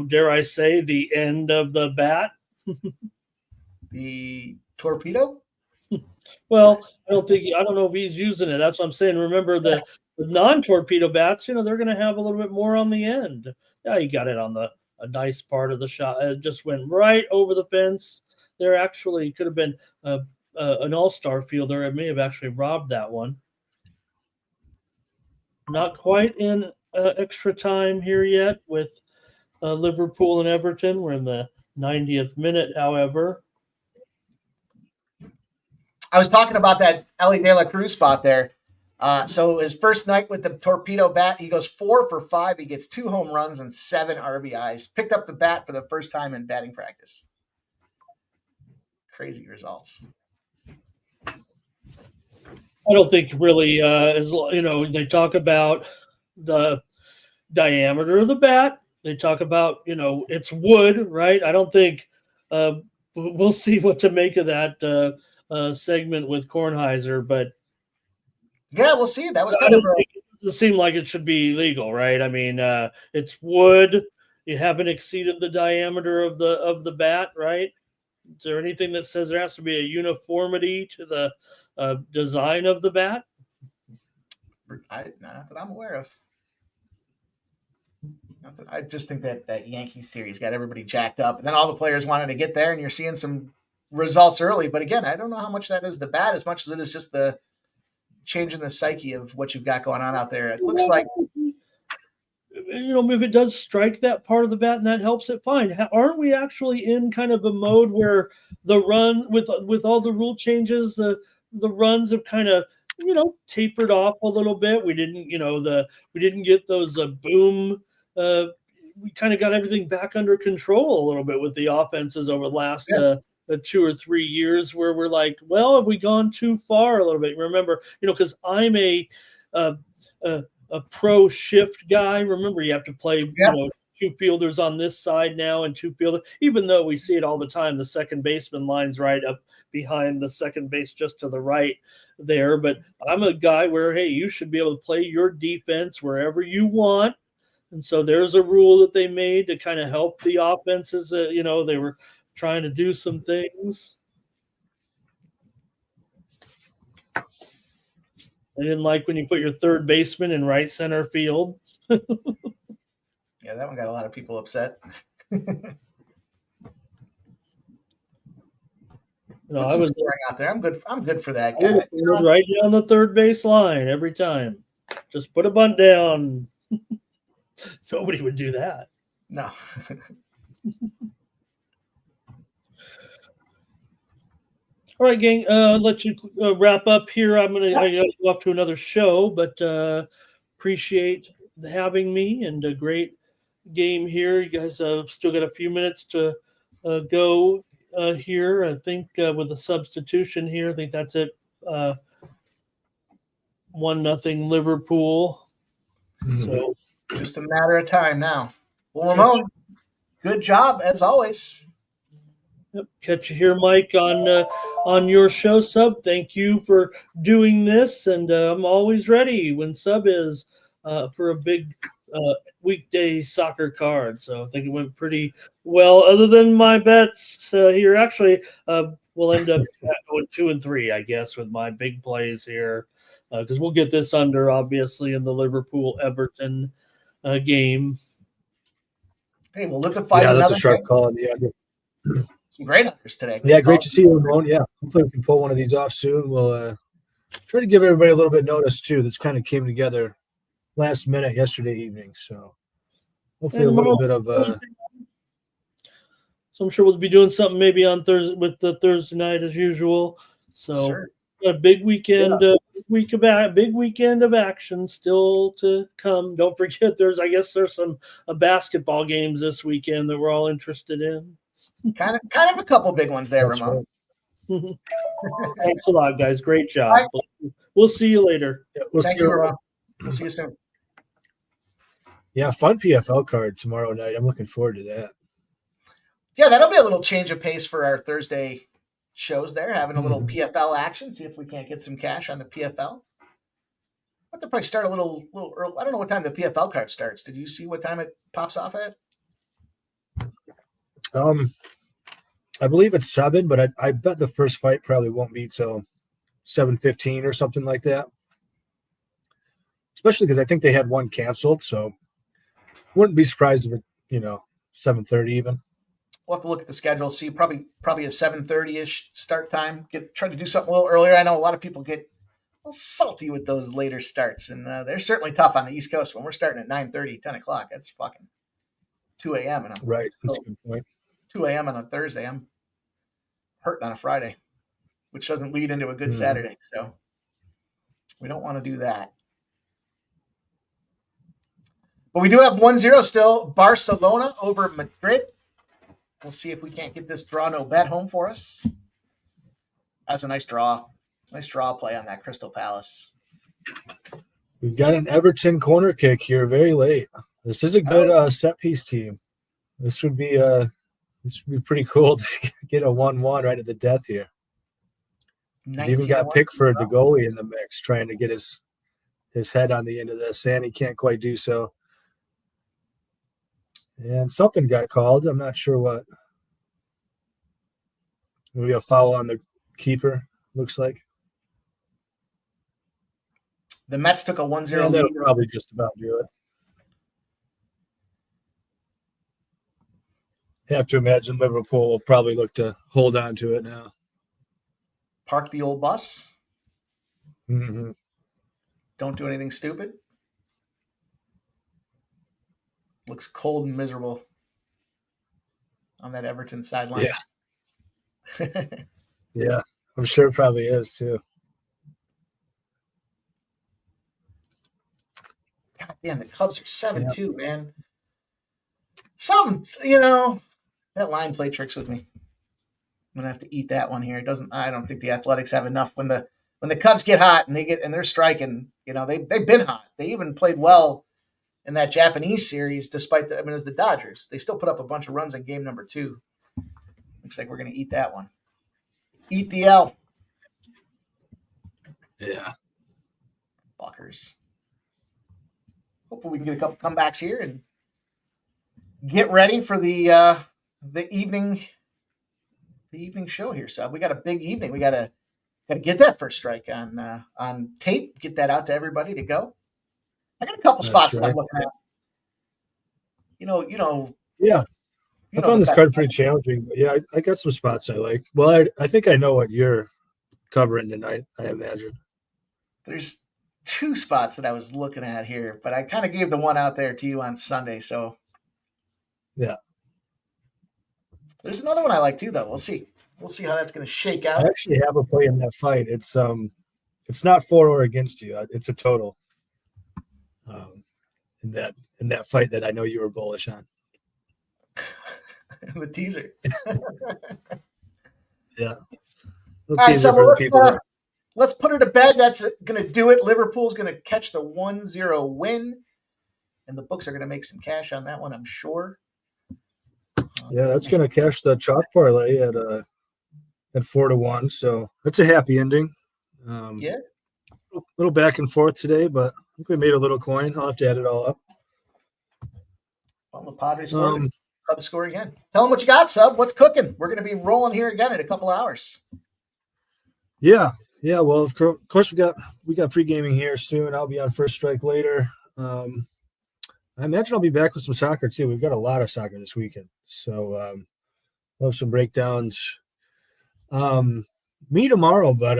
dare I say, the end of the bat. The torpedo? Well, I don't know if he's using it. That's what I'm saying. Remember the non-torpedo bats, they're going to have a little bit more on the end. Yeah, he got it on a nice part of the shot. It just went right over the fence. There actually could have been an all-star fielder. It may have actually robbed that one. Not quite in extra time here yet with Liverpool and Everton. We're in the 90th minute, however. I was talking about that Ellie De La Cruz spot there. So his first night with the torpedo bat, he goes 4 for 5. He gets 2 home runs and 7 RBIs. Picked up the bat for the first time in batting practice. Crazy results. I don't think really, they talk about the diameter of the bat. They talk about, it's wood, right? I don't think we'll see what to make of that segment with Kornheiser, but yeah, we'll see. That was it seemed like it should be legal, right? I mean, it's wood. You haven't exceeded the diameter of the bat, right? Is there anything that says there has to be a uniformity to the design of the bat? Not that I'm aware of. I just think that Yankee series got everybody jacked up, and then all the players wanted to get there, and you're seeing some results early. But again, I don't know how much that is the bat as much as it is just the changing the psyche of what you've got going on out there. It looks like, if it does strike that part of the bat and that helps it, fine. Aren't we actually in kind of a mode where the run with all the rule changes, the runs have kind of tapered off a little bit? We didn't we didn't get those boom. We kind of got everything back under control a little bit with the offenses over the last 2 or 3 years, where we're like, well, have we gone too far a little bit? Remember, because I'm a pro shift guy. Remember, you have to play, 2 fielders on this side now and 2 fielders, even though we see it all the time. The second baseman line's right up behind the second base just to the right there. But I'm a guy where, hey, you should be able to play your defense wherever you want. And so there's a rule that they made to kind of help the offenses. They were trying to do some things. I didn't like when you put your third baseman in right center field. Yeah, that one got a lot of people upset. I was out there. I'm good for that guy. Right down the third base line every time. Just put a bunt down. Nobody would do that. No. All right, gang. Let you wrap up here. I gotta go up to another show, but appreciate having me and a great game here. You guys still got a few minutes to go here. I think with the substitution here, I think that's it. 1-0 Liverpool. So Just a matter of time now. Well, Ramon, good job as always. yep, catch you here, Mike, on your show, Sub. Thank you for doing this, and I'm always ready when Sub is for a big weekday soccer card. So I think it went pretty well. Other than my bets here, actually, we'll end up going 2 and 3, I guess, with my big plays here, because we'll get this under obviously in the Liverpool Everton game. Hey, we'll live to fight Yeah, another that's a sharp day. call in the end. Some great unders today. Yeah, great to see you, Ramon. Yeah, hopefully we can pull one of these off soon. We'll try to give everybody a little bit of notice too. This kind of came together last minute yesterday evening, so hopefully a little bit of So I'm sure we'll be doing something maybe on Thursday with the Thursday night as usual. So Sure. a big weekend, big weekend of action still to come. Don't forget, I guess there's some basketball games this weekend that we're all interested in. Kind of a couple big ones there, That's Ramon. right. Thanks a lot, guys. Great job. Right. We'll see you later. Yeah, we'll Thank see you, Ramon. We'll see you soon. Yeah, fun PFL card tomorrow night. I'm looking forward to that. Yeah, that'll be a little change of pace for our Thursday shows there, having a little PFL action, see if we can't get some cash on the PFL. But they'll probably start a little early. I don't know what time the PFL card starts. Did you see what time it pops off at? I believe it's 7, but I bet the first fight probably won't be till 7:15 or something like that. Especially because I think they had one canceled, so wouldn't be surprised if it, 7:30 even. We'll have to look at the schedule, see probably a 7:30-ish start time. Try to do something a little earlier. I know a lot of people get a little salty with those later starts, and they're certainly tough on the East Coast. When we're starting at 9:30, 10 o'clock, that's fucking 2 a.m. And Right, that's a good point. 2 a.m. on a Thursday. I'm hurting on a Friday, which doesn't lead into a good Saturday. So we don't want to do that. But we do have 1-0 still. Barcelona over Madrid. We'll see if we can't get this draw no bet home for us. That's a nice draw. Nice draw play on that Crystal Palace. We've got an Everton corner kick here very late. This is a good set piece team. This would be pretty cool to get a 1-1 right at the death here. They even got Pickford, the goalie, in the mix, trying to get his head on the end of this, and he can't quite do so. And something got called. I'm not sure what. Maybe a foul on the keeper, looks like. The Mets took a 1-0 Yeah, lead. that'll probably just about do it. Have to imagine Liverpool will probably look to hold on to it now. Park the old bus. Mm-hmm. Don't do anything stupid. Looks cold and miserable on that Everton sideline. Yeah. Yeah, I'm sure it probably is too. God damn, the Cubs are 7-2, Yeah. man. That line play tricks with me. I'm gonna have to eat that one here. I don't think the Athletics have enough when the Cubs get hot and they're striking. They've been hot. They even played well in that Japanese series, despite as the Dodgers. They still put up a bunch of runs in game number 2. Looks like we're gonna eat that one. Eat the L. Yeah. Fuckers. Hopefully we can get a couple comebacks here and get ready for the evening show here. So we got a big evening. We gotta get that first strike on tape. Get that out to everybody to go. I got a couple spots that I'm looking at. Yeah. I found this card pretty challenging, but yeah, I got some spots I like. Well, I think I know what you're covering tonight, I imagine. There's 2 spots that I was looking at here, but I kind of gave the one out there to you on Sunday. So yeah. There's another one I like too, though. We'll see. We'll see how that's going to shake I out. actually have a play in that fight. It's not for or against you. It's a total. In that fight that I know you were bullish on. The teaser. Yeah. All right, so let's put her to bed. That's going to do it. Liverpool's going to catch the 1-0 win, and the books are going to make some cash on that one, I'm sure. Yeah, that's going to cash the chalk parlay at 4-1. So that's a happy ending. Yeah. A little back and forth today, but I think we made a little coin. I'll have to add it all up. Well, the Padres score. The Cubs score again. Tell them what you got, Sub. What's cooking? We're going to be rolling here again in a couple hours. Yeah. Well, of course we got pre-gaming here soon. I'll be on First Strike later. I imagine I'll be back with some soccer too. We've got a lot of soccer this weekend, so we'll have some breakdowns. Me tomorrow, but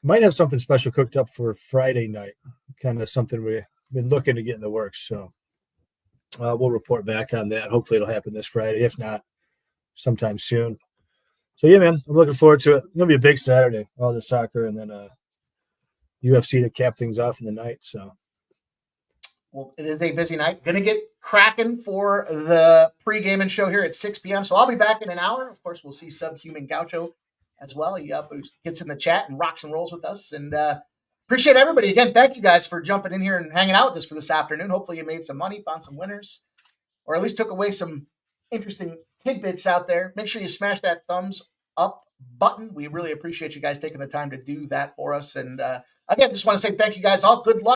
might have something special cooked up for Friday night. Kind of something we've been looking to get in the works. So we'll report back on that. Hopefully it'll happen this Friday. If not, sometime soon. So yeah, man, I'm looking forward to it. It's gonna be a big Saturday. All the soccer and then UFC to cap things off in the night. So. Well, it is a busy night. Going to get cracking for the pre-gaming show here at 6 p.m. So I'll be back in an hour. Of course, we'll see Subhuman Gaucho as well. He gets in the chat and rocks and rolls with us. And appreciate everybody. Again, thank you guys for jumping in here and hanging out with us for this afternoon. Hopefully you made some money, found some winners, or at least took away some interesting tidbits out there. Make sure you smash that thumbs up button. We really appreciate you guys taking the time to do that for us. And again, just want to say thank you guys all. Good luck.